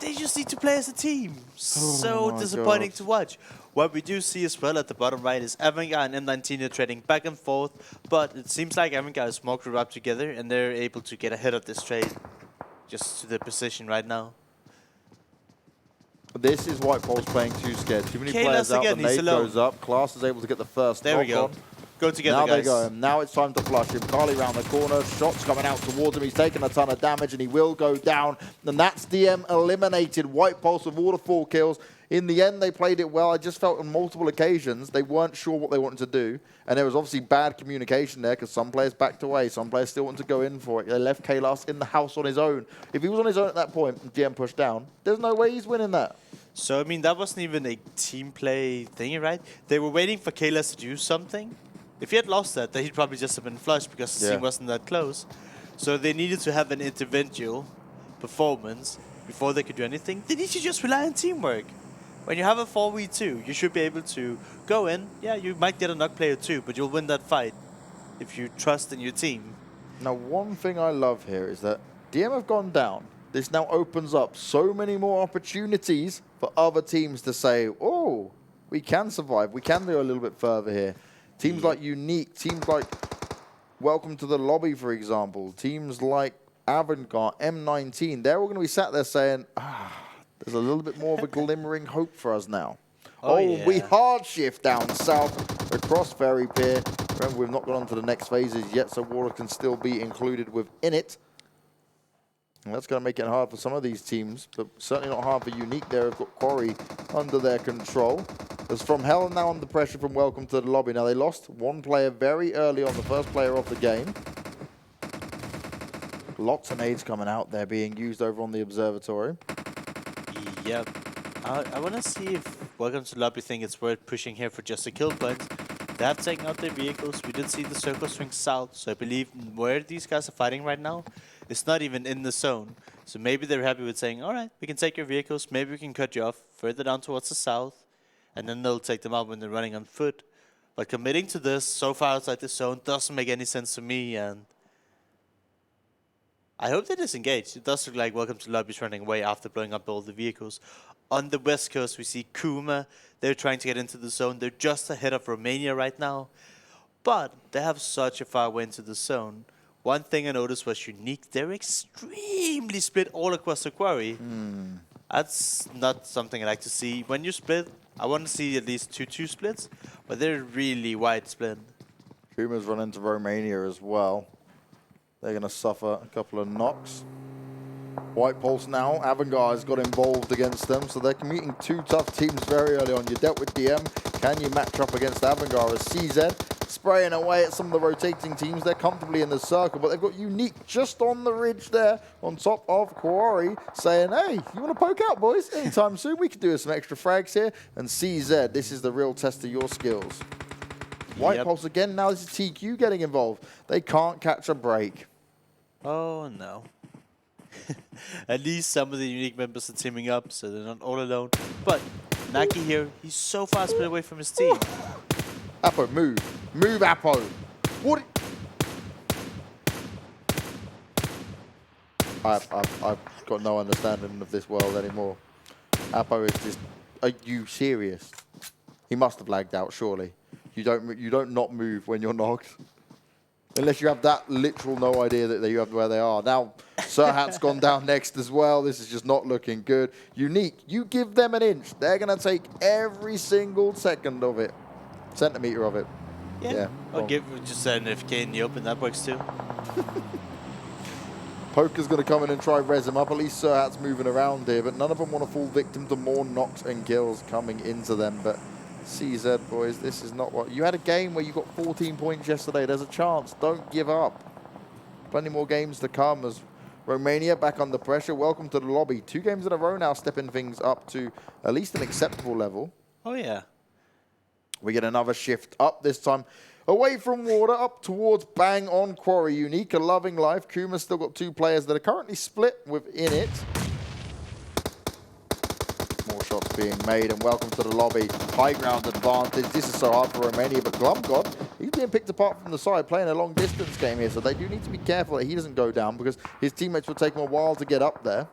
They just need to play as a team. So disappointing to watch. What we do see as well at the bottom right is Avangar and M19 are trading back and forth, but it seems like Avangar is more grouped up together and they're able to get ahead of this trade just to the position right now. This is White Pulse playing too scared. Too many players out, the nade goes up. Class is able to get the first There we go. on. Go together, now guys. They go. Now it's time to flush him. Carly round the corner. Shots coming out towards him. He's taking a ton of damage and he will go down. And that's DM eliminated. White Pulse with all the 4 kills. In the end, they played it well. I just felt on multiple occasions they weren't sure what they wanted to do. And there was obviously bad communication there because some players backed away. Some players still wanted to go in for it. They left Kailas in the house on his own. If he was on his own at that point and DM pushed down, there's no way he's winning that. So, I mean, that wasn't even a team play thingy, right? They were waiting for Kailas to do something. If he had lost that, then he'd probably just have been flushed because the team wasn't that close. So they needed to have an individual performance before they could do anything. They need to just rely on teamwork. When you have a 4v2, you should be able to go in. Yeah, you might get a knock player too, but you'll win that fight if you trust in your team. Now, one thing I love here is that DM have gone down. This now opens up so many more opportunities for other teams to say, oh, we can survive. We can go a little bit further here. Teams like Unique, teams like Welcome to the Lobby, for example, teams like Avangar, M19, they're all going to be sat there saying, there's a little bit more of a glimmering hope for us now. We hard shift down south across Ferry Pier. Remember, we've not gone on to the next phases yet, so water can still be included within it. And that's going to make it hard for some of these teams, but certainly not hard for Unique. There have got Quarry under their control. There's FromHell now under pressure from Welcome to the Lobby. Now, they lost one player very early on, the first player of the game. Lots of nades coming out there being used over on the observatory. Yep. I want to see if Welcome to the Lobby think it's worth pushing here for just a kill point. They have taken out their vehicles. We did see the circle swing south, so I believe where these guys are fighting right now, it's not even in the zone. So maybe they're happy with saying, all right, we can take your vehicles, maybe we can cut you off further down towards the south, and then they'll take them out when they're running on foot. But committing to this so far outside the zone doesn't make any sense to me, and I hope they disengage. It does look like Welcome to the Lobby is running away after blowing up all the vehicles. On the west coast, we see Kuma. They're trying to get into the zone. They're just ahead of Romania right now. But they have such a far way into the zone. One thing I noticed was Unique. They're extremely split all across the quarry. That's not something I like to see. When you split, I want to see at least 2-2 splits. But they're really wide split. Kuma's run into Romania as well. They're going to suffer a couple of knocks. White Pulse now, Avangar has got involved against them, so they're meeting two tough teams very early on. You dealt with DM, can you match up against Avangar as CZ spraying away at some of the rotating teams? They're comfortably in the circle, but they've got Unique just on the ridge there on top of Quarry saying, hey, you want to poke out, boys? Anytime soon, we could do some extra frags here. And CZ, this is the real test of your skills. White Pulse again, now this is TQ getting involved. They can't catch a break. Oh, no. At least some of the Unique members are teaming up, so they're not all alone. But Naki here, he's so far split away from his team. Apo, move. Move, Apo. What? I've got no understanding of this world anymore. Apo is just... Are you serious? He must have lagged out, surely. You don't not move when you're knocked. Unless you have that literal no idea that you have where they are. Now, Serhat's gone down next as well. This is just not looking good. Unique, you give them an inch. They're going to take every single second of it. Centimeter of it. Yeah. I'll give just saying if Kane in the open, that works too. Poker's going to come in and try res him up. At least Serhat's moving around here, but none of them want to fall victim to more knocks and kills coming into them. But CZ, boys, this is not what... You had a game where you got 14 points yesterday. There's a chance. Don't give up. Plenty more games to come as Romania back under pressure. Welcome to the lobby. 2 games in a row now, stepping things up to at least an acceptable level. Oh, yeah. We get another shift up this time. Away from water, up towards bang on Quarry. Unique, a loving life. Kuma's still got 2 players that are currently split within it. More shots being made, and welcome to the lobby. High ground advantage. This is so hard for Romania, but Glumgod, he's being picked apart from the side, playing a long distance game here, so they do need to be careful that he doesn't go down because his teammates will take him a while to get up there.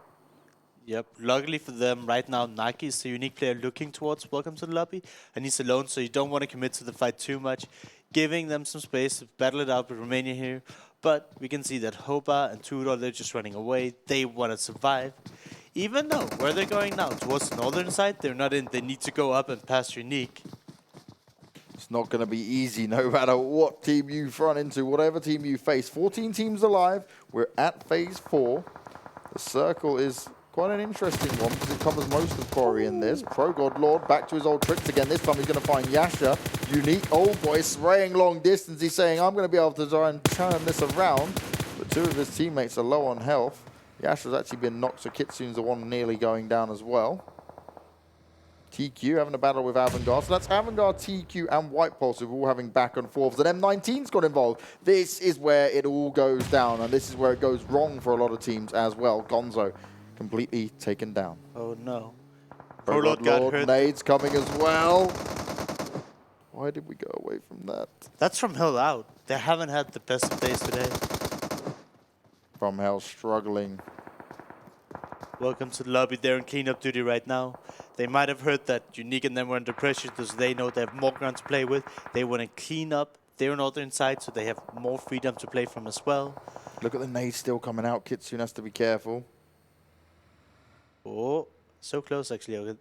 Yep, luckily for them, right now, Naki is the Unique player looking towards Welcome to the Lobby, and he's alone, so you don't want to commit to the fight too much, giving them some space to battle it out with Romania here. But we can see that Hoba and Tudor, they're just running away. They want to survive. Even though, where they're going now, towards the northern side, they're not in. They need to go up and pass Unique. It's not going to be easy no matter what team you run into, whatever team you face. 14 teams alive. We're at phase 4. The circle is Quite an interesting one because it covers most of Corey in this. Pro God Lord back to his old tricks again. This time he's going to find Yasha. Unique old boy spraying long distance. He's saying, I'm going to be able to try and turn this around. But two of his teammates are low on health. Yasha's actually been knocked, so Kitsune's the one nearly going down as well. TQ having a battle with Avangar. So that's Avangar, TQ, and White Pulse who are all having back and forths. And M19's got involved. This is where it all goes down, and this is where it goes wrong for a lot of teams as well. Gonzo completely taken down. Oh no. Pro Lord got hurt. Nades coming as well. Why did we go away from that? That's FromHell out. They haven't had the best of days today. FromHell struggling. Welcome to the lobby. They're in cleanup duty right now. They might have heard that Unique and them were under pressure because they know they have more ground to play with. They want to clean up their northern side so they have more freedom to play from as well. Look at the nade still coming out. Kitsune has to be careful. Oh, so close actually. Okay.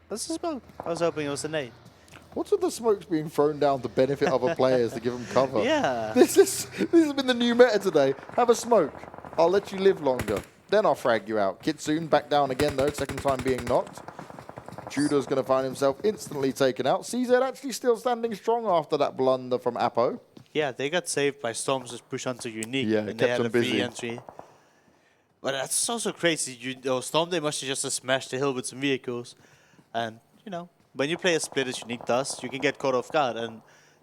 That's a smoke. I was hoping it was a nade. What's with the smokes being thrown down to benefit other players to give them cover? Yeah. This has been the new meta today. Have a smoke. I'll let you live longer. Then I'll frag you out. Kitsune back down again though, second time being knocked. Judo's going to find himself instantly taken out. CZ actually still standing strong after that blunder from Apo. Yeah, they got saved by Storm's just push onto Unique. Yeah, and it they kept had them a busy. free entry. But that's also crazy. Storm, they must have just smashed the hill with some vehicles. And, you know, when you play a split as Unique does, you can get caught off guard. And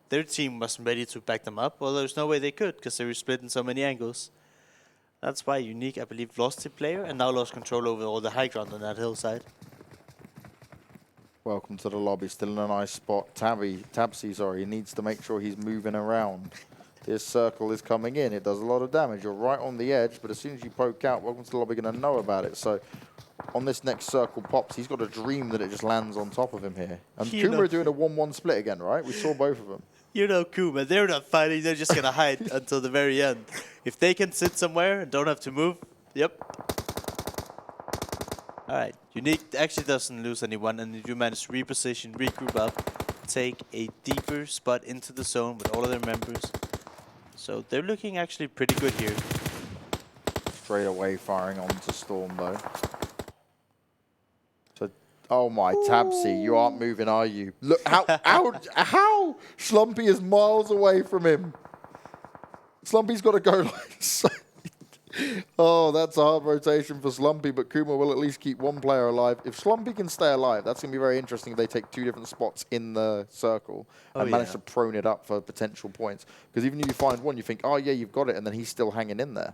their team wasn't ready to back them up. Well, there's no way they could because they were split in so many angles. That's why Unique, I believe, lost the player and now lost control over all the high ground on that hillside. Welcome to the lobby. Still in a nice spot. Tabsy, sorry, he needs to make sure he's moving around. This circle is coming in. It does a lot of damage. You're right on the edge, but as soon as you poke out, Welcome to the lobby going to know about it. So on this next circle pops, he's got a dream that it just lands on top of him here. And Kuma are doing a 1-1 split again, right? We saw both of them. You know Kuma, they're not fighting, they're just going to hide until the very end. If they can sit somewhere and don't have to move, yep. Alright, Unique actually doesn't lose anyone, and they do manage to reposition, regroup up, take a deeper spot into the zone with all of their members. So they're looking actually pretty good here. Straight away firing onto Storm though. So, oh my, Tabsy, you aren't moving, are you? Look, how Slumpy is miles away from him. Slumpy's got to go like so. Oh, that's a hard rotation for Slumpy, but Kuma will at least keep one player alive. If Slumpy can stay alive, that's going to be very interesting if they take two different spots in the circle and manage to prone it up for potential points. Because even if you find one, you think, oh yeah, you've got it, and then he's still hanging in there.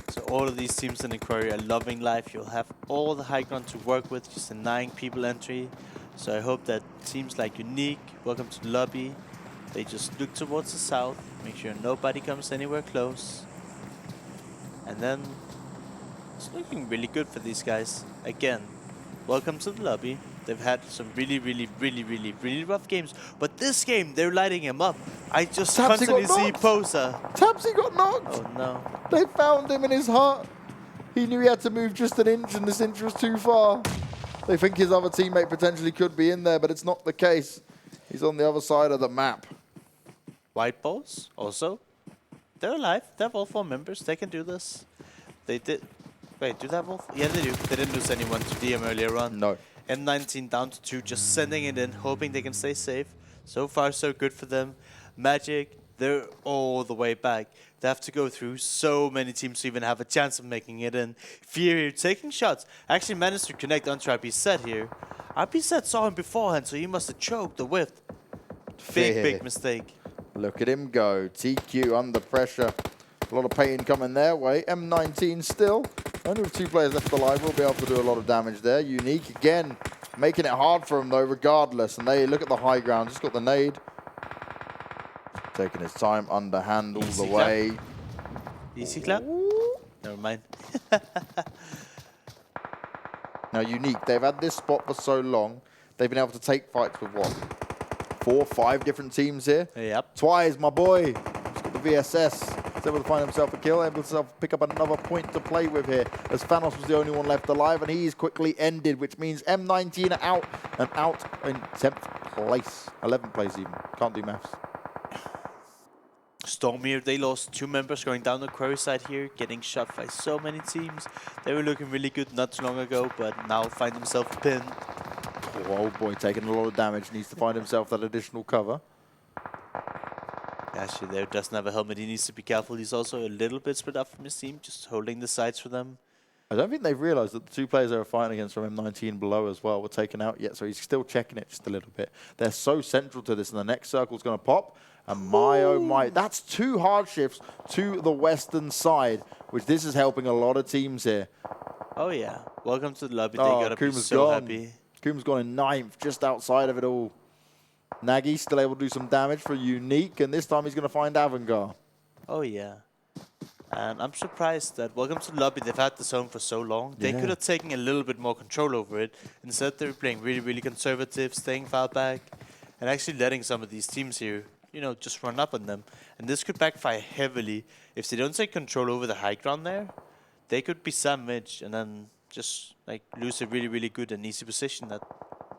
So all of these teams in Inquiry are loving life. You'll have all the high ground to work with, just denying people entry. So I hope that teams like Unique, Welcome to the lobby, they just look towards the south, make sure nobody comes anywhere close. And then it's looking really good for these guys. Again, welcome to the lobby. They've had some really rough games. But this game, they're lighting him up. I just constantly see Posa. Tabsy got knocked. Oh no. They found him in his heart. He knew he had to move just an inch, and this inch was too far. They think his other teammate potentially could be in there, but it's not the case. He's on the other side of the map. White Balls also. They're alive. They have all 4 members. They can do this. They did. Wait, do they have all? Yeah, they do. They didn't lose anyone to DM earlier on. No. M19 down to 2, just sending it in, hoping they can stay safe. So far, so good for them. Magic, they're all the way back. They have to go through so many teams to even have a chance of making it in. Fear here, taking shots. Actually managed to connect onto RPZ here. RPZ saw him beforehand, so he must have choked the whiff. Big mistake. Look at him go. TQ under pressure. A lot of pain coming their way. M19 still. Only with 2 players left alive, will be able to do a lot of damage there. Unique again, making it hard for him though, regardless. And they look at the high ground. Just got the nade. Taking his time, underhand all the way. Easy clap? Never mind. Now Unique, they've had this spot for so long. They've been able to take fights with what? 4, 5 different teams here. Yep. Twice, my boy. Just got the VSS. He's able to find himself a kill, able to pick up another point to play with here, as Thanos was the only one left alive, and he's quickly ended, which means M19 are out, and out in 10th place. 11th place even. Can't do maths. Storm here, they lost 2 members going down the quarry side here, getting shot by so many teams. They were looking really good not too long ago, but now find themselves pinned. Poor old boy taking a lot of damage, needs to find himself that additional cover. Actually, there doesn't have a helmet, he needs to be careful. He's also a little bit split up from his team, just holding the sides for them. I don't think they've realised that the 2 players they were fighting against from M19 below as well were taken out yet, so he's still checking it just a little bit. They're so central to this, and the next circle's going to pop. And my, oh my, that's 2 hard shifts to the western side, which this is helping a lot of teams here. Oh yeah, welcome to the lobby, they Oh, gotta Kuma's be so gone. happy. Kuma's gone in 9th, just outside of it all. Nagy still able to do some damage for Unique, and this time he's going to find Avangar. Oh yeah. And I'm surprised that welcome to the lobby, they've had the zone for so long. They could have taken a little bit more control over it. Instead, they're playing really, really conservative, staying far back, and actually letting some of these teams here, you know, just run up on them. And this could backfire heavily. If they don't take control over the high ground there, they could be sandwiched and then just like lose a really, really good and easy position that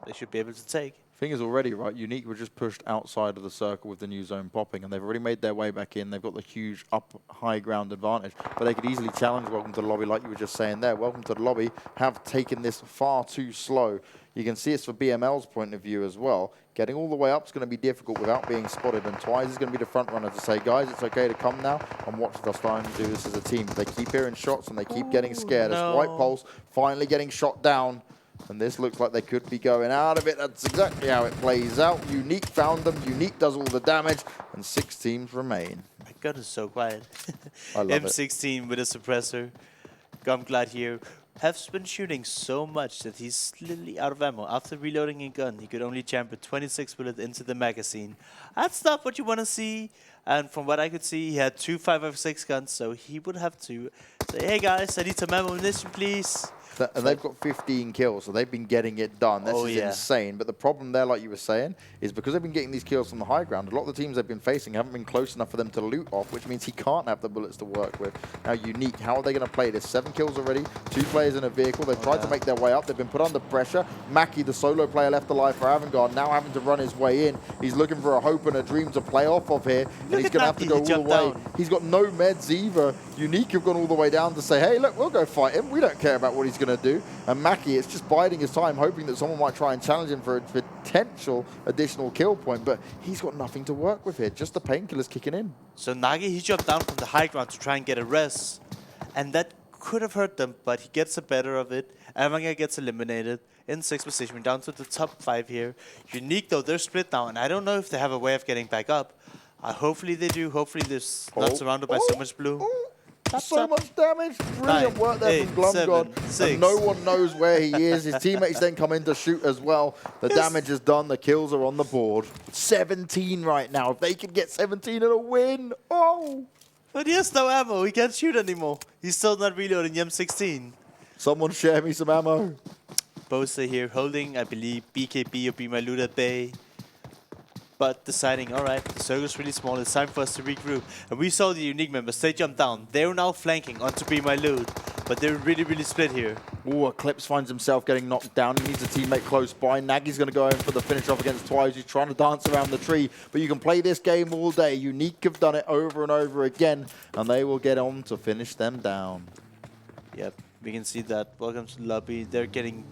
they should be able to take. Thing is already, right, Unique were just pushed outside of the circle with the new zone popping, and they've already made their way back in. They've got the huge up high ground advantage, but they could easily challenge Welcome to the Lobby, like you were just saying there. Welcome to the Lobby have taken this far too slow. You can see it's for BML's point of view as well. Getting all the way up is going to be difficult without being spotted, and Twice is going to be the front runner to say, guys, it's okay to come now and watch us starting to do this as a team. They keep hearing shots and they keep getting scared. As White Pulse finally getting shot down. And this looks like they could be going out of it. That's exactly how it plays out. Unique found them. Unique does all the damage. And 6 teams remain. My God, it's so quiet. I love M16 with a suppressor. Gumglad here. Has been shooting so much that he's literally out of ammo. After reloading a gun, he could only jam a 26 bullet into the magazine. That's not what you want to see. And from what I could see, he had 2 5.56 guns, so he would have to say, hey guys, I need some ammunition, please. And they've got 15 kills, so they've been getting it done. This is insane. But the problem there, like you were saying, is because they've been getting these kills from the high ground, a lot of the teams they've been facing haven't been close enough for them to loot off, which means he can't have the bullets to work with. Now, Unique, how are they going to play this? 7 kills already, 2 players in a vehicle. They've tried to make their way up. They've been put under pressure. Mackie, the solo player left alive for Avangar, now having to run his way in. He's looking for a hope and a dream to play off of here, and he's going to have to go all the way. He's got no meds either. Unique have gone all the way down to say, hey, look, we'll go fight him. We don't care about what he's going to do. And Mackie, it's just biding his time, hoping that someone might try and challenge him for a potential additional kill point, but he's got nothing to work with here. Just the painkillers kicking in. So Nagi, he jumped down from the high ground to try and get a res, and that could have hurt them, but he gets the better of it. Avangar gets eliminated in 6th position. We're down to the top 5 here. Unique, though, they're split now, and I don't know if they have a way of getting back up. Hopefully they do. Hopefully they're not surrounded by so much blue. That's so much damage. Brilliant work there from Glumgod. And no one knows where he is. His teammates then come in to shoot as well. The damage is done. The kills are on the board. 17 right now. If they can get 17 and a win. Oh. But he has no ammo. He can't shoot anymore. He's still not reloading the M16. Someone share me some ammo. Bosa here holding, I believe, BKB or Bemyloot at bay. But deciding, all right, the circle's really small, it's time for us to regroup. And we saw the Unique members, they jumped down. They're now flanking onto Bemyloot, but they're really, really split here. Ooh, Eclipse finds himself getting knocked down. He needs a teammate close by. Nagy's going to go in for the finish off against Twice. He's trying to dance around the tree, but you can play this game all day. Unique have done it over and over again, and they will get on to finish them down. Yep, we can see that. Welcome to the lobby. They're getting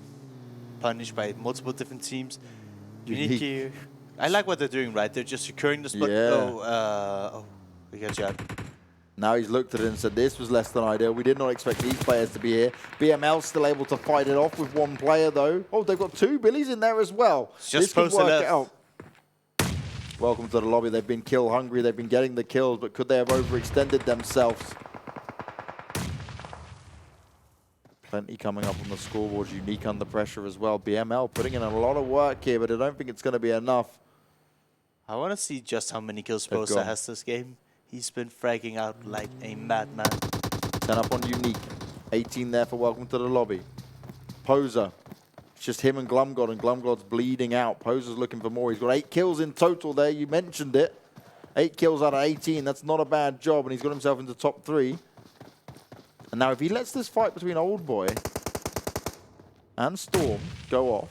punished by multiple different teams. Unique here. I like what they're doing, right? They're just securing the spot. Oh, we got shot. Now he's looked at it and said, this was less than ideal. We did not expect these players to be here. BML's still able to fight it off with 1 player, though. Oh, they've got 2 Billies in there as well. Just this could work out. Welcome to the lobby. They've been kill hungry. They've been getting the kills, but could they have overextended themselves? Plenty coming up on the scoreboard. Unique under pressure as well. BML putting in a lot of work here, but I don't think it's going to be enough. I want to see just how many kills Bosa has this game. He's been fragging out like a madman. 10 up on Unique. 18 there for Welcome to the lobby. Poser. It's just him and Glumgod, and Glumgod's bleeding out. Poser's looking for more. He's got 8 kills in total there. You mentioned it. 8 kills out of 18. That's not a bad job, and he's got himself into top 3. And now if he lets this fight between Old Boy and Storm go off,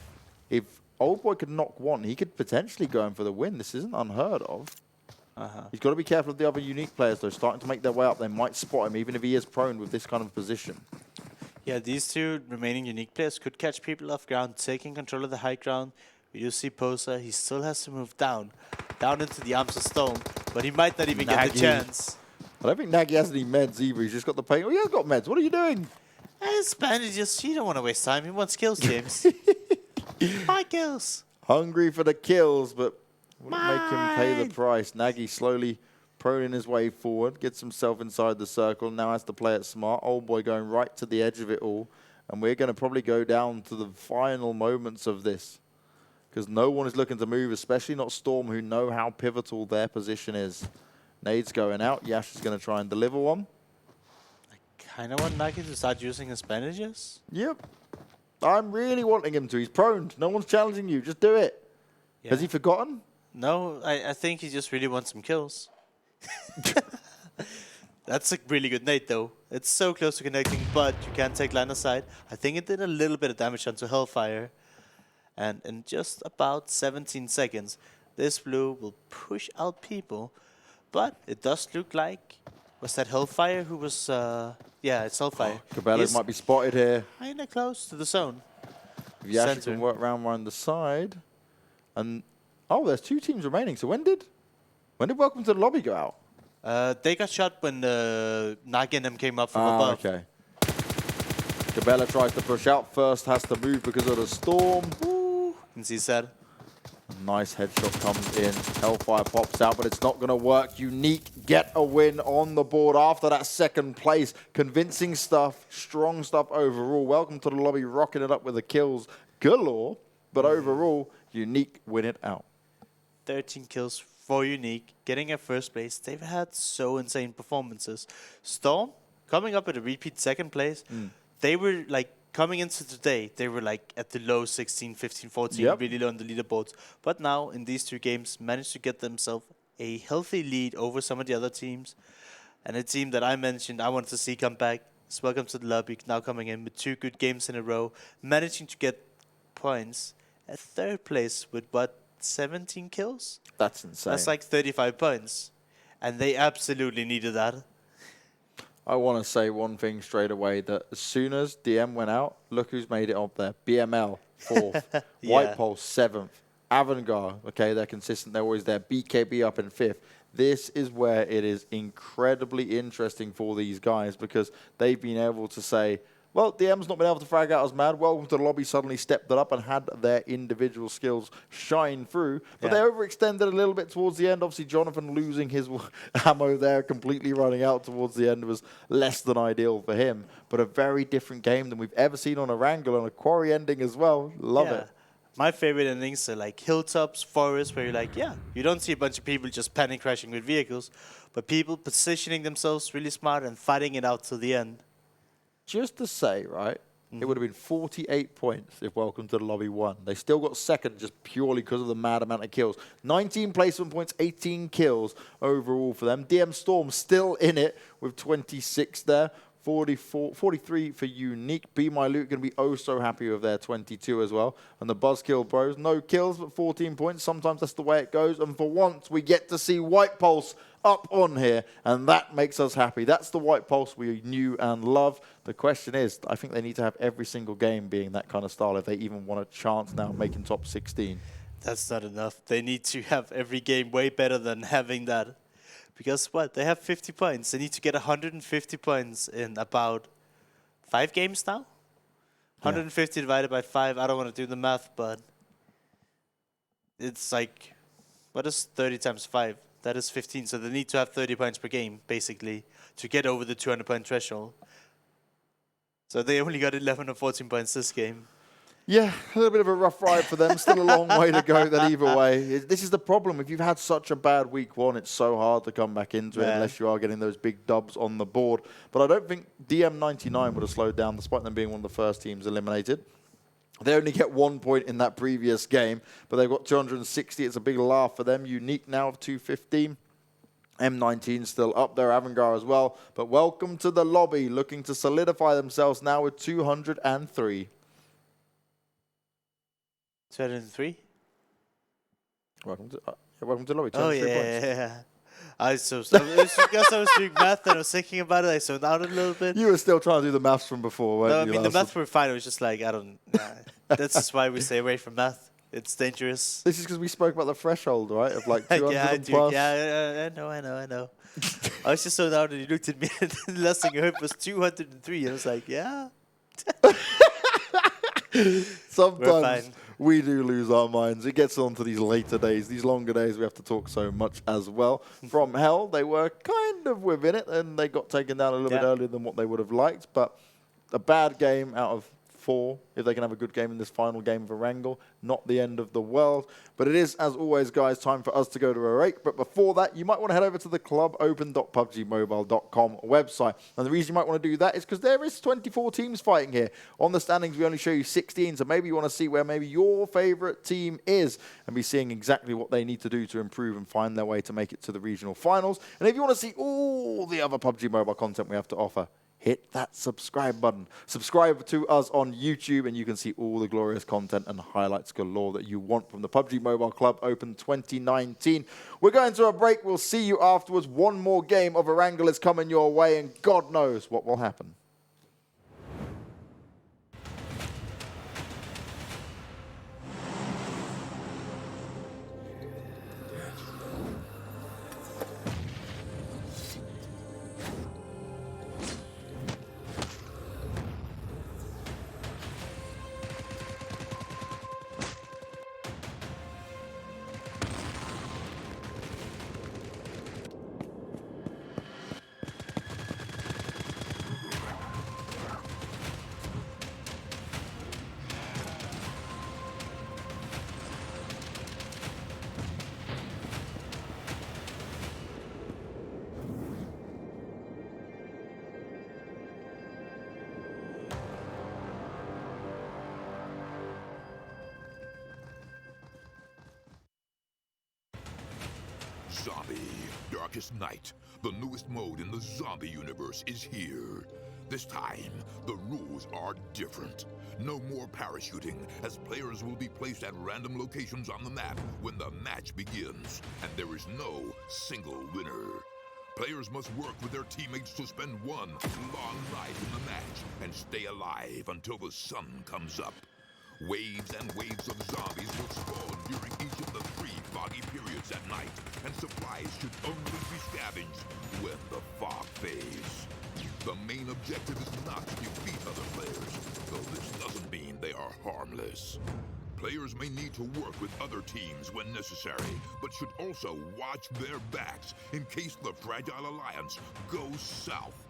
if Old Boy could knock 1, he could potentially go in for the win. This isn't unheard of. He's got to be careful of the other Unique players, though, starting to make their way up. They might spot him, even if he is prone with this kind of position. Yeah, these two remaining Unique players could catch people off ground, taking control of the high ground. We do see Posa. He still has to move down into the arms of Storm, but he might not even get the chance. I don't think Nagy has any meds either. He's just got the pain. Oh, he has got meds. What are you doing? His bandages. You don't want to waste time. He wants kills, James. 5 kills. Hungry for the kills, but wouldn't make him pay the price. Nagy slowly proning his way forward, gets himself inside the circle, now has to play it smart. Old boy going right to the edge of it all, and we're going to probably go down to the final moments of this, because no one is looking to move, especially not Storm, who know how pivotal their position is. Nade's going out. Yash is going to try and deliver one. I kind of want Nagy to start using his bandages. Yep. I'm really wanting him to. He's prone. No one's challenging you. Just do it. Yeah. Has he forgotten? No, I think he just really wants some kills. That's a really good nade, though. It's so close to connecting, but you can't take line of sight. I think it did a little bit of damage onto Hellfire. And in just about 17 seconds, this blue will push out people. But it does look like... Was that Hellfire who was... yeah, it's Hellfire. Cabela's might be spotted here. Kinda close to the zone. Yash can work around the side. And... Oh, there's 2 teams remaining. So when did Welcome to the Lobby go out? They got shot when Nagy and them came up from above. Okay. Cabela tries to push out first, has to move because of the storm. Ooh. And CZ. Nice headshot comes in. Hellfire pops out, but it's not going to work. Unique get a win on the board after that second place. Convincing stuff, strong stuff overall. Welcome to the Lobby, rocking it up with the kills galore. But overall, Unique win it out. 13 kills for Unique, getting a first place. They've had so insane performances. Storm, coming up with a repeat second place. They were like, coming into today, they were like at the low 16, 15, 14, really low on the leaderboards. But now, in these 2 games, managed to get themselves a healthy lead over some of the other teams. And a team that I mentioned I wanted to see come back is Welcome to the Lobby, now coming in with 2 good games in a row, managing to get points at 3rd place with, what, 17 kills? That's insane. That's like 35 points. And they absolutely needed that. I want to say one thing straight away, that as soon as DM went out, look who's made it up there. BML, 4th. White Pulse, 7th. Avangar, okay, they're consistent. They're always there. BKB up in 5th. This is where it is incredibly interesting for these guys, because they've been able to say, well, DM's not been able to frag out as mad. Welcome to the Lobby suddenly stepped it up and had their individual skills shine through. But they overextended a little bit towards the end. Obviously, Jonathan losing his ammo there, completely running out towards the end, was less than ideal for him. But a very different game than we've ever seen on Erangel, and a quarry ending as well. Love it. My favorite endings are like hilltops, forests, where you're like, you don't see a bunch of people just panic crashing with vehicles, but people positioning themselves really smart and fighting it out to the end. Just to say, right, it would have been 48 points if Welcome to the Lobby won. They still got second just purely because of the mad amount of kills. 19 placement points, 18 kills overall for them. DMStorm still in it with 26 there. 43 for Unique. Bemyloot going to be oh so happy with their 22 as well. And the BuzzKillBros, no kills, but 14 points. Sometimes that's the way it goes. And for once, we get to see White Pulse up on here, and that makes us happy. That's the White Pulse we knew and love. The question is, I think they need to have every single game being that kind of style if they even want a chance now of making top 16. That's not enough. They need to have every game way better than having that. Because what? They have 50 points. They need to get 150 points in about 5 games now? 150 divided by 5. I don't want to do the math, but it's like, what is 30 times 5? That is 15. So they need to have 30 points per game, basically, to get over the 200-point threshold. So they only got 11 or 14 points this game. Yeah, a little bit of a rough ride for them. Still a long way to go then either way. This is the problem. If you've had such a bad week 1, it's so hard to come back into it unless you are getting those big dubs on the board. But I don't think DM99 would have slowed down despite them being one of the first teams eliminated. They only get 1 point in that previous game, but they've got 260. It's a big laugh for them. Unique now of 215. M19 still up there, Avangar as well. But Welcome to the Lobby, looking to solidify themselves now with 203. 203? Welcome to Lobby. Oh, 203 points. yeah. Because I was doing math and I was thinking about it, I zoned out a little bit. You were still trying to do the maths from before, weren't No, I you? mean, the math were fine. It was just like, that's just why we stay away from math. It's dangerous. This is because we spoke about the threshold, right? Of like 200 yeah, and plus. I know. I was just so down and he looked at me and the last thing I heard was 203. I was like, yeah. Sometimes we do lose our minds. It gets on to these later days, these longer days. We have to talk so much as well. FromHell, they were kind of within it, and they got taken down a little bit earlier than what they would have liked. But a bad game out of 4, if they can have a good game in this final game of Erangel, not the end of the world. But it is, as always, guys, time for us to go to a break. But before that, you might want to head over to the clubopen.pubgmobile.com website. And the reason you might want to do that is because there is 24 teams fighting here. On the standings, we only show you 16, so maybe you want to see where maybe your favorite team is and be seeing exactly what they need to do to improve and find their way to make it to the regional finals. And if you want to see all the other PUBG Mobile content we have to offer, hit that subscribe button. Subscribe to us on YouTube and you can see all the glorious content and highlights galore that you want from the PUBG Mobile Club Open 2019. We're going to a break. We'll see you afterwards. One more game of Erangel is coming your way and God knows what will happen. Zombie, Darkest Night, the newest mode in the zombie universe, is here. This time, the rules are different. No more parachuting, as players will be placed at random locations on the map when the match begins, and there is no single winner. Players must work with their teammates to spend one long night in the match and stay alive until the sun comes up. Waves and waves of zombies will spawn during each of the 3 foggy periods at night, and supplies should only be scavenged when the fog fades. The main objective is not to defeat other players, though this doesn't mean they are harmless. Players may need to work with other teams when necessary, but should also watch their backs in case the Fragile Alliance goes south.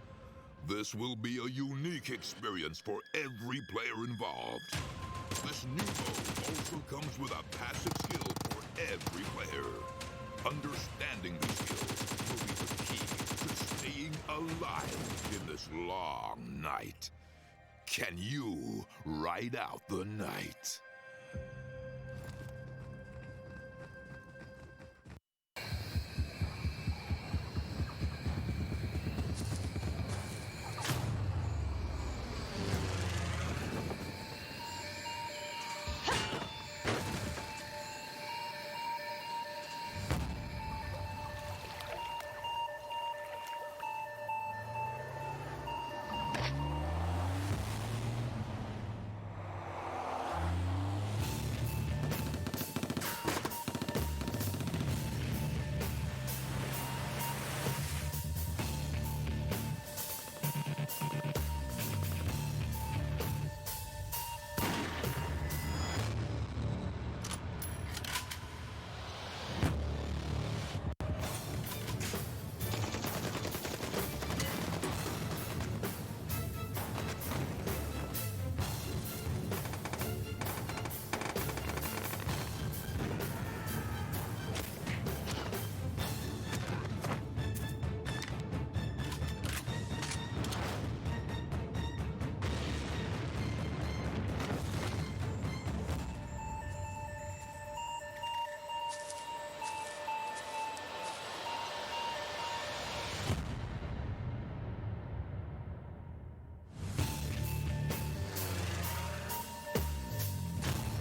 This will be a unique experience for every player involved. This new mode also comes with a passive skill for every player. Understanding these skills will be the key to staying alive in this long night. Can you ride out the night?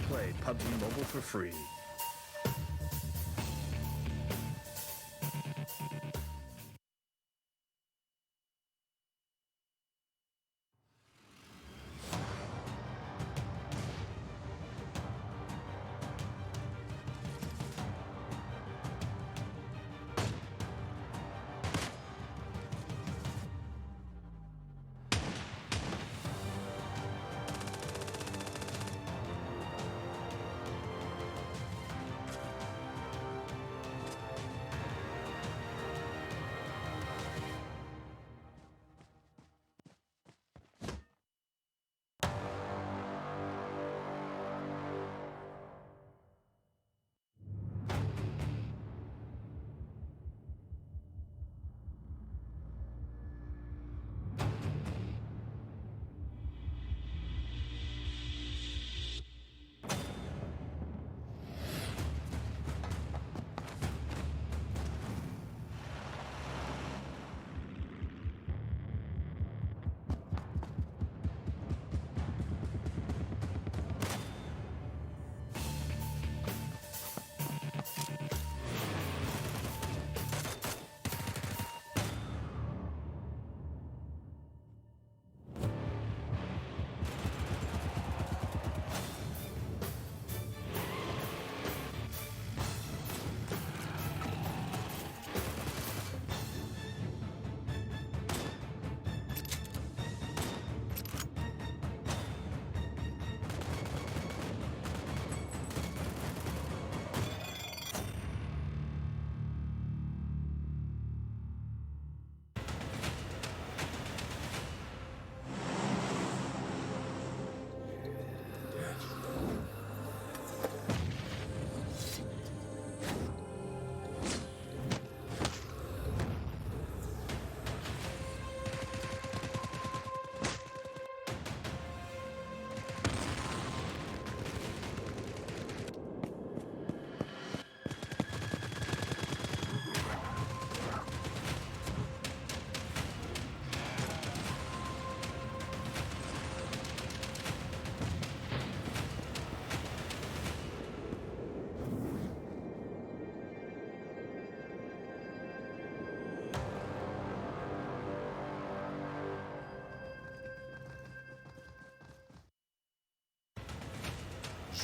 Play PUBG Mobile for free.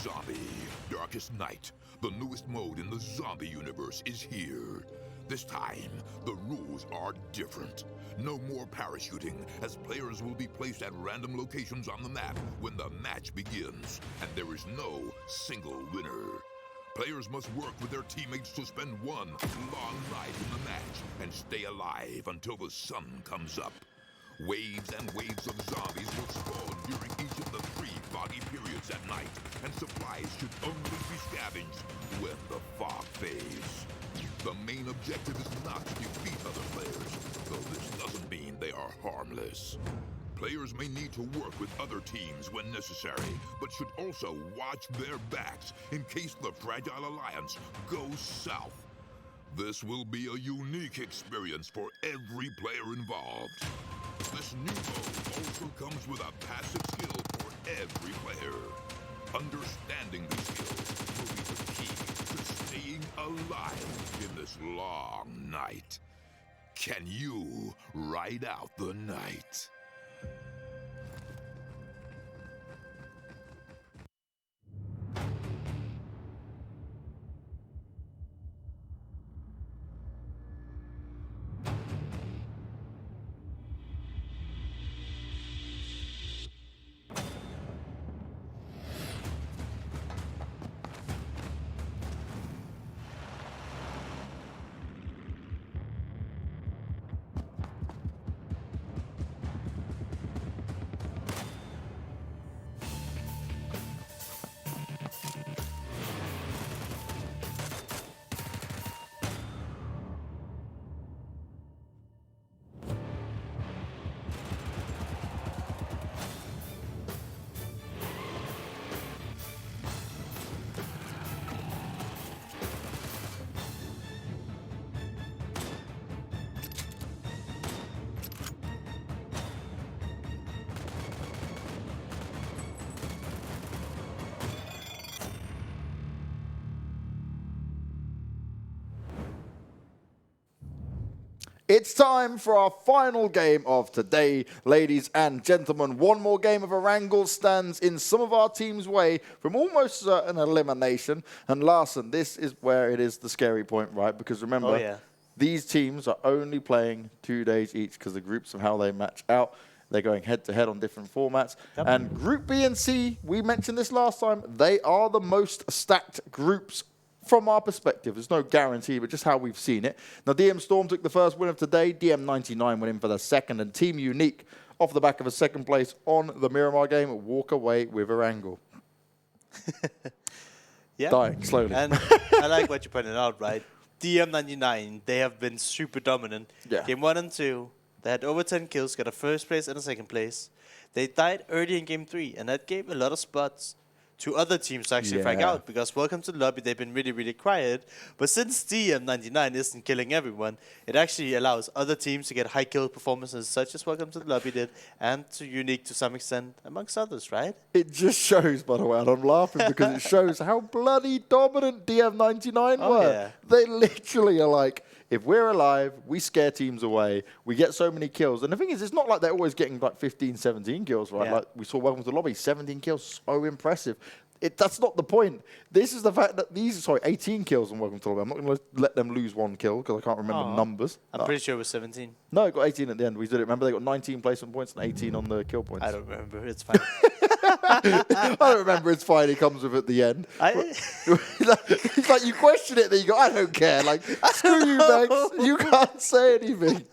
Zombie, Darkest Night, the newest mode in the zombie universe, is here. This time, the rules are different. No more parachuting, as players will be placed at random locations on the map when the match begins, and there is no single winner. Players must work with their teammates to spend one long night in the match and stay alive until the sun comes up. Waves and waves of zombies will spawn during each of the 3 foggy periods at night, and supplies should only be scavenged when the fog fades. The main objective is not to defeat other players, though this doesn't mean they are harmless. Players may need to work with other teams when necessary, but should also watch their backs in case the Fragile Alliance goes south. This will be a unique experience for every player involved. This new mode also comes with a passive skill for every player. Understanding the skills will be the key to staying alive in this long night. Can you ride out the night? It's time for our final game of today, ladies and gentlemen. One more game of Erangel stands in some of our team's way from almost certain elimination. And Larson, this is where it is the scary point, right? Because remember, these teams are only playing 2 days each because the groups of how they match out. They're going head-to-head on different formats. Yep. And Group B and C, we mentioned this last time, they are the most stacked groups from our perspective. There's no guarantee, but just how we've seen it. Now, DMStorm took the first win of today. DM19 went in for the second. And Team Unique, off the back of a second place on the Miramar game, walk away with Erangel. Yeah. Dying slowly. And I like what you pointed out, right? DM99, they have been super dominant. Yeah. Game 1 and 2, they had over 10 kills, got a first place and a second place. They died early in Game 3, and that gave a lot of spots to other teams to actually frag out, because welcome to the lobby, they've been really, really quiet. But since DM99 isn't killing everyone, it actually allows other teams to get high kill performances, such as welcome to the lobby did, and to Unique to some extent, amongst others, right? It just shows, by the way, and I'm laughing because it shows how bloody dominant DM99 were. Yeah. They literally are like, if we're alive, we scare teams away, we get so many kills. And the thing is, it's not like they're always getting like 15, 17 kills, right? Yeah. Like we saw Welcome to the Lobby, 17 kills, so impressive. That's not the point. This is the fact that 18 kills on Welcome to the Lobby. I'm not going to let them lose one kill because I can't remember numbers. I'm pretty sure it was 17. No, it got 18 at the end. We did it. Remember, they got 19 placement points and 18 on the kill points. I don't remember. It's fine. I don't remember. It's fine. He comes with it at the end. It's like you question it, then you go, I don't care. Like, screw you, Bex. You can't say anything.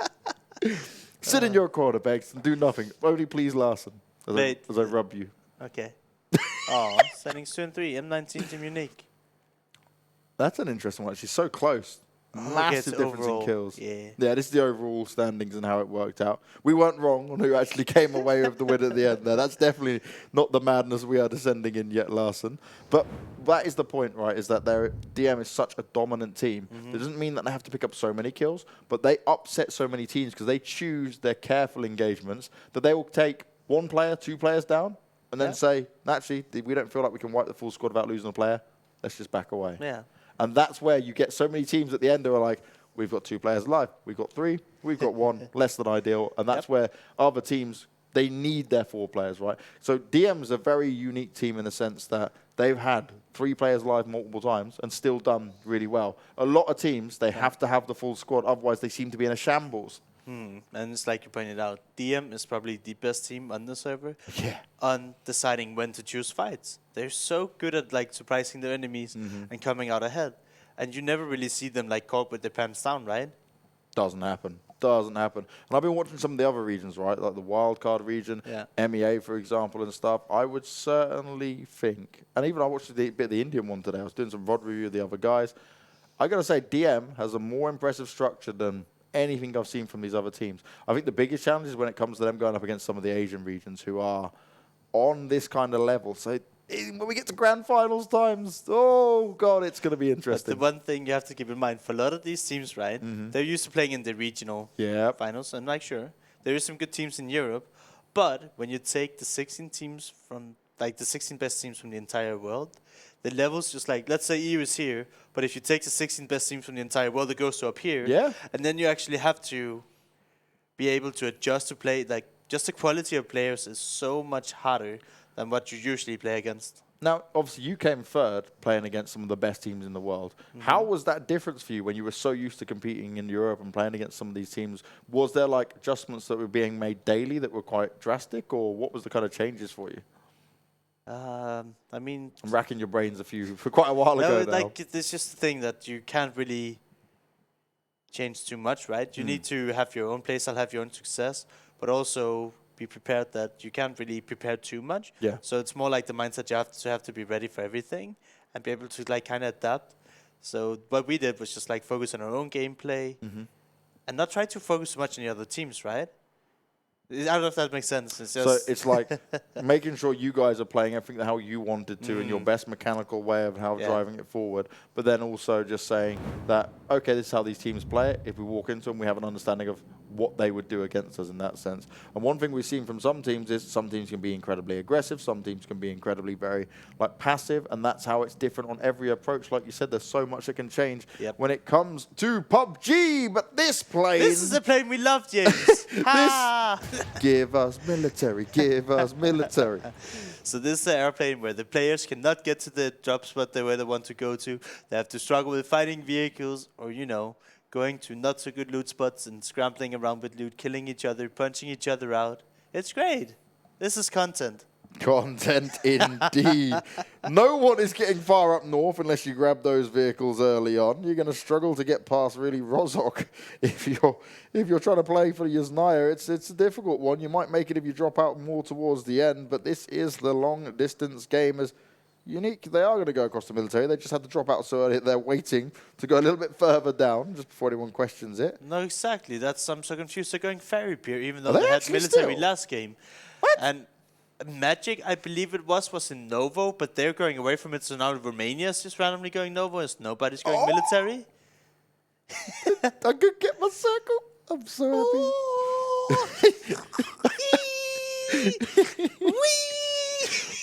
Sit in your corner, Bex, and do nothing. Only please Larson as I rub you. Okay. Standings 2 and 3. M19 Team Unique. That's an interesting one. She's so close. Massive difference in kills. Yeah, this is the overall standings and how it worked out. We weren't wrong on who actually came away with the win at the end there. That's definitely not the madness we are descending in yet, Larson. But that is the point, right, is that their DM is such a dominant team. It doesn't mean that they have to pick up so many kills, but they upset so many teams because they choose their careful engagements that they will take 1 player, 2 players down, and then say, actually, we don't feel like we can wipe the full squad without losing a player. Let's just back away. Yeah. And that's where you get so many teams at the end who are like, we've got 2 players alive, we've got 3, we've got 1, less than ideal. And that's where other teams, they need their 4 players, right? So DM's a very unique team in the sense that they've had 3 players live multiple times and still done really well. A lot of teams, they have to have the full squad, otherwise they seem to be in a shambles. And it's like you pointed out, DM is probably the best team on the server Yeah. on deciding when to choose fights. They're so good at like surprising their enemies and coming out ahead. And you never really see them like caught with their pants down, right? Doesn't happen. Doesn't happen. And I've been watching some of the other regions, right? Like the wildcard region, MEA, for example, and stuff. I would certainly think, and even I watched a bit of the Indian one today. I was doing some VOD review of the other guys. I got to say, DM has a more impressive structure than anything I've seen from these other teams. I think the biggest challenge is when it comes to them going up against some of the Asian regions who are on this kind of level. So when we get to grand finals times, oh God, it's going to be interesting. But the one thing you have to keep in mind, for a lot of these teams, right, they're used to playing in the regional finals. And like, sure, there is some good teams in Europe. But when you take the 16 teams from, like the 16 best teams from the entire world, the levels just like, let's say EU is here, but if you take the 16 best teams from the entire world, it goes to up here. Yeah. And then you actually have to be able to adjust to play, like, just the quality of players is so much harder than what you usually play against. Now, obviously, you came third playing against some of the best teams in the world. How was that difference for you when you were so used to competing in Europe and playing against some of these teams? Was there, like, adjustments that were being made daily that were quite drastic, or what was the kind of changes for you? I mean, I'm racking your brains for quite a while ago now. Like, it's just the thing that you can't really change too much, right? You need to have your own playstyle, have your own success, but also be prepared that you can't really prepare too much. Yeah. So it's more like the mindset you have to be ready for everything and be able to like kind of adapt. So what we did was just like focus on our own gameplay and not try to focus too much on the other teams, right? I don't know if that makes sense. It's just So it's like making sure you guys are playing everything how you wanted to in your best mechanical way of how driving it forward, but then also just saying that, okay, this is how these teams play it. If we walk into them, we have an understanding of what they would do against us in that sense. And one thing we've seen from some teams is some teams can be incredibly aggressive, some teams can be incredibly very like passive, and that's how it's different on every approach. Like you said, there's so much that can change when it comes to PUBG, but this plane... This is the plane we love, James. Give us military, give us military. So this is the airplane where the players cannot get to the drop spot where they want to go to. They have to struggle with fighting vehicles or, you know, going to not so good loot spots and scrambling around with loot, killing each other, punching each other out. It's great. This is content. Content indeed. No one is getting far up north unless you grab those vehicles early on. You're going to struggle to get past really Rosq if you're trying to play for Yasnaya. It's a difficult one. You might make it if you drop out more towards the end, but this is the long distance game. As Unique, they are going to go across the military. They just had to drop out so early. They're waiting to go a little bit further down just before anyone questions it. No, exactly. I'm so confused. They're going Fairy Pier, even though they had military last game. What? And Magic, I believe it was in Novo, but they're going away from it. So now Romania is just randomly going Novo, as nobody's going military. I could get my circle. I'm so happy.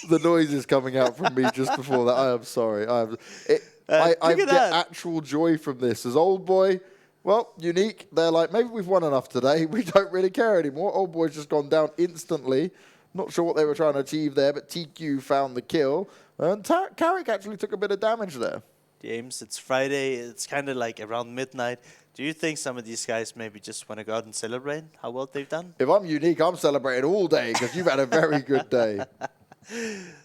The noise is coming out from me just before that. I am sorry. I get actual joy from this. As Old Boy, well, Unique, they're like, maybe we've won enough today. We don't really care anymore. Old Boy's just gone down instantly. Not sure what they were trying to achieve there, but TQ found the kill. And Carrick actually took a bit of damage there. James, it's Friday. It's kind of like around midnight. Do you think some of these guys maybe just want to go out and celebrate how well they've done? If I'm Unique, I'm celebrating all day because you've had a very good day.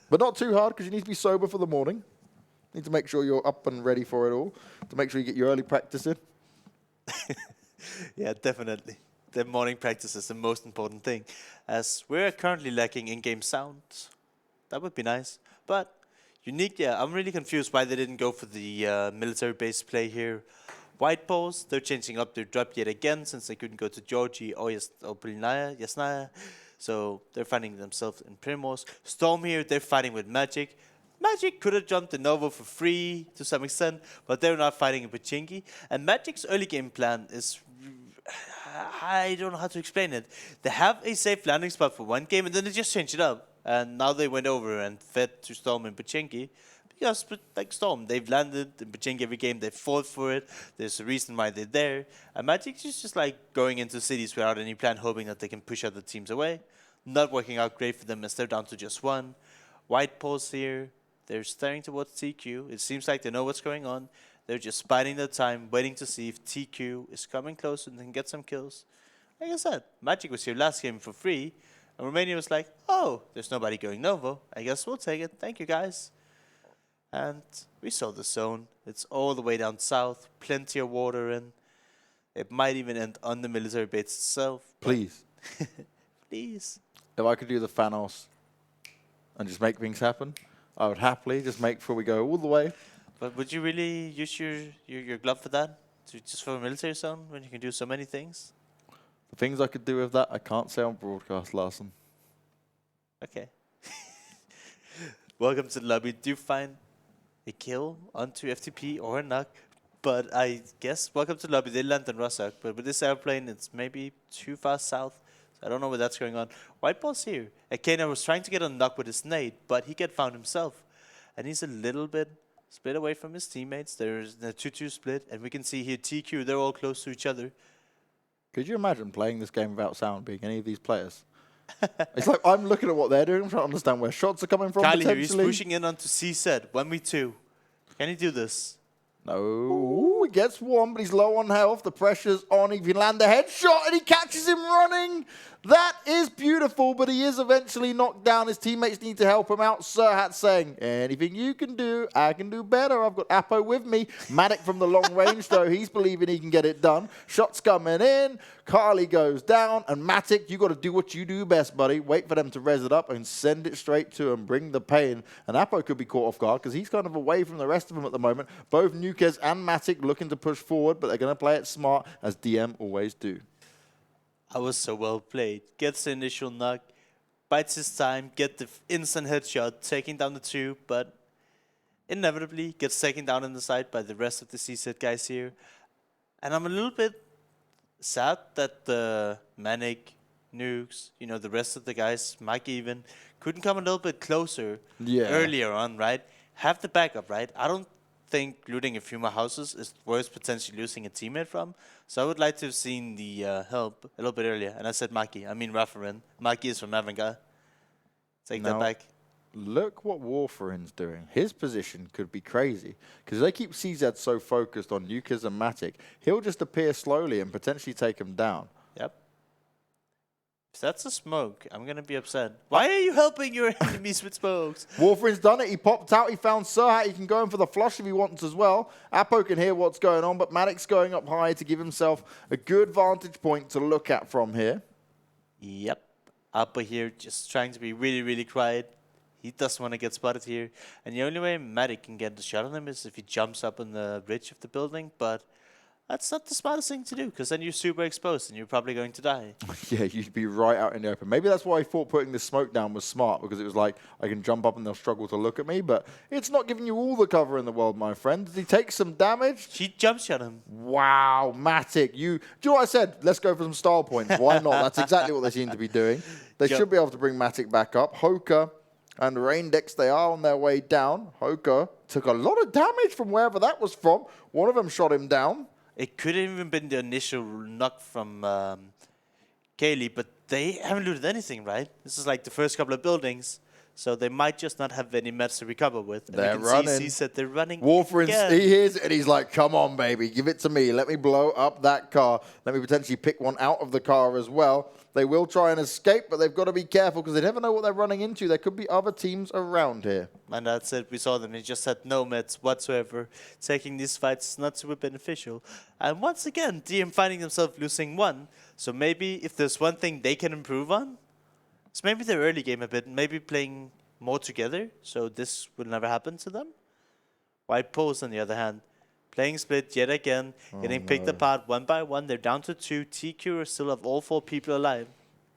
But not too hard because you need to be sober for the morning. You need to make sure you're up and ready for it all, to make sure you get your early practice in. Yeah, definitely. The morning practice is the most important thing, as we're currently lacking in-game sound. That would be nice. But Unique, yeah, I'm really confused why they didn't go for the military-based play here. White Poles, they're changing up their drop yet again since they couldn't go to Georgie or Yasnaya. So they're finding themselves in Primos. Storm here, they're fighting with Magic. Magic could have jumped the Novo for free to some extent, but they're not fighting in Pachinki. And Magic's early game plan is... I don't know how to explain it. They have a safe landing spot for one game, and then they just changed it up. And now they went over and fed to Storm and Pachinki. Because, like Storm, they've landed in Pachinki every game. They fought for it. There's a reason why they're there. And Magic is just like going into cities without any plan, hoping that they can push other teams away. Not working out great for them as they're down to just one. White Poles here. They're staring towards TQ. It seems like they know what's going on. They're just biding their time, waiting to see if TQ is coming close and can get some kills. Like I said, Magic was here last game for free, and Romania was like, oh, there's nobody going Novo. I guess we'll take it. Thank you, guys. And we saw the zone. It's all the way down south, plenty of water in. It might even end on the military base itself. Please. Please. If I could do the Thanos and just make things happen, I would happily just make sure we go all the way. But would you really use your glove for that? Just for a military zone when you can do so many things? The things I could do with that, I can't say on broadcast, Larson. Okay. Welcome to the lobby. Do you find a kill onto FTP or a knock? But I guess, welcome to the lobby. They land on Rosq, but with this airplane, it's maybe too far south. So I don't know where that's going on. White ball's here. Akena was trying to get a knock with his nade, but he get found himself. And he's a little bit split away from his teammates. There's the 2-2 split, and we can see here TQ, they're all close to each other. Could you imagine playing this game without sound being any of these players? It's like I'm looking at what they're doing. I'm trying to understand where shots are coming from. Kylie here, he's pushing in onto CZ. 1v2. Can he do this? No. Ooh, he gets one, but he's low on health. The pressure's on. He can land a headshot, and he catches him running. That is beautiful, but he is eventually knocked down. His teammates need to help him out. Serhat saying, anything you can do, I can do better. I've got Apo with me. Matic from the long range, though. He's believing he can get it done. Shots coming in. Carly goes down. And Matic, you got to do what you do best, buddy. Wait for them to res it up and send it straight to him. Bring the pain. And Apo could be caught off guard because he's kind of away from the rest of them at the moment. Both Nukez and Matic looking to push forward, but they're going to play it smart, as DM always do. I was so well played. Gets the initial knock, bites his time, get the instant headshot, taking down the 2, but inevitably gets taken down in the side by the rest of the CZ guys here. And I'm a little bit sad that the Manic, Nukes, you know, the rest of the guys, Mike even, couldn't come a little bit closer earlier on, right? Have the backup, right? I don't think looting a few more houses is worth potentially losing a teammate from. So I would like to have seen the help a little bit earlier. And I said Maki. I mean Rafarin. Maki is from Avangar. Take that back. Look what Warfarin's doing. His position could be crazy. Because they keep CZ so focused on Nukez and Matic, he'll just appear slowly and potentially take him down. Yep. If that's a smoke, I'm going to be upset. Why are you helping your enemies with smokes? Warfarin's done it. He popped out. He found Serhat. He can go in for the flush if he wants as well. Apo can hear what's going on, but Matic's going up high to give himself a good vantage point to look at from here. Yep. Apo here just trying to be really, really quiet. He doesn't want to get spotted here. And the only way Matic can get the shot on him is if he jumps up on the bridge of the building, but that's not the smartest thing to do, because then you're super exposed and you're probably going to die. Yeah, you'd be right out in the open. Maybe that's why I thought putting the smoke down was smart, because it was like, I can jump up and they'll struggle to look at me, but it's not giving you all the cover in the world, my friend. Did he take some damage? She jump shot him. Wow, Matic. Do you know what I said? Let's go for some style points. Why not? That's exactly what they seem to be doing. They should be able to bring Matic back up. Hoka and Raindex, they are on their way down. Hoka took a lot of damage from wherever that was from. One of them shot him down. It could have even been the initial knock from Kaylee, but they haven't looted anything, right? This is like the first couple of buildings, so they might just not have any meds to recover with. And they're running. They're running. Warfarin, he hears it and he's like, come on, baby, give it to me. Let me blow up that car. Let me potentially pick one out of the car as well. They will try and escape, but they've got to be careful because they never know what they're running into. There could be other teams around here. And that's it. We saw them. They just had no meds whatsoever. Taking these fights is not super beneficial. And once again, DM finding themselves losing one. So maybe if there's one thing they can improve on, it's maybe their early game a bit. Maybe playing more together, so this will never happen to them. White Pulse, on the other hand, playing split yet again, getting picked apart one by one. They're down to 2. TQ are still have all 4 people alive.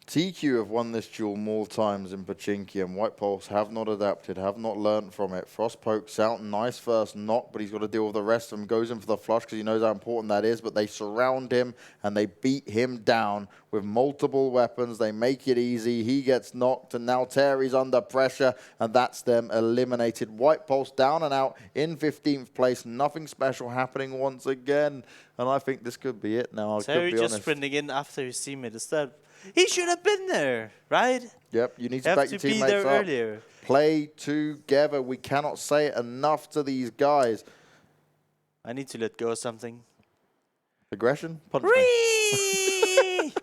TQ have won this duel more times in Pachinki, and White Pulse have not adapted, have not learnt from it. Frost pokes out, nice first knock, but he's got to deal with the rest of them. Goes in for the flush because he knows how important that is, but they surround him and they beat him down with multiple weapons. They make it easy. He gets knocked, and now Terry's under pressure, and that's them eliminated. White Pulse down and out in 15th place. Nothing special happening once again, and I think this could be it now. Terry just sprinting in after his teammate instead. He should have been there, right? Yep, you need to Have back to your be teammates there up. earlier. Play together. We cannot say it enough to these guys. I need to let go of something. Aggression? Punch me. Whee!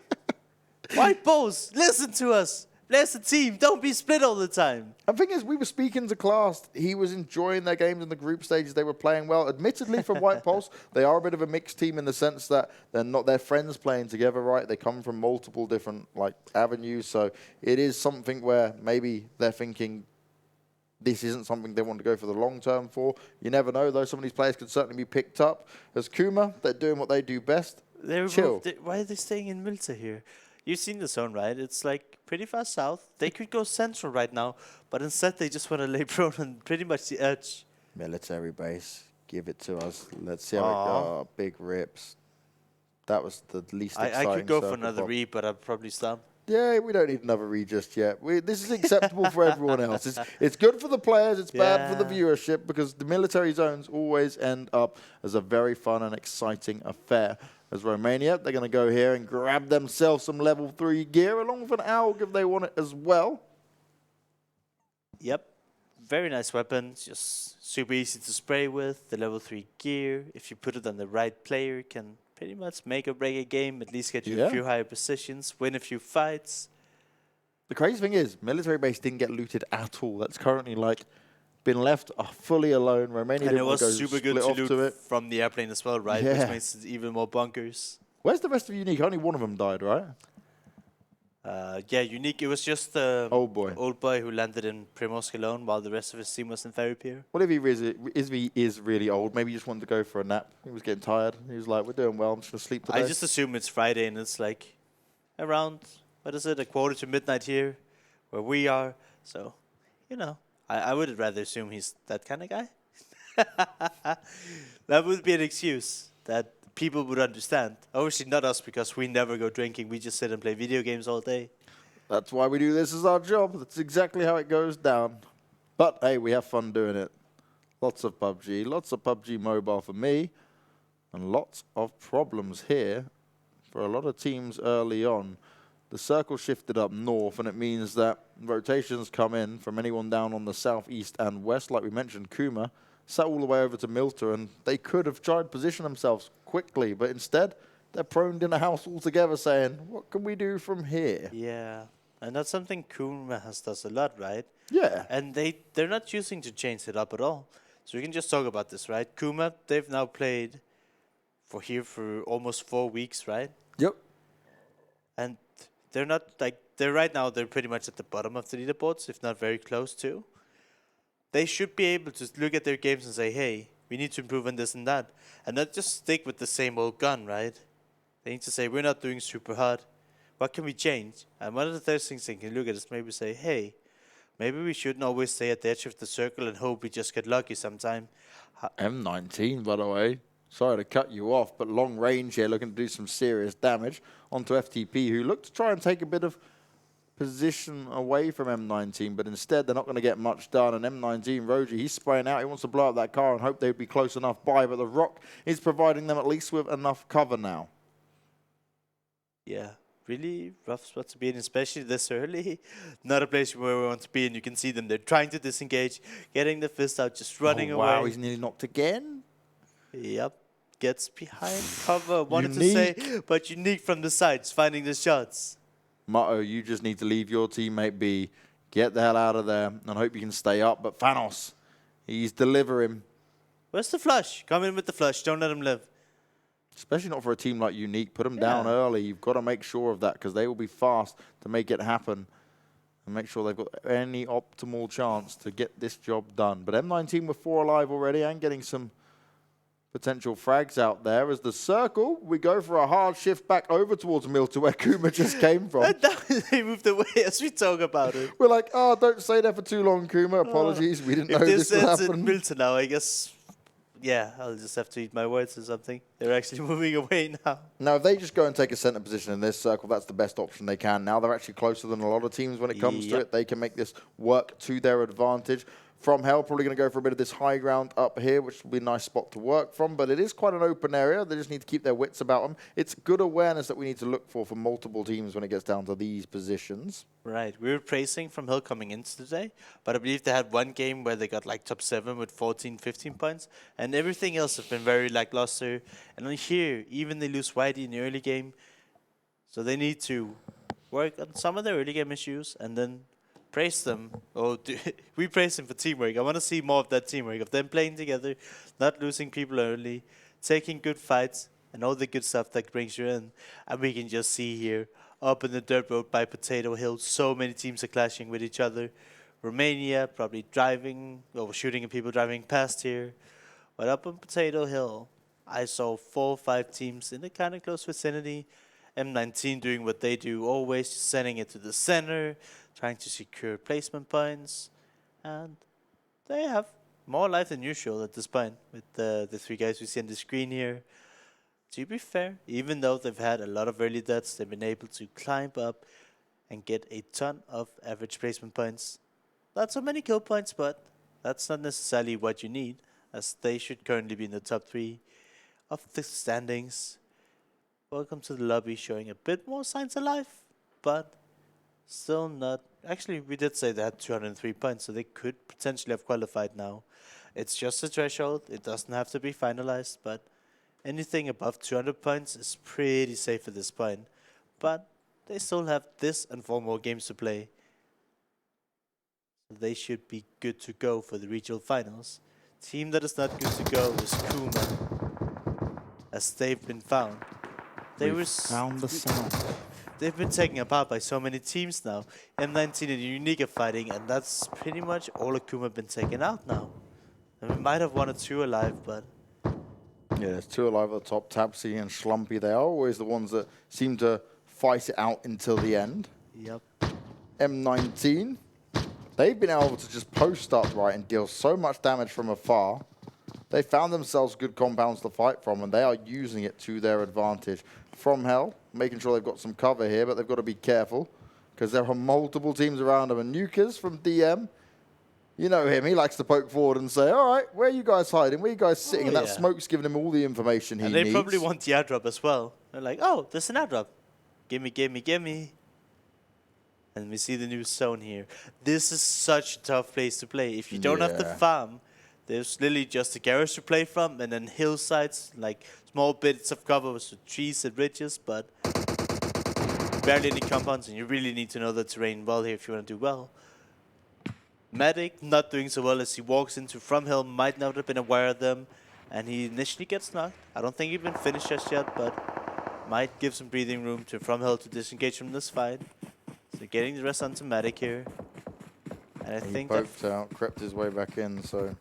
White balls, listen to us. Bless the team. Don't be split all the time. The thing is, we were speaking to Class. He was enjoying their games in the group stages. They were playing well. Admittedly, from White Pulse, they are a bit of a mixed team in the sense that they're not their friends playing together, right? They come from multiple different avenues. So it is something where maybe they're thinking this isn't something they want to go for the long term for. You never know, though. Some of these players could certainly be picked up. As Kuma, they're doing what they do best. Chill. Why are they staying in Milta here? You've seen the zone, right? It's like pretty far south. They could go central right now, but instead they just want to lay prone on pretty much the edge. Military base. Give it to us. Let's see how it goes. Big rips. That was the least exciting. I could go for circle another pop. read, but I'd probably stop. Yeah, we don't need another read just yet. This is acceptable for everyone else. It's good for the players. It's bad for the viewership because the military zones always end up as a very fun and exciting affair. As Romania, they're going to go here and grab themselves some level 3 gear along with an AUG if they want it as well. Yep. Very nice weapon. It's just super easy to spray with. The level 3 gear, if you put it on the right player, can pretty much make or break a game, at least get you a few higher positions, win a few fights. The crazy thing is, military base didn't get looted at all. That's currently been left fully alone. Romania And it didn't want was to go super good split to off to loot it. from the airplane as well, right? Yeah. Which makes it even more bunkers. Where's the rest of Unique? Only one of them died, right? Yeah, Unique. It was just the Old boy who landed in Primorsk alone while the rest of his team was in Ferry Pier. What if he is really old? Maybe he just wanted to go for a nap. He was getting tired. He was like, we're doing well. I'm just going to sleep today. I just assume it's Friday and it's like around, what is it, a quarter to midnight here where we are. So, you know, I would rather assume he's that kind of guy. That would be an excuse that people would understand. Obviously not us because we never go drinking. We just sit and play video games all day. That's why we do this as our job. That's exactly how it goes down. But, hey, we have fun doing it. Lots of PUBG. Lots of PUBG Mobile for me. And lots of problems here for a lot of teams early on. The circle shifted up north, and it means that rotations come in from anyone down on the south, east, and west. Like we mentioned, Kuma sat all the way over to Milta, and they could have tried to position themselves quickly, but instead, they're proned in a house altogether saying, what can we do from here? Yeah, and that's something Kuma does a lot, right? Yeah. And they're not choosing to change it up at all. So we can just talk about this, right? Kuma, they've now played for almost 4 weeks, right? Yep. And they're not right now, they're pretty much at the bottom of the leaderboards, if not very close to. They should be able to look at their games and say, hey, we need to improve on this and that. And not just stick with the same old gun, right? They need to say, we're not doing super hard. What can we change? And one of the first things they can look at is maybe say, hey, maybe we shouldn't always stay at the edge of the circle and hope we just get lucky sometime. M19, by the way. Sorry to cut you off, but long range here, looking to do some serious damage onto FTP, who look to try and take a bit of position away from M19, but instead they're not going to get much done. And M19, Roji, he's spraying out. He wants to blow up that car and hope they'd be close enough by, but the rock is providing them at least with enough cover now. Yeah, really rough spot to be in, especially this early. Not a place where we want to be, and you can see them. They're trying to disengage, getting the fist out, just running away. Wow, he's nearly knocked again. Yep. Gets behind cover. Wanted to say, but Unique from the sides, finding the shots. Motto, you just need to leave your teammate be. Get the hell out of there and hope you can stay up. But Thanos, he's delivering. Where's the flush? Come in with the flush. Don't let him live. Especially not for a team like Unique. Put them down early. You've got to make sure of that because they will be fast to make it happen and make sure they've got any optimal chance to get this job done. But M19 with 4 alive already and getting some potential frags out there. As the circle, we go for a hard shift back over towards Milta where Kuma just came from. And now they moved away as we talk about it. We're like, oh, don't stay there for too long, Kuma. Apologies, we didn't know this would happen. If this ends in Milta now, I guess, yeah, I'll just have to eat my words or something. They're actually moving away now. Now, if they just go and take a center position in this circle, that's the best option they can. Now they're actually closer than a lot of teams when it comes to it. They can make this work to their advantage. FromHell probably going to go for a bit of this high ground up here, which will be a nice spot to work from, but it is quite an open area. They just need to keep their wits about them. It's good awareness that we need to look for multiple teams when it gets down to these positions. Right. We were praising FromHell coming into today, but I believe they had one game where they got like top 7 with 14, 15 points, and everything else has been very lackluster. And on here, even they lose Whitey in the early game, so they need to work on some of their early game issues and then praise them. We praise them for teamwork. I want to see more of that teamwork, of them playing together, not losing people early, taking good fights, and all the good stuff that brings you in. And we can just see here, up in the dirt road by Potato Hill, so many teams are clashing with each other. Romania probably driving, or shooting at people driving past here. But up on Potato Hill, I saw 4 or 5 teams in the kind of close vicinity. M19 doing what they do always, sending it to the center, trying to secure placement points, and they have more life than usual at this point with the 3 guys we see on the screen here. To be fair, even though they've had a lot of early deaths, they've been able to climb up and get a ton of average placement points. Not so many kill points, but that's not necessarily what you need, as they should currently be in the top 3 of the standings. Welcome to the lobby, showing a bit more signs of life, but still not. Actually, we did say they had 203 points, so they could potentially have qualified now. It's just a threshold. It doesn't have to be finalized, but anything above 200 points is pretty safe at this point. But they still have this and 4 more games to play. So they should be good to go for the regional finals. Team that is not good to go is Kuma, as they've been found. They found the sound. They've been taken apart by so many teams now. M19 and Unique are fighting, and that's pretty much all of Kuma have been taken out now. And we might have 1 or 2 alive, but... Yeah, there's 2 alive at the top, Tapsy and Schlumpy. They are always the ones that seem to fight it out until the end. Yep. M19, they've been able to just post up right and deal so much damage from afar. They found themselves good compounds to fight from, and they are using it to their advantage. FromHell, making sure they've got some cover here, but they've got to be careful because there are multiple teams around them. And Nukas from DM, you know him, he likes to poke forward and say, all right, where are you guys hiding? Where are you guys sitting? And that smoke's giving him all the information he needs. And they probably want the airdrop as well. They're like, oh, there's an airdrop. Gimme, gimme, gimme. And we see the new zone here. This is such a tough place to play. If you don't have the farm, there's literally just a garage to play from, and then hillsides, like small bits of cover with trees and ridges, but barely any compounds, and you really need to know the terrain well here if you want to do well. Medic not doing so well as he walks into FromHell, might not have been aware of them, and he initially gets knocked. I don't think he's been finished just yet, but might give some breathing room to FromHell to disengage from this fight. So getting the rest onto Medic here. And I think poked out, crept his way back in, so...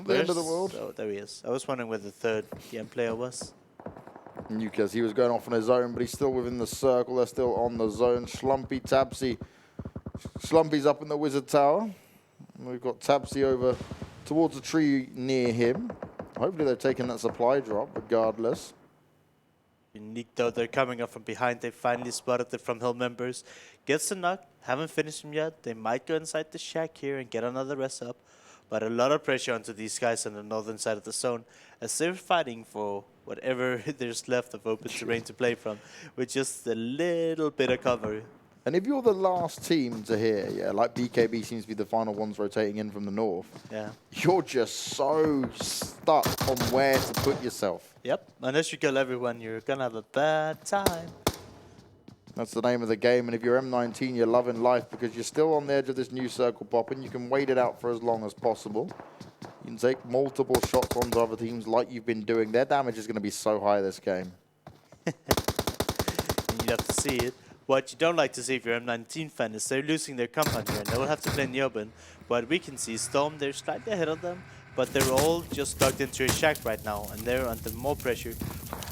The end of the world. Oh, there he is. I was wondering where the 3rd DM player was. Nukas, he was going off on his own, but he's still within the circle. They're still on the zone. Schlumpy, Tabsy. Schlumpy's up in the Wizard Tower. We've got Tabsy over towards a tree near him. Hopefully they've taken that supply drop, regardless. Unique, though, they're coming up from behind. They finally spotted the FromHell members. Gets the knock. Haven't finished him yet. They might go inside the shack here and get another rest up. But a lot of pressure onto these guys on the northern side of the zone, as they're fighting for whatever there's left of open terrain to play from, with just a little bit of cover. And if you're the last team to hear, like BKB seems to be the final ones rotating in from the north, you're just so stuck on where to put yourself. Yep, unless you kill everyone, you're going to have a bad time. That's the name of the game, and if you're M19, you're loving life because you're still on the edge of this new circle popping. You can wait it out for as long as possible. You can take multiple shots onto other teams like you've been doing. Their damage is going to be so high this game. You have to see it. What you don't like to see if you're an M19 fan is they're losing their compound here, and they will have to play in the open. What we can see, Storm, they're slightly ahead of them, but they're all just tucked into a shack right now, and they're under more pressure.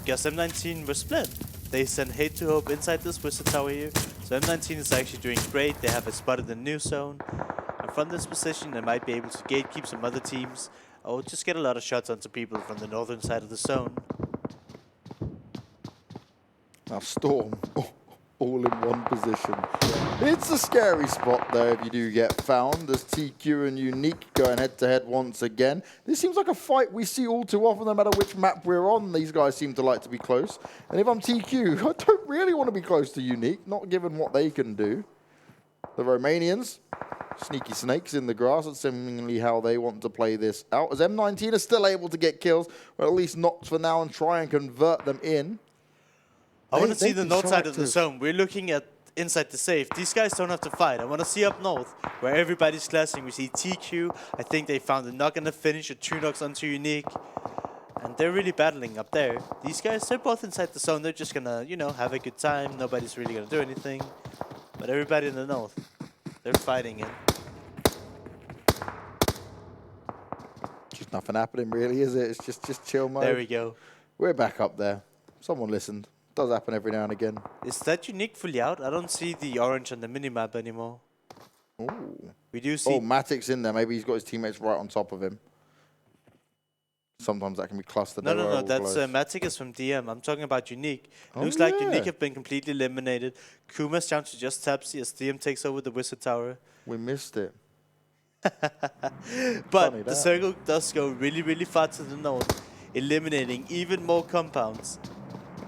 Because M19 were split. They send hate to hope inside this Wizard Tower here. So M19 is actually doing great. They have spotted the new zone. And from this position, they might be able to gatekeep some other teams, or just get a lot of shots onto people from the northern side of the zone. Now Storm, all in one position. It's a scary spot though if you do get found. There's TQ and Unique going head-to-head once again. This seems like a fight we see all too often, no matter which map we're on. These guys seem to like to be close. And if I'm TQ, I don't really want to be close to Unique, not given what they can do. The Romanians, sneaky snakes in the grass. That's seemingly how they want to play this out. As M19 are still able to get kills, or at least not for now, and try and convert them in. I want to see the north side of the zone. We're looking at inside the safe. These guys don't have to fight. I want to see up north, where everybody's clashing. We see TQ. I think they found a knock and a finish, or 2 knocks onto Unique. And they're really battling up there. These guys, they're both inside the zone. They're just going to, you know, have a good time. Nobody's really going to do anything. But everybody in the north, they're fighting it. Just nothing happening really, is it? It's just chill mode. There we go. We're back up there. Someone listened. Does happen every now and again. Is that Unique fully out? I don't see the orange on the minimap anymore. Ooh. We do see... Oh, Matic's in there. Maybe he's got his teammates right on top of him. Sometimes that can be clustered. No. That's Matic is from DM. I'm talking about Unique. Looks like Unique have been completely eliminated. Kuma's down to just Tapsy as DM takes over the Wizard Tower. We missed it. But the circle does go really, really far to the north, eliminating even more compounds.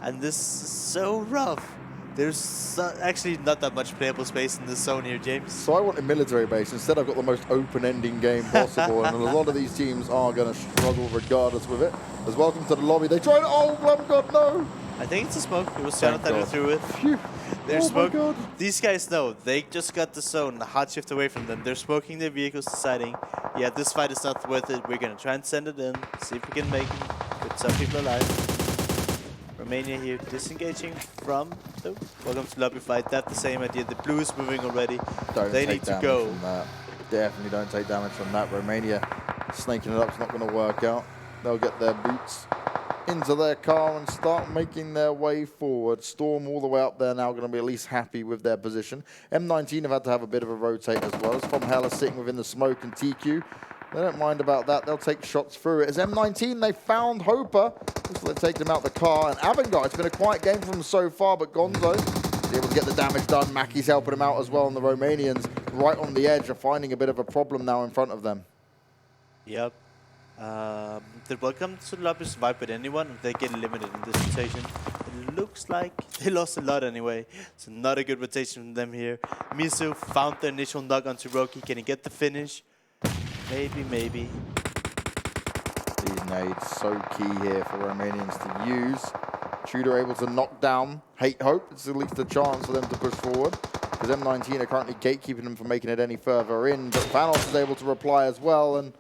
And this is so rough. There's actually not that much playable space in this zone here, James. So I want a military base. Instead, I've got the most open-ending game possible. And a lot of these teams are going to struggle regardless with it. As welcome to the lobby. They tried... Oh, God, no. I think it's a smoke. It was Jonathan who threw it. Phew. They're my God. These guys know. They just got the zone, a hard shift away from them. They're smoking their vehicles, deciding, yeah, this fight is not worth it. We're going to try and send it in, see if we can make it, put some people alive. Romania here disengaging from the welcome to lobby fight. That's the same idea. The blue is moving already. They need to go. From that. Definitely don't take damage from that. Romania snaking it up is not going to work out. They'll get their boots into their car and start making their way forward. Storm all the way up there now, going to be at least happy with their position. M19 have had to have a bit of a rotate as well. As FromHell is sitting within the smoke, and TQ, they don't mind about that. They'll take shots through it. As M19, they found Hoper. Looks like they've taken him out the car. And Avangar, it's been a quiet game for them so far, but Gonzo is able to get the damage done. Mackey's helping him out as well, and the Romanians right on the edge are finding a bit of a problem now in front of them. Yep. The welcome to the lobby survive with anyone if they get eliminated in this rotation. It looks like they lost a lot anyway, so not a good rotation from them here. Misu found the initial knock onto Roki. Can he get the finish? Maybe. These nades so key here for Romanians to use. Tudor able to knock down Hate Hope. It's at least a chance for them to push forward, because M19 are currently gatekeeping them from making it any further in. But Thanos is able to reply as well, and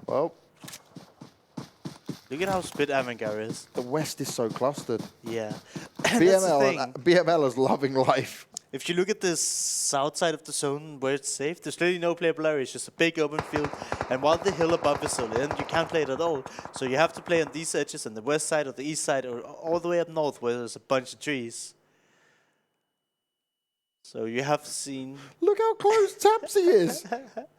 well, look at how split Avangar is. the West is so clustered. Yeah. BML is loving life. If you look at this south side of the zone where it's safe, there's literally no playable area. It's just a big open field. And while the hill above is still in, you can't play it at all. So you have to play on these edges, on the west side or the east side, or all the way up north where there's a bunch of trees. So you have seen... Look how close Tapsy is.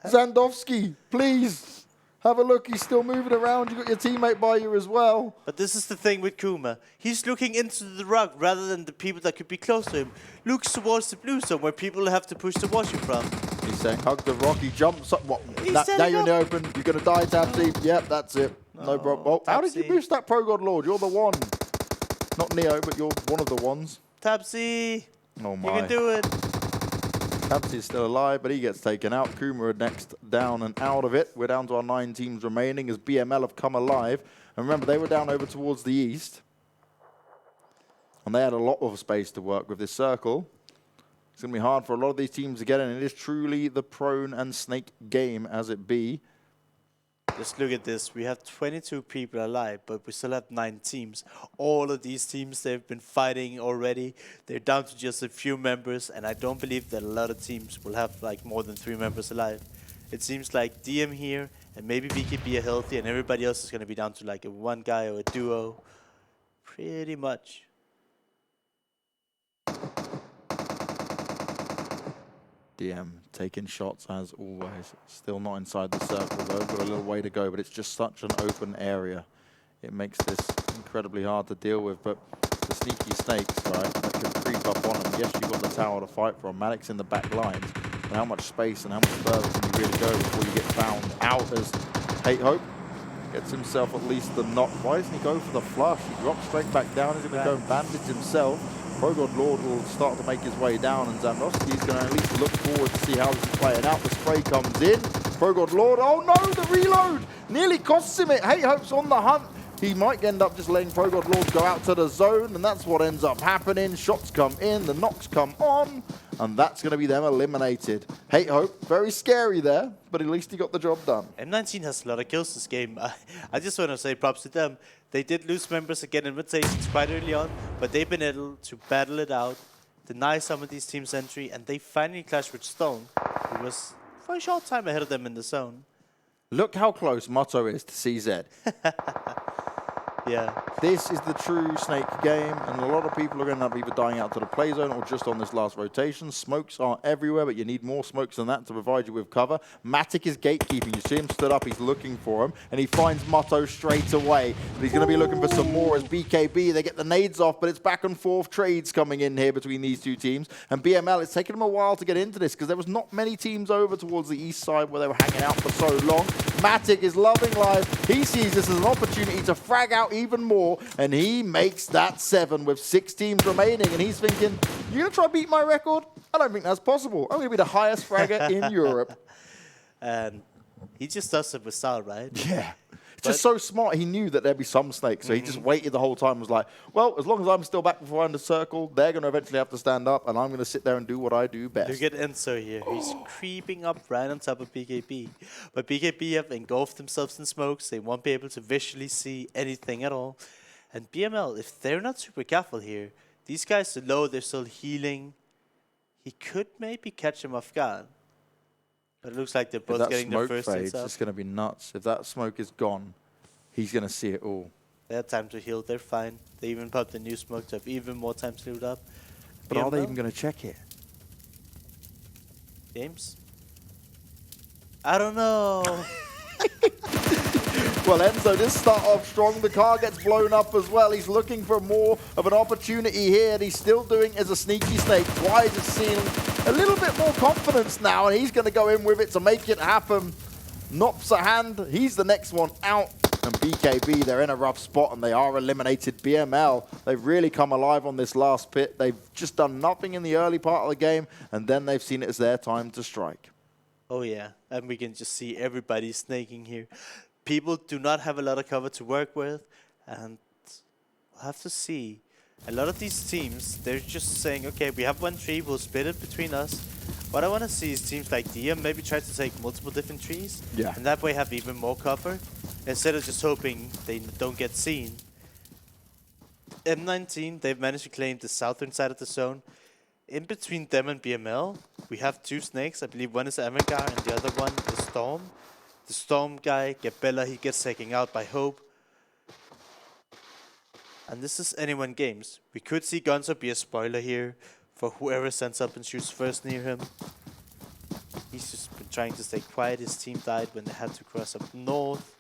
Zandowski, please. Have a look, he's still moving around. You got your teammate by you as well. But this is the thing with Kuma. He's looking into the rock rather than the people that could be close to him. Looks towards the blue zone where people have to push to watch him from. He's saying, hug the rock. He jumps up. What? Now you're in the open. You're going to die, Tapsy. Yep, that's it. No problem. Oh, how did you boost that Pro God Lord? You're the one. Not Neo, but you're one of the ones. Tapsy. Oh my. You can do it. Tapsy is still alive, but he gets taken out. Kuma are next down and out of it. We're down to our 9 teams remaining as BML have come alive. And remember, they were down over towards the east. And they had a lot of space to work with this circle. It's going to be hard for a lot of these teams to get in. It is truly the prone and snake game as it be. Just look at this. We have 22 people alive, but we still have 9 teams. All of these teams, they've been fighting already. They're down to just a few members, and I don't believe that a lot of teams will have like more than 3 members alive. It seems like DM here, and maybe VKB are healthy, and everybody else is going to be down to like a 1 guy or a duo. Pretty much. DM taking shots as always. Still not inside the circle though. Got a little way to go, but it's just such an open area. It makes this incredibly hard to deal with. But the sneaky snakes, right, that can creep up on him. Yes, you've got the tower to fight from. Maddox in the back lines. But how much space and how much further can you really go before you get found out as Hate Hope gets himself at least the knock. Why doesn't he go for the flush? He drops straight back down. He's going to go and bandage himself. ProGod Lord will start to make his way down, and Zamrowski's going to at least look forward to see how this is playing out. The spray comes in. ProGod Lord, oh no, the reload nearly costs him it. Hate Hope's on the hunt. He might end up just letting ProGod Lord go out to the zone, and that's what ends up happening. Shots come in, the knocks come on, and that's going to be them eliminated. Hate Hope, very scary there, but at least he got the job done. M19 has a lot of kills this game. I just want to say props to them. They did lose members again in invitations quite early on, but they've been able to battle it out, deny some of these teams entry, and they finally clashed with Stone, who was for a short time ahead of them in the zone. Look how close Motto is to CZ. Yeah. This is the true Snake game, and a lot of people are going to end up either dying out to the play zone or just on this last rotation. Smokes are everywhere, but you need more smokes than that to provide you with cover. Matic is gatekeeping. You see him stood up, he's looking for him, and he finds Motto straight away. But he's going to be looking for some more as BKB. They get the nades off, but it's back and forth trades coming in here between these two teams. And BML, it's taken them a while to get into this because there was not many teams over towards the east side where they were hanging out for so long. Matic is loving life. He sees this as an opportunity to frag out even more, and he makes that 7 with 6 teams remaining, and he's thinking, you're going to try to beat my record? I don't think that's possible. I'm going to be the highest fragger in Europe. And he just does it with style, right? Yeah. Just so smart. He knew that there'd be some snakes, so he just waited the whole time. Was like, well, as long as I'm still back before I'm in the circle, they're going to eventually have to stand up, and I'm going to sit there and do what I do best. Look at Enzo here. He's creeping up right on top of BKB. But BKB have engulfed themselves in smokes. They won't be able to visually see anything at all. And BML, if they're not super careful here, these guys are low, they're still healing. He could maybe catch him off guard. But it looks like they're both getting their first hits up. It's going to be nuts. If that smoke is gone, he's going to see it all. They had time to heal. They're fine. They even popped the new smoke to have even more time to loot up. But are they even going to check it? James? I don't know. Well, Enzo did start off strong. The car gets blown up as well. He's looking for more of an opportunity here, and he's still doing it as a sneaky snake. Wise is seeing a little bit more confidence now, and he's going to go in with it to make it happen. Nops a hand. He's the next one out. And BKB, they're in a rough spot, and they are eliminated. BML, they've really come alive on this last pit. They've just done nothing in the early part of the game, and then they've seen it as their time to strike. Oh, yeah. And we can just see everybody snaking here. People do not have a lot of cover to work with, and we'll have to see. A lot of these teams, they're just saying, okay, we have one tree, we'll split it between us. What I want to see is teams like DM maybe try to take multiple different trees, and that way have even more cover, instead of just hoping they don't get seen. M19, they've managed to claim the southern side of the zone. In between them and BML, we have 2 snakes. I believe one is Avangar and the other one is Storm. The Storm guy, Gabella, he gets taken out by Hope. And this is anyone games. We could see Gonzo be a spoiler here for whoever stands up and shoots first near him. He's just been trying to stay quiet. His team died when they had to cross up north.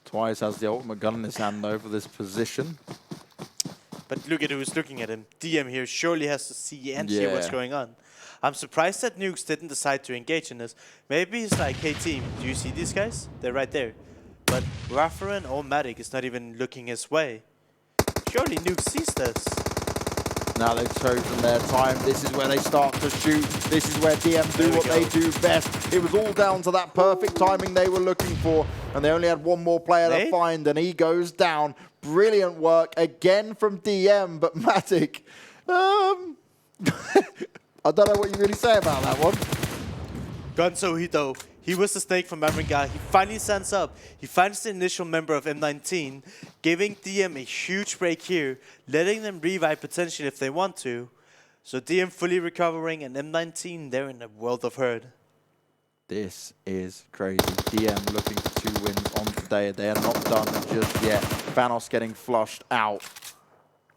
Twice has the ultimate gun in his hand over this position. But look at who's looking at him. DM here surely has to see and hear what's going on. I'm surprised that Nukes didn't decide to engage in this. Maybe he's like, hey team, do you see these guys? They're right there. But Raffarin or Matic is not even looking his way. Surely Nukes sees this. Now they've chosen their time. This is where they start to shoot. This is where DM do what they do best. It was all down to that perfect timing they were looking for. And they only had one more player to find, and he goes down. Brilliant work again from DM, but Matic, I don't know what you really say about that one. Gonzo Hito, he was the snake from Avangar. He finally stands up. He finds the initial member of M19, giving DM a huge break here, letting them revive potentially if they want to. So DM fully recovering, and M19, they're in a world of hurt. This is crazy. DM looking for 2 wins on today. They are not done just yet. Vanos getting flushed out.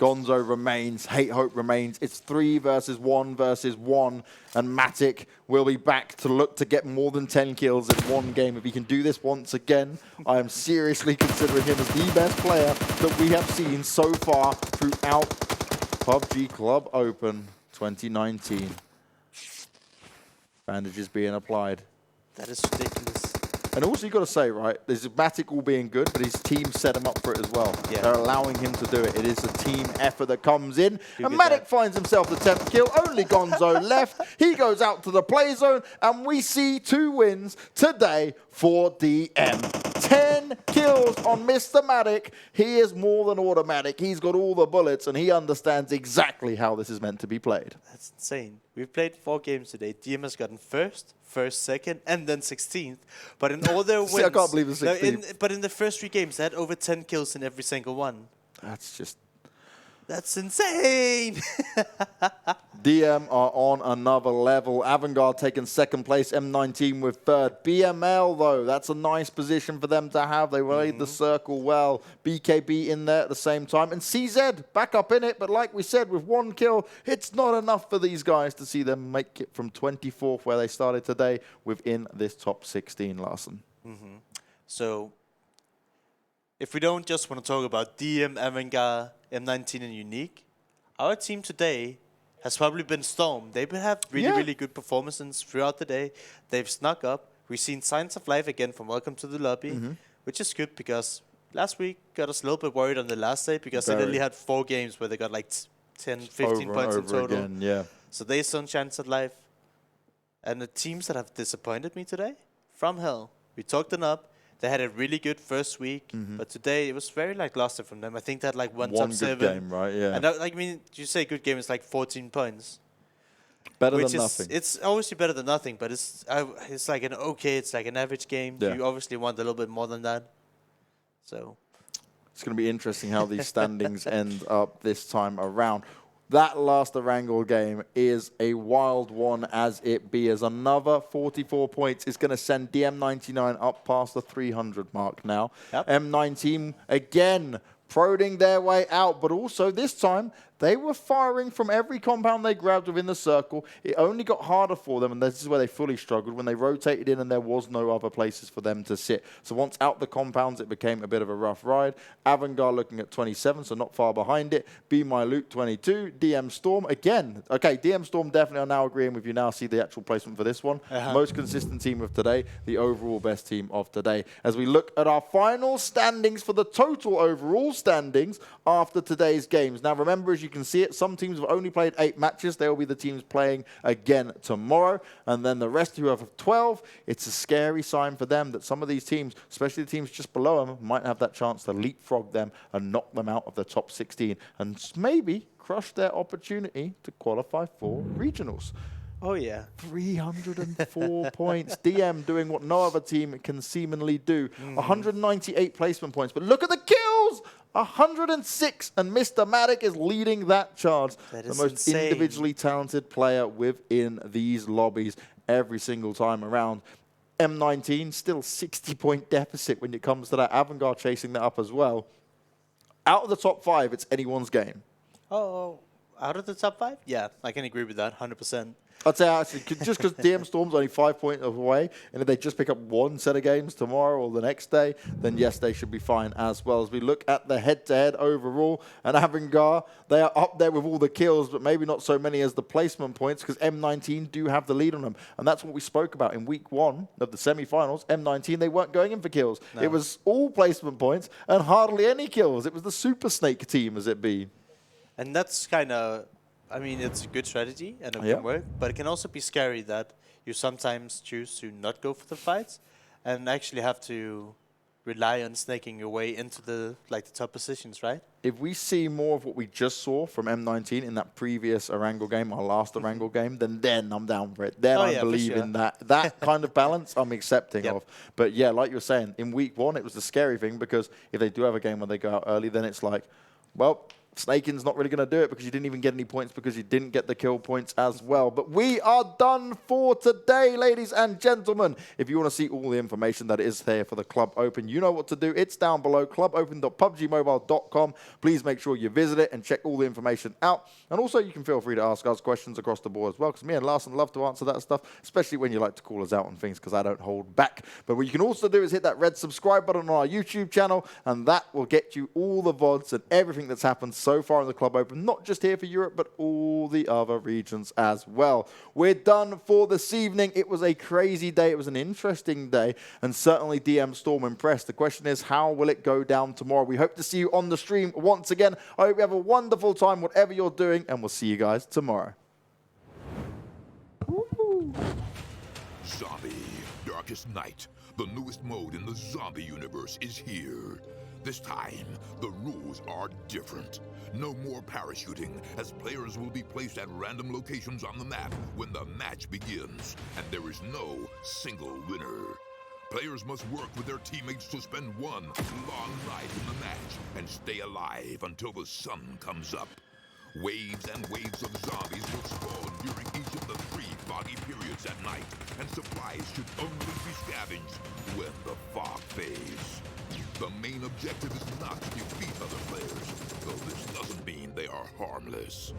Gonzo remains, Hate Hope remains. It's 3 versus 1 versus 1, and Matic will be back to look to get more than 10 kills in one game. If he can do this once again, I am seriously considering him as the best player that we have seen so far throughout PUBG Club Open 2019. Bandages being applied. That is ridiculous. And also, you got to say, right, there's Matic all being good, but his team set him up for it as well. Yeah. They're allowing him to do it. It is a team effort that comes in. You And get Matic that. finds himself the 10th kill. Only Gonzo left. He goes out to the play zone, and we see 2 wins today for DM. 10 kills on Mr. Matic. He is more than automatic. He's got all the bullets, and he understands exactly how this is meant to be played. That's insane. We've played 4 games today. DM has gotten first, second, and then 16th. But in all their wins... See, I can't believe it's 16th. But in the first 3 games, they had over 10 kills in every single one. That's just... That's insane! DM are on another level. Avangar taking 2nd place, M19 with 3rd. BML, though, that's a nice position for them to have. They played the circle well. BKB in there at the same time. And CZ back up in it, but like we said, with 1 kill, it's not enough for these guys to see them make it from 24th, where they started today, within this top 16, Larson. So, if we don't just want to talk about DM, Avangar, M19 and Unique, our team today has probably been Storm. They've had really good performances throughout the day. They've snuck up. We've seen signs of life again from Welcome to the Lobby, which is good because last week got us a little bit worried on the last day because they only had 4 games where they got like 10, 15 points in total. Again, yeah. So they still chance at life. And the teams that have disappointed me today, FromHell, we talked them up. They had a really good first week, but today it was very lackluster from them. I think they had like one top good 7 game, right? Yeah. And I mean, you say good game is like 14 points. Better Which than is, nothing. it's obviously better than nothing, but it's like it's like an average game. Yeah. You obviously want a little bit more than that. So it's going to be interesting how these standings end up this time around. That last Erangel game is a wild one as it be, as another 44 points is going to send DM99 up past the 300 mark now. Yep. M19 again prodding their way out, but also this time they were firing from every compound they grabbed within the circle. It only got harder for them, and this is where they fully struggled, when they rotated in and there was no other places for them to sit. So once out the compounds, it became a bit of a rough ride. Avangar looking at 27, so not far behind it. Bemyloot 22, DMStorm again. Okay, DMStorm definitely are now agreeing with you now. See the actual placement for this one. Most consistent team of today, the overall best team of today. As we look at our final standings for the total overall standings after today's games. Now remember, as you can see it, some teams have only played 8 matches. They will be the teams playing again tomorrow. And then the rest who have 12, it's a scary sign for them that some of these teams, especially the teams just below them, might have that chance to leapfrog them and knock them out of the top 16 and maybe crush their opportunity to qualify for regionals. oh yeah, 304 points. DM doing what no other team can seemingly do. 198 placement points. But look at the kills! 106. And Mr. Matic is leading that charge. That the is most insane. individually talented player within these lobbies every single time around. M19 still 60-point deficit when it comes to that. Avangar chasing that up as well. Out of the top 5, it's anyone's game. Oh, out of the top 5? Yeah, I can agree with that, 100%. I'd say actually, just because DMStorm's only 5 points away, and if they just pick up 1 set of games tomorrow or the next day, then yes, they should be fine as well. As we look at the head-to-head overall, and Avangar, they are up there with all the kills, but maybe not so many as the placement points, because M19 do have the lead on them. And that's what we spoke about in week 1 of the semifinals. M19, they weren't going in for kills. No. It was all placement points and hardly any kills. It was the Super Snake team, as it be. And that's kind of... I mean, it's a good strategy and it can work, but it can also be scary that you sometimes choose to not go for the fights and actually have to rely on snaking your way into the top positions, right? If we see more of what we just saw from M19 in that previous Erangel game, our last Erangel game, then I'm down for it. Then I believe in that kind of balance I'm accepting of. But yeah, like you were saying, in week 1, it was the scary thing because if they do have a game where they go out early, then it's like, well, Snaking's not really going to do it because you didn't even get any points because you didn't get the kill points as well. But we are done for today, ladies and gentlemen. If you want to see all the information that is there for the Club Open, you know what to do. It's down below, clubopen.pubgmobile.com. Please make sure you visit it and check all the information out. And also, you can feel free to ask us questions across the board as well, because me and Larson love to answer that stuff, especially when you like to call us out on things, because I don't hold back. But what you can also do is hit that red subscribe button on our YouTube channel, and that will get you all the VODs and everything that's happened so far in the Club Open, not just here for Europe, but all the other regions as well. We're done for this evening. It was a crazy day. It was an interesting day, and certainly DMStorm impressed. The question is, how will it go down tomorrow? We hope to see you on the stream once again. I hope you have a wonderful time, whatever you're doing, and we'll see you guys tomorrow. Zombie, Darkest Night, the newest mode in the zombie universe, is here. This time, the rules are different. No more parachuting, as players will be placed at random locations on the map when the match begins, and there is no single winner. Players must work with their teammates to spend one long night in the match and stay alive until the sun comes up. Waves and waves of zombies will spawn during each of the 3 foggy periods at night, and supplies should only be scavenged when the fog fades. The main objective is not to defeat other players, though this doesn't mean they are harmless.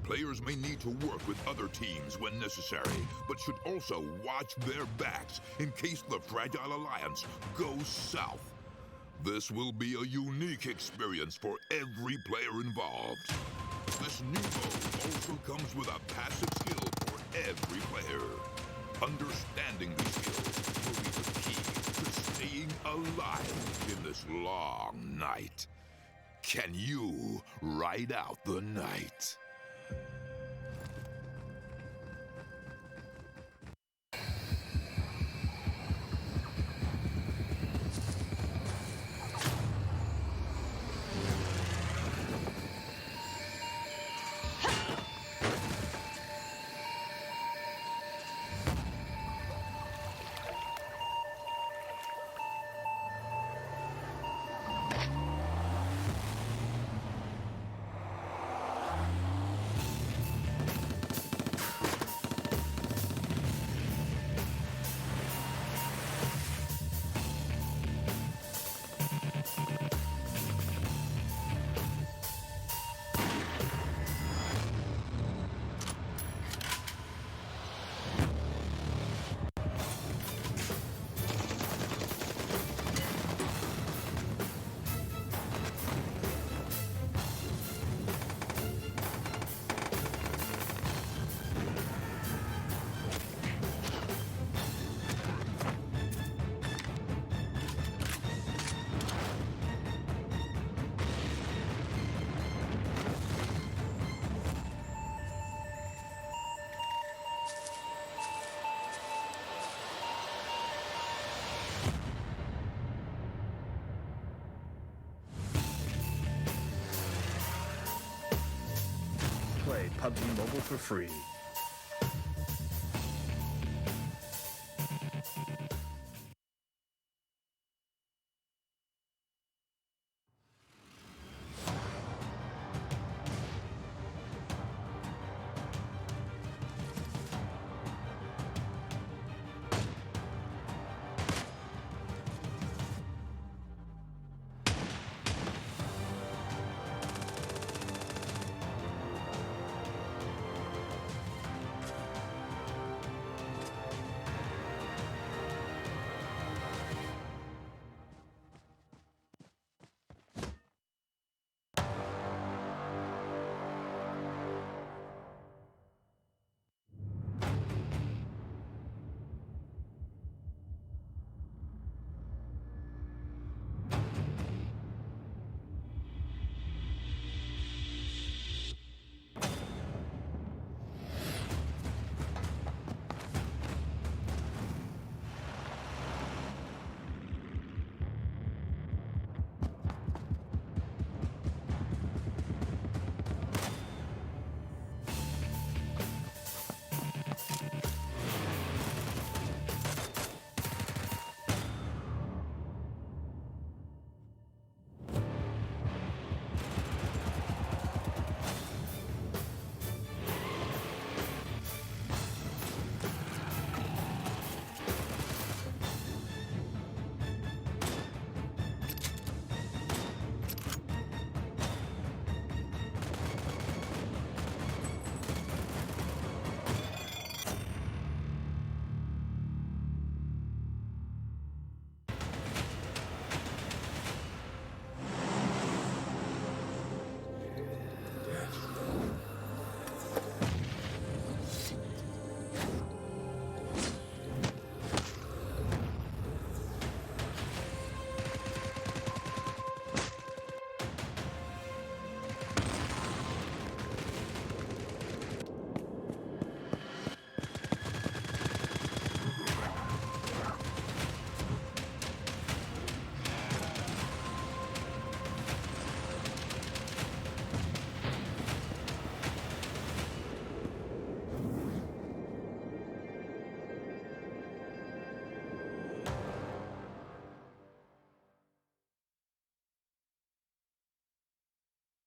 Players may need to work with other teams when necessary, but should also watch their backs in case the Fragile Alliance goes south. This will be a unique experience for every player involved. This new mode also comes with a passive skill for every player. Understanding these skills will be the key to staying alive in this long night. Can you ride out the night? Play PUBG Mobile for free.